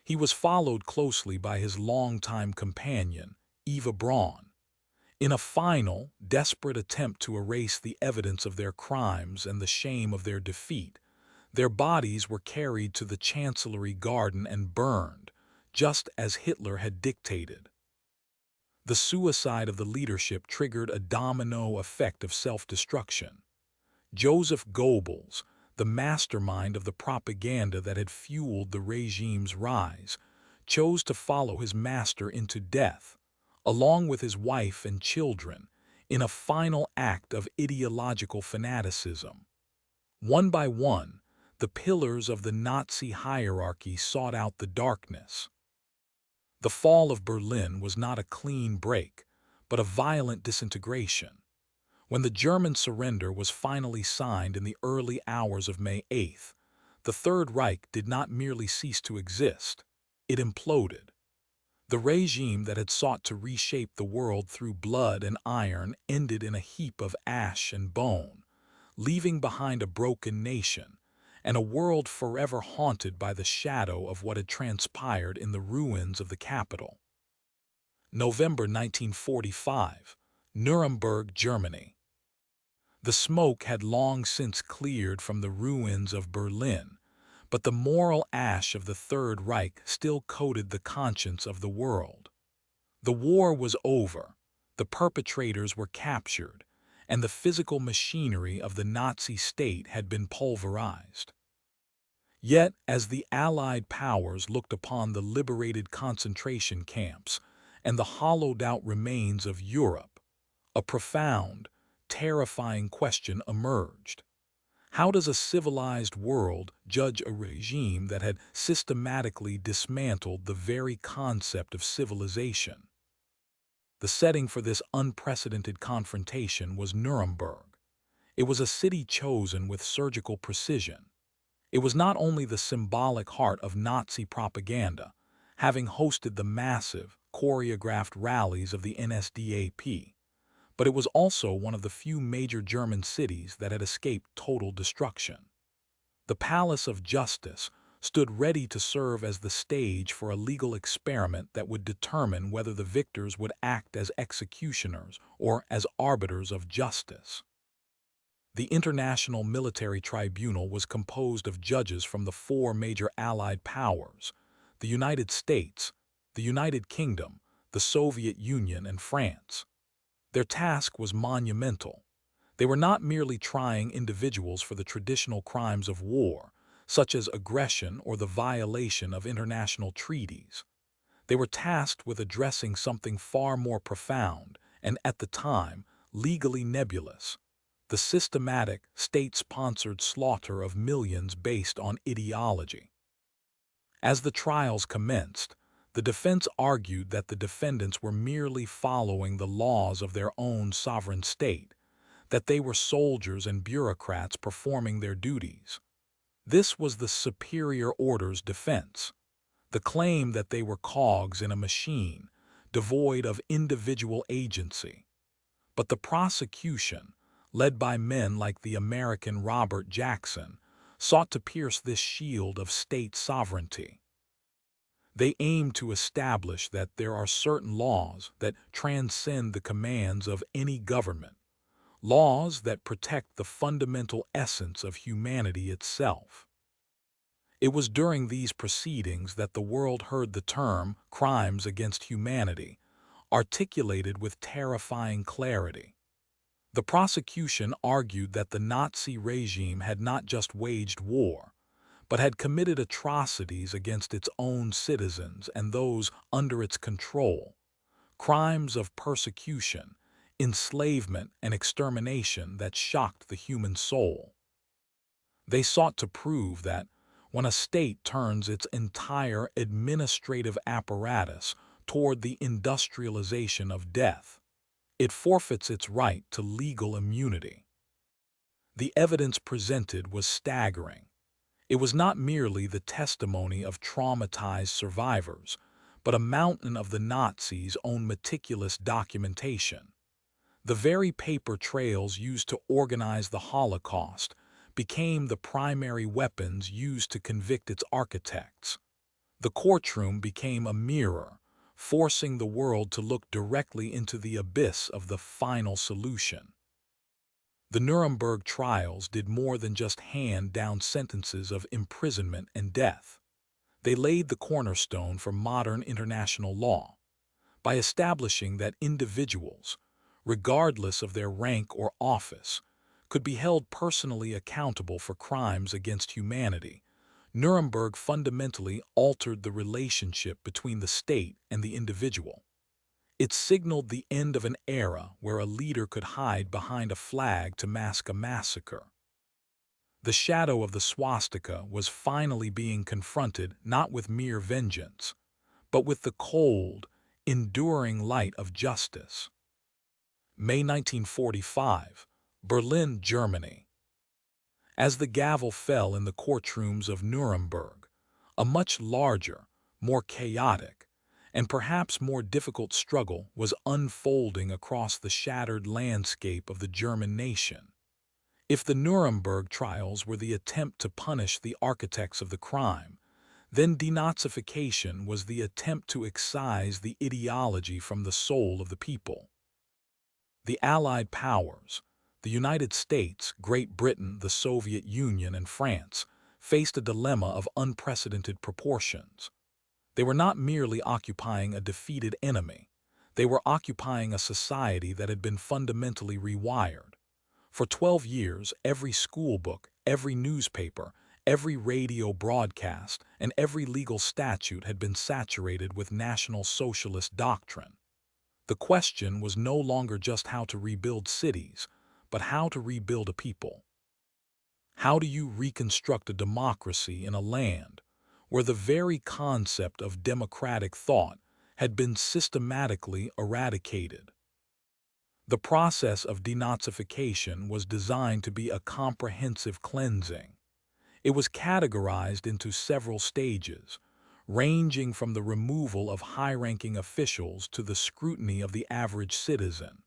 He was followed closely by his longtime companion, Eva Braun. In a final, desperate attempt to erase the evidence of their crimes and the shame of their defeat, their bodies were carried to the Chancellery Garden and burned, just as Hitler had dictated. The suicide of the leadership triggered a domino effect of self-destruction. Joseph Goebbels, the mastermind of the propaganda that had fueled the regime's rise, chose to follow his master into death, along with his wife and children, in a final act of ideological fanaticism. One by one, the pillars of the Nazi hierarchy sought out the darkness. The fall of Berlin was not a clean break, but a violent disintegration. When the German surrender was finally signed in the early hours of May 8th, the Third Reich did not merely cease to exist, it imploded. The regime that had sought to reshape the world through blood and iron ended in a heap of ash and bone, leaving behind a broken nation and a world forever haunted by the shadow of what had transpired in the ruins of the capital. November 1945, Nuremberg, Germany. The smoke had long since cleared from the ruins of Berlin, but the moral ash of the Third Reich still coated the conscience of the world. The war was over, the perpetrators were captured, and the physical machinery of the Nazi state had been pulverized. Yet, as the Allied powers looked upon the liberated concentration camps and the hollowed-out remains of Europe, a profound, terrifying question emerged. How does a civilized world judge a regime that had systematically dismantled the very concept of civilization? The setting for this unprecedented confrontation was Nuremberg. It was a city chosen with surgical precision. It was not only the symbolic heart of Nazi propaganda, having hosted the massive, choreographed rallies of the NSDAP, but it was also one of the few major German cities that had escaped total destruction. The Palace of Justice stood ready to serve as the stage for a legal experiment that would determine whether the victors would act as executioners or as arbiters of justice. The International Military Tribunal was composed of judges from the four major Allied powers: the United States, the United Kingdom, the Soviet Union, and France. Their task was monumental. They were not merely trying individuals for the traditional crimes of war, such as aggression or the violation of international treaties. They were tasked with addressing something far more profound and, at the time, legally nebulous: the systematic, state-sponsored slaughter of millions based on ideology. As the trials commenced, the defense argued that the defendants were merely following the laws of their own sovereign state, that they were soldiers and bureaucrats performing their duties. This was the superior order's defense, the claim that they were cogs in a machine, devoid of individual agency. But the prosecution, led by men like the American Robert Jackson, sought to pierce this shield of state sovereignty. They aimed to establish that there are certain laws that transcend the commands of any government, laws that protect the fundamental essence of humanity itself. It was during these proceedings that the world heard the term crimes against humanity, articulated with terrifying clarity. The prosecution argued that the Nazi regime had not just waged war, but had committed atrocities against its own citizens and those under its control, crimes of persecution, enslavement, and extermination that shocked the human soul. They sought to prove that when a state turns its entire administrative apparatus toward the industrialization of death, it forfeits its right to legal immunity. The evidence presented was staggering. It was not merely the testimony of traumatized survivors, but a mountain of the Nazis' own meticulous documentation. The very paper trails used to organize the Holocaust became the primary weapons used to convict its architects. The courtroom became a mirror, forcing the world to look directly into the abyss of the final solution. The Nuremberg trials did more than just hand down sentences of imprisonment and death. They laid the cornerstone for modern international law by establishing that individuals, regardless of their rank or office, could be held personally accountable for crimes against humanity. Nuremberg fundamentally altered the relationship between the state and the individual. It signaled the end of an era where a leader could hide behind a flag to mask a massacre. The shadow of the swastika was finally being confronted not with mere vengeance, but with the cold, enduring light of justice. May 1945, Berlin, Germany. As the gavel fell in the courtrooms of Nuremberg, a much larger, more chaotic, and perhaps more difficult struggle was unfolding across the shattered landscape of the German nation. If the Nuremberg trials were the attempt to punish the architects of the crime, then denazification was the attempt to excise the ideology from the soul of the people. The Allied powers, the United States, Great Britain, the Soviet Union, and France, faced a dilemma of unprecedented proportions. They were not merely occupying a defeated enemy. They were occupying a society that had been fundamentally rewired. For 12 years, every school book, every newspaper, every radio broadcast, and every legal statute had been saturated with National Socialist doctrine. The question was no longer just how to rebuild cities, but how to rebuild a people. How do you reconstruct a democracy in a land where the very concept of democratic thought had been systematically eradicated? The process of denazification was designed to be a comprehensive cleansing. It was categorized into several stages, ranging from the removal of high-ranking officials to the scrutiny of the average citizen.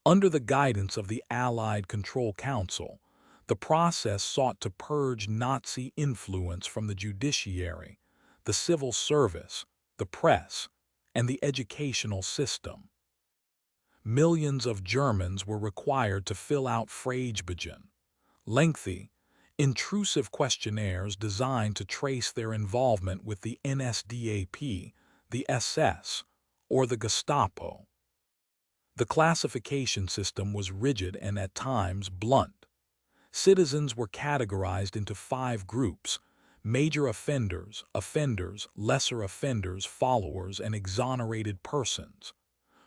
Under the guidance of the Allied Control Council, the process sought to purge Nazi influence from the judiciary, the civil service, the press, and the educational system. Millions of Germans were required to fill out Fragebögen, lengthy, intrusive questionnaires designed to trace their involvement with the NSDAP, the SS, or the Gestapo. The classification system was rigid and at times blunt. Citizens were categorized into 5 groups: major offenders, lesser offenders, followers, and exonerated persons.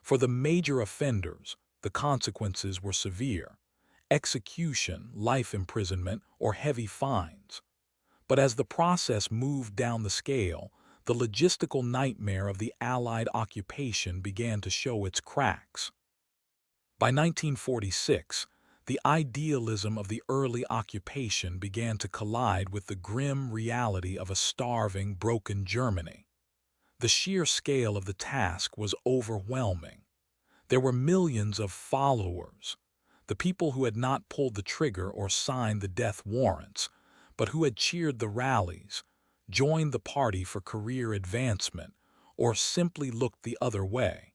For the major offenders, the consequences were severe: execution, life imprisonment, or heavy fines. But as the process moved down the scale, the logistical nightmare of the Allied occupation began to show its cracks. By 1946, the The idealism of the early occupation began to collide with the grim reality of a starving, broken Germany. The sheer scale of the task was overwhelming. There were millions of followers, the people who had not pulled the trigger or signed the death warrants, but who had cheered the rallies, joined the party for career advancement, or simply looked the other way.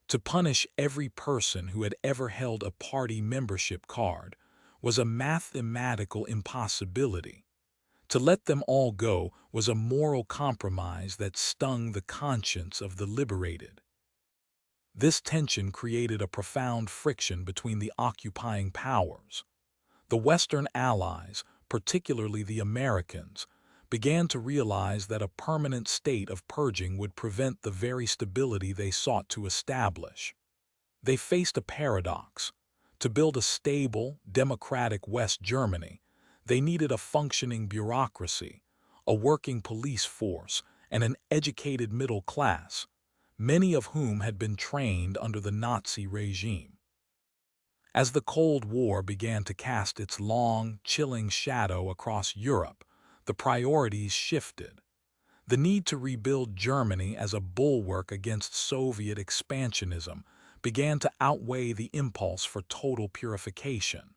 To punish every person who had ever held a party membership card was a mathematical impossibility. To let them all go was a moral compromise that stung the conscience of the liberated. This tension created a profound friction between the occupying powers. The Western allies, particularly the Americans, began to realize that a permanent state of purging would prevent the very stability they sought to establish. They faced a paradox. To build a stable, democratic West Germany, they needed a functioning bureaucracy, a working police force, and an educated middle class, many of whom had been trained under the Nazi regime. As the Cold War began to cast its long, chilling shadow across Europe, the priorities shifted. The need to rebuild Germany as a bulwark against Soviet expansionism began to outweigh the impulse for total purification.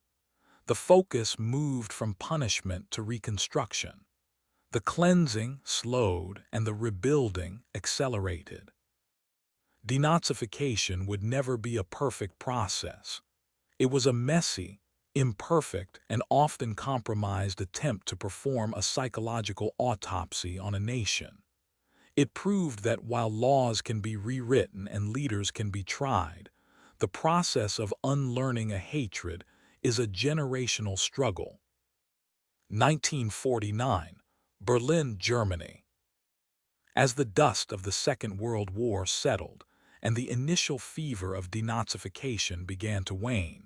The focus moved from punishment to reconstruction. The cleansing slowed and the rebuilding accelerated. Denazification would never be a perfect process. It was a messy, imperfect, and often compromised attempt to perform a psychological autopsy on a nation. It proved that while laws can be rewritten and leaders can be tried, the process of unlearning a hatred is a generational struggle. 1949, Berlin, Germany. As the dust of the Second World War settled and the initial fever of denazification began to wane,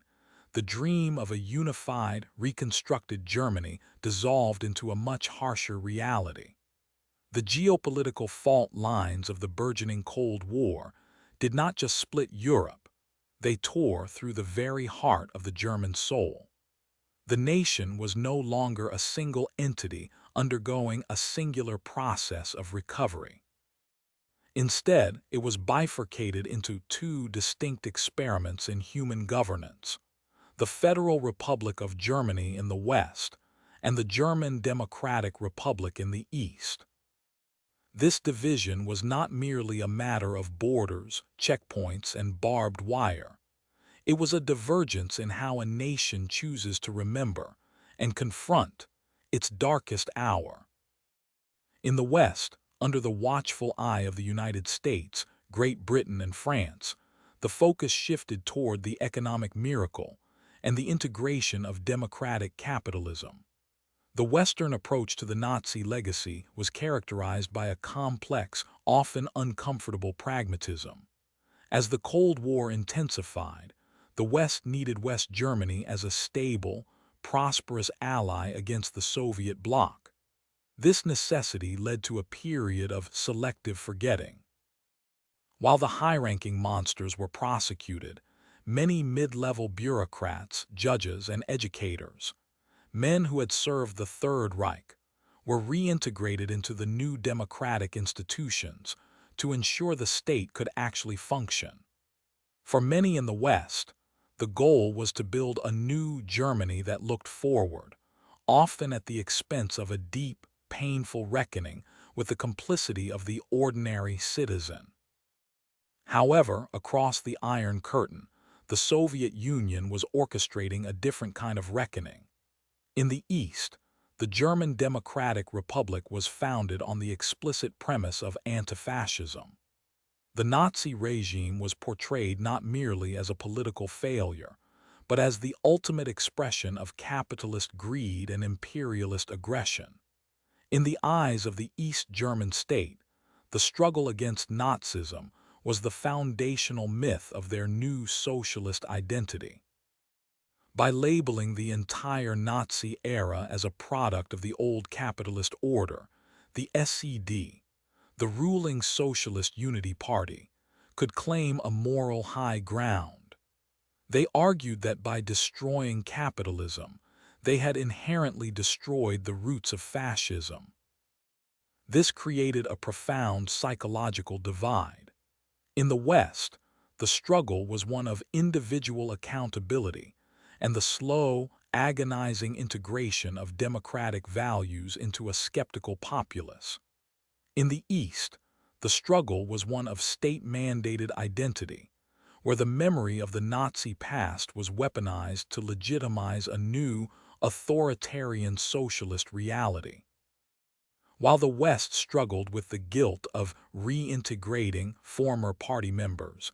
the dream of a unified, reconstructed Germany dissolved into a much harsher reality. The geopolitical fault lines of the burgeoning Cold War did not just split Europe, they tore through the very heart of the German soul. The nation was no longer a single entity undergoing a singular process of recovery. Instead, it was bifurcated into two distinct experiments in human governance: the Federal Republic of Germany in the West and the German Democratic Republic in the East. This division was not merely a matter of borders, checkpoints, and barbed wire. It was a divergence in how a nation chooses to remember and confront its darkest hour. In the West, under the watchful eye of the United States, Great Britain, and France, the focus shifted toward the economic miracle and the integration of democratic capitalism. The Western approach to the Nazi legacy was characterized by a complex, often uncomfortable pragmatism. As the Cold War intensified, the West needed West Germany as a stable, prosperous ally against the Soviet bloc. This necessity led to a period of selective forgetting. While the high-ranking monsters were prosecuted, many mid-level bureaucrats, judges, and educators, men who had served the Third Reich, were reintegrated into the new democratic institutions to ensure the state could actually function. For many in the West, the goal was to build a new Germany that looked forward, often at the expense of a deep, painful reckoning with the complicity of the ordinary citizen. However, across the Iron Curtain, the Soviet Union was orchestrating a different kind of reckoning. In the East, the German Democratic Republic was founded on the explicit premise of anti-fascism. The Nazi regime was portrayed not merely as a political failure, but as the ultimate expression of capitalist greed and imperialist aggression. In the eyes of the East German state, the struggle against Nazism was the foundational myth of their new socialist identity. By labeling the entire Nazi era as a product of the old capitalist order, the SED, the ruling Socialist Unity Party, could claim a moral high ground. They argued that by destroying capitalism, they had inherently destroyed the roots of fascism. This created a profound psychological divide. In the West, the struggle was one of individual accountability and the slow, agonizing integration of democratic values into a skeptical populace. In the East, the struggle was one of state-mandated identity, where the memory of the Nazi past was weaponized to legitimize a new, authoritarian socialist reality. While the West struggled with the guilt of reintegrating former party members,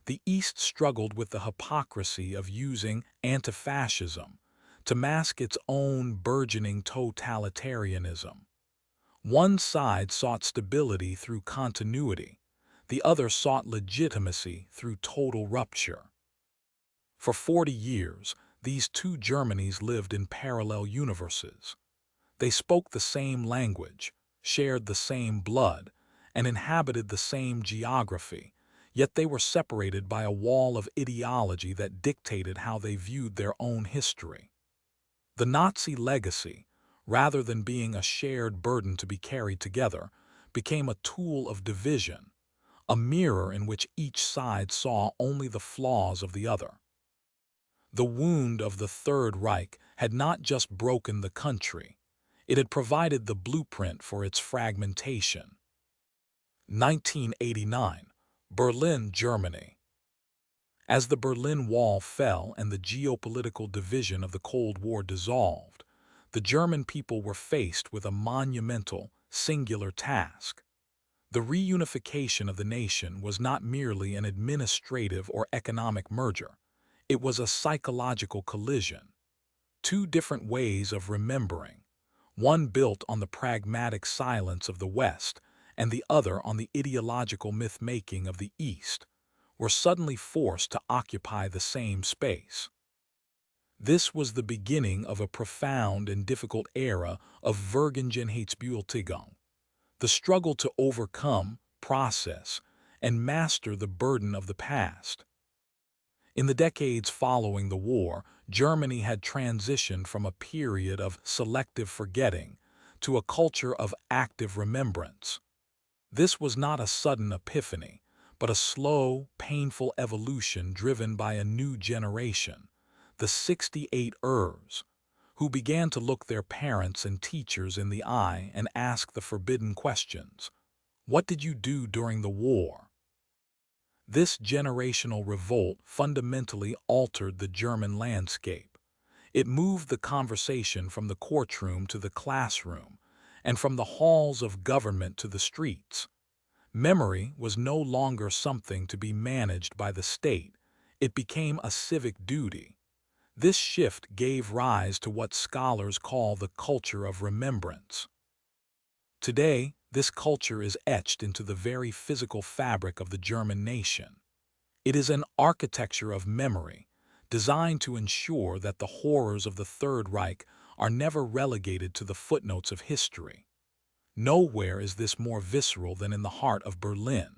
the East struggled with the hypocrisy of using anti-fascism to mask its own burgeoning totalitarianism. One side sought stability through continuity, the other sought legitimacy through total rupture. For 40 years, these two Germanys lived in parallel universes. They spoke the same language, shared the same blood, and inhabited the same geography, yet they were separated by a wall of ideology that dictated how they viewed their own history. The Nazi legacy, rather than being a shared burden to be carried together, became a tool of division, a mirror in which each side saw only the flaws of the other. The wound of the Third Reich had not just broken the country, it had provided the blueprint for its fragmentation. 1989, Berlin, Germany. As the Berlin Wall fell and the geopolitical division of the Cold War dissolved, the German people were faced with a monumental, singular task. The reunification of the nation was not merely an administrative or economic merger. It was a psychological collision. Two different ways of remembering, one built on the pragmatic silence of the West and the other on the ideological myth-making of the East, were suddenly forced to occupy the same space. This was the beginning of a profound and difficult era of Vergangenheitsbewältigung, the struggle to overcome, process, and master the burden of the past. In the decades following the war, Germany had transitioned from a period of selective forgetting to a culture of active remembrance. This was not a sudden epiphany, but a slow, painful evolution driven by a new generation, the 68 ers, who began to look their parents and teachers in the eye and ask the forbidden questions. What did you do during the war? This generational revolt fundamentally altered the German landscape. It moved the conversation from the courtroom to the classroom, and from the halls of government to the streets. Memory was no longer something to be managed by the state. It became a civic duty. This shift gave rise to what scholars call the culture of remembrance. Today, this culture is etched into the very physical fabric of the German nation. It is an architecture of memory, designed to ensure that the horrors of the Third Reich are never relegated to the footnotes of history. Nowhere is this more visceral than in the heart of Berlin.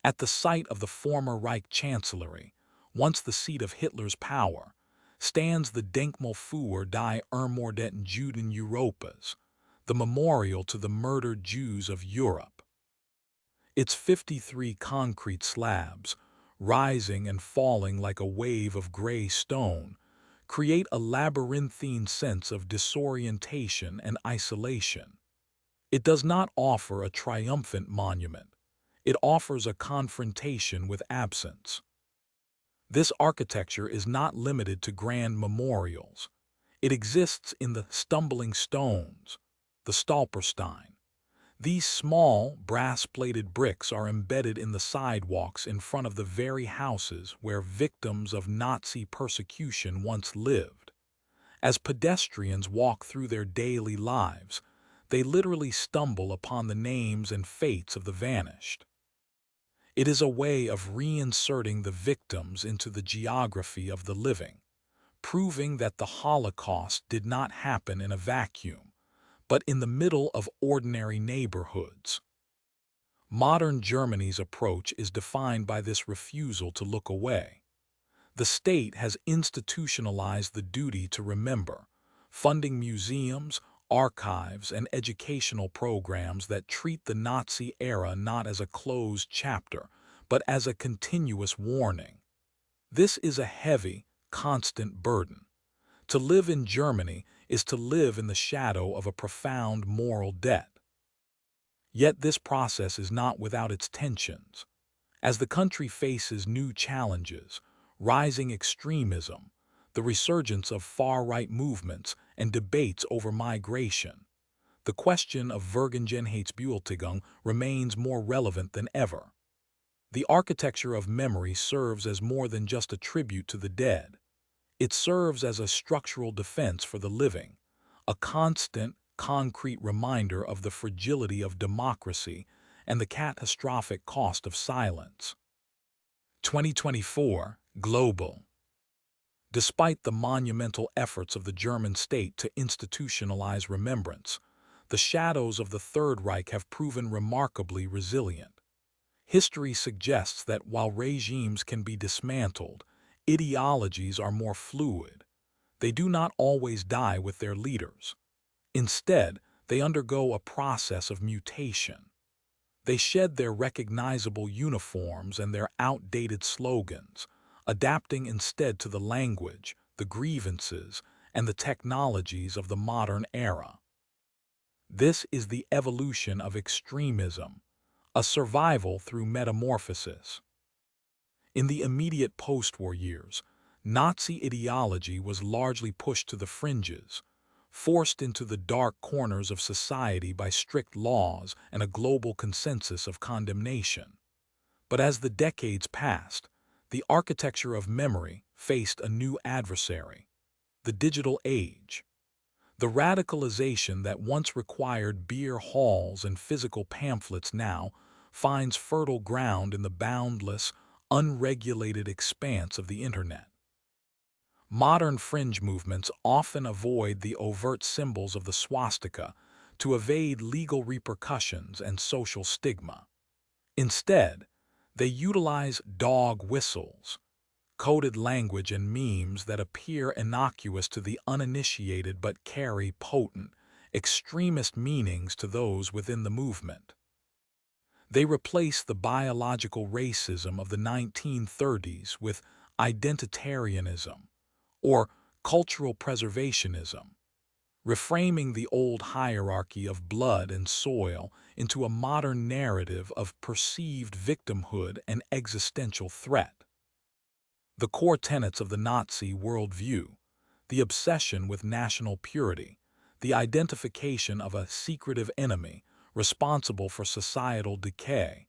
At the site of the former Reich Chancellery, once the seat of Hitler's power, stands the Denkmal für die ermordeten Juden Europas, the memorial to the murdered Jews of Europe. Its 53 concrete slabs, rising and falling like a wave of gray stone, create a labyrinthine sense of disorientation and isolation. It does not offer a triumphant monument. It offers a confrontation with absence. This architecture is not limited to grand memorials. It exists in the stumbling stones, the Stolperstein. These small, brass-plated bricks are embedded in the sidewalks in front of the very houses where victims of Nazi persecution once lived. As pedestrians walk through their daily lives, they literally stumble upon the names and fates of the vanished. It is a way of reinserting the victims into the geography of the living, proving that the Holocaust did not happen in a vacuum, but in the middle of ordinary neighborhoods. Modern Germany's approach is defined by this refusal to look away. The state has institutionalized the duty to remember, funding museums, archives, and educational programs that treat the Nazi era not as a closed chapter, but as a continuous warning. This is a heavy, constant burden. To live in Germany is to live in the shadow of a profound moral debt. Yet this process is not without its tensions. As the country faces new challenges, rising extremism, the resurgence of far-right movements, and debates over migration, the question of Vergangenheitsbewältigung remains more relevant than ever. The architecture of memory serves as more than just a tribute to the dead. It serves as a structural defense for the living, a constant, concrete reminder of the fragility of democracy and the catastrophic cost of silence. 2024 Global. Despite the monumental efforts of the German state to institutionalize remembrance, the shadows of the Third Reich have proven remarkably resilient. History suggests that while regimes can be dismantled, ideologies are more fluid. They do not always die with their leaders. Instead, they undergo a process of mutation. They shed their recognizable uniforms and their outdated slogans, adapting instead to the language, the grievances, and the technologies of the modern era. This is the evolution of extremism, a survival through metamorphosis. In the immediate post-war years, Nazi ideology was largely pushed to the fringes, forced into the dark corners of society by strict laws and a global consensus of condemnation. But as the decades passed, the architecture of memory faced a new adversary: the digital age. The radicalization that once required beer halls and physical pamphlets now finds fertile ground in the boundless, unregulated expanse of the Internet. Modern fringe movements often avoid the overt symbols of the swastika to evade legal repercussions and social stigma. Instead, they utilize dog whistles, coded language and memes that appear innocuous to the uninitiated but carry potent, extremist meanings to those within the movement. They replace the biological racism of the 1930s with identitarianism, or cultural preservationism, reframing the old hierarchy of blood and soil into a modern narrative of perceived victimhood and existential threat. The core tenets of the Nazi worldview, the obsession with national purity, the identification of a secretive enemy responsible for societal decay,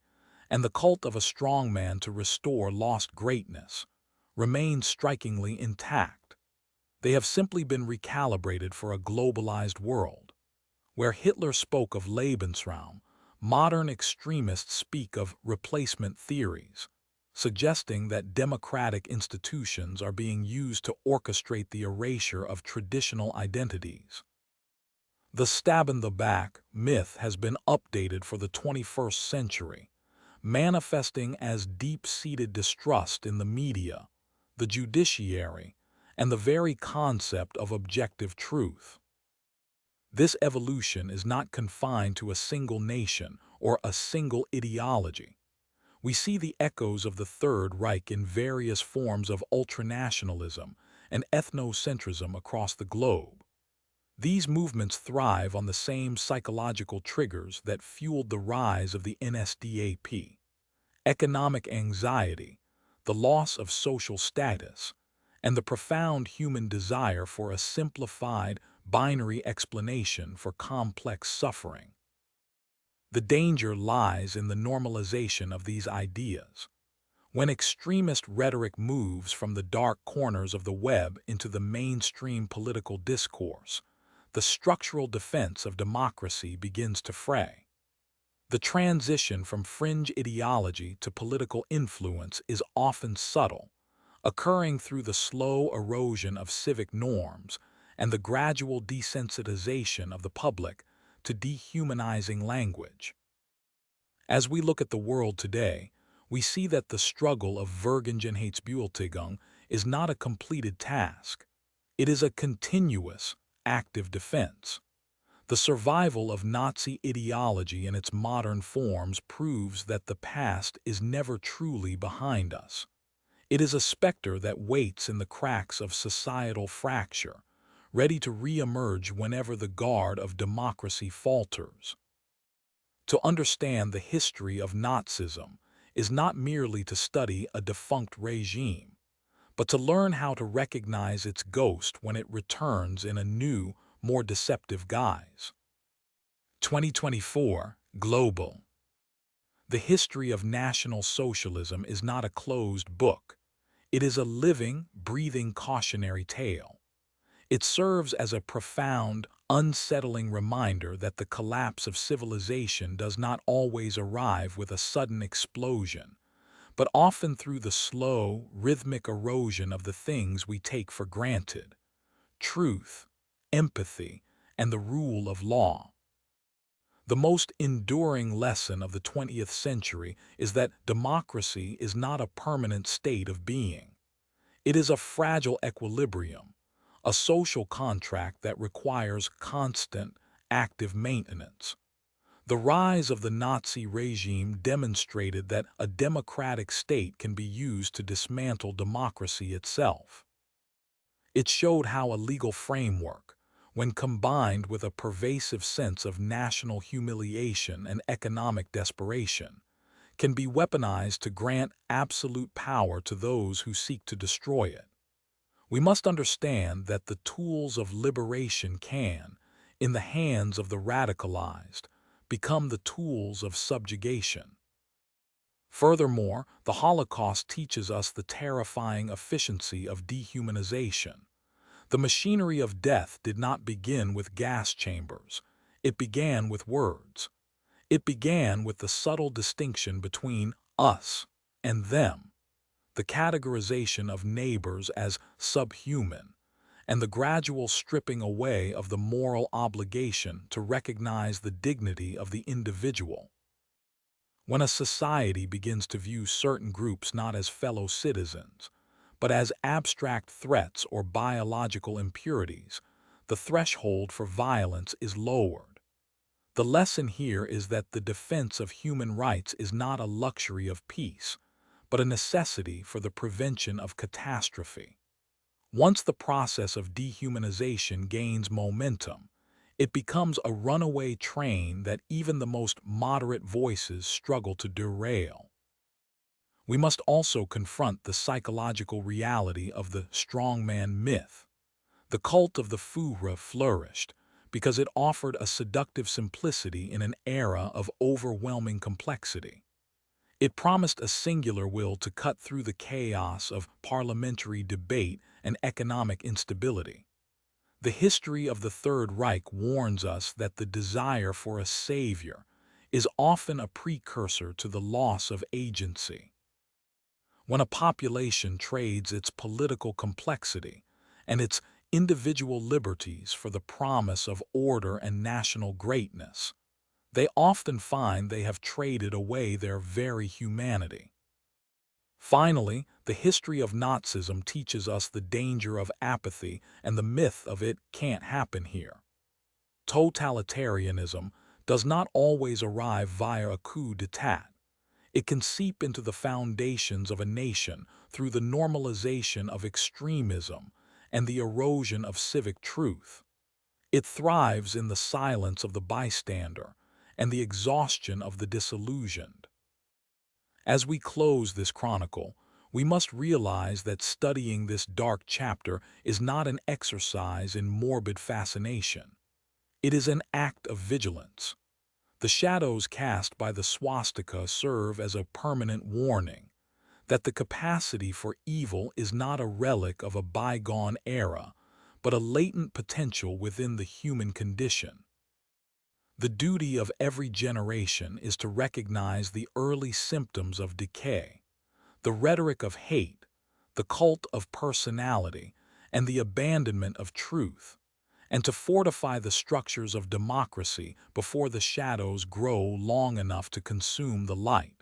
and the cult of a strongman to restore lost greatness, remain strikingly intact. They have simply been recalibrated for a globalized world. Where Hitler spoke of Lebensraum, modern extremists speak of replacement theories, suggesting that democratic institutions are being used to orchestrate the erasure of traditional identities. The stab in the back myth has been updated for the 21st century, manifesting as deep-seated distrust in the media, the judiciary, and the very concept of objective truth. This evolution is not confined to a single nation or a single ideology. We see the echoes of the Third Reich in various forms of ultranationalism and ethnocentrism across the globe. These movements thrive on the same psychological triggers that fueled the rise of the NSDAP: economic anxiety, the loss of social status, and the profound human desire for a simplified, binary explanation for complex suffering. The danger lies in the normalization of these ideas. When extremist rhetoric moves from the dark corners of the web into the mainstream political discourse, the structural defense of democracy begins to fray. The transition from fringe ideology to political influence is often subtle, occurring through the slow erosion of civic norms and the gradual desensitization of the public to dehumanizing language. As we look at the world today, we see that the struggle of Vergangenheitsbewältigung is not a completed task. It is a continuous, active defense. The survival of Nazi ideology in its modern forms proves that the past is never truly behind us. It is a specter that waits in the cracks of societal fracture, ready to re-emerge whenever the guard of democracy falters. To understand the history of Nazism is not merely to study a defunct regime, but to learn how to recognize its ghost when it returns in a new, more deceptive guise. 2024 Global. The history of National Socialism is not a closed book. It is a living, breathing cautionary tale. It serves as a profound, unsettling reminder that the collapse of civilization does not always arrive with a sudden explosion, but often through the slow, rhythmic erosion of the things we take for granted: truth, empathy, and the rule of law. The most enduring lesson of the 20th century is that democracy is not a permanent state of being. It is a fragile equilibrium, a social contract that requires constant, active maintenance. The rise of the Nazi regime demonstrated that a democratic state can be used to dismantle democracy itself. It showed how a legal framework, when combined with a pervasive sense of national humiliation and economic desperation, can be weaponized to grant absolute power to those who seek to destroy it. We must understand that the tools of liberation can, in the hands of the radicalized, become the tools of subjugation. Furthermore, the Holocaust teaches us the terrifying efficiency of dehumanization. The machinery of death did not begin with gas chambers. It began with words. It began with the subtle distinction between us and them, the categorization of neighbors as subhuman, and the gradual stripping away of the moral obligation to recognize the dignity of the individual. When a society begins to view certain groups not as fellow citizens, but as abstract threats or biological impurities, the threshold for violence is lowered. The lesson here is that the defense of human rights is not a luxury of peace, but a necessity for the prevention of catastrophe. Once the process of dehumanization gains momentum, it becomes a runaway train that even the most moderate voices struggle to derail. We must also confront the psychological reality of the strongman myth. The cult of the Fuhrer flourished because it offered a seductive simplicity in an era of overwhelming complexity. It promised a singular will to cut through the chaos of parliamentary debate and economic instability. The history of the Third Reich warns us that the desire for a savior is often a precursor to the loss of agency. When a population trades its political complexity and its individual liberties for the promise of order and national greatness, they often find they have traded away their very humanity. Finally, the history of Nazism teaches us the danger of apathy and the myth of "it can't happen here." Totalitarianism does not always arrive via a coup d'etat. It can seep into the foundations of a nation through the normalization of extremism and the erosion of civic truth. It thrives in the silence of the bystander and the exhaustion of the disillusioned. As we close this chronicle, we must realize that studying this dark chapter is not an exercise in morbid fascination. It is an act of vigilance. The shadows cast by the swastika serve as a permanent warning that the capacity for evil is not a relic of a bygone era, but a latent potential within the human condition. The duty of every generation is to recognize the early symptoms of decay, the rhetoric of hate, the cult of personality, and the abandonment of truth, and to fortify the structures of democracy before the shadows grow long enough to consume the light.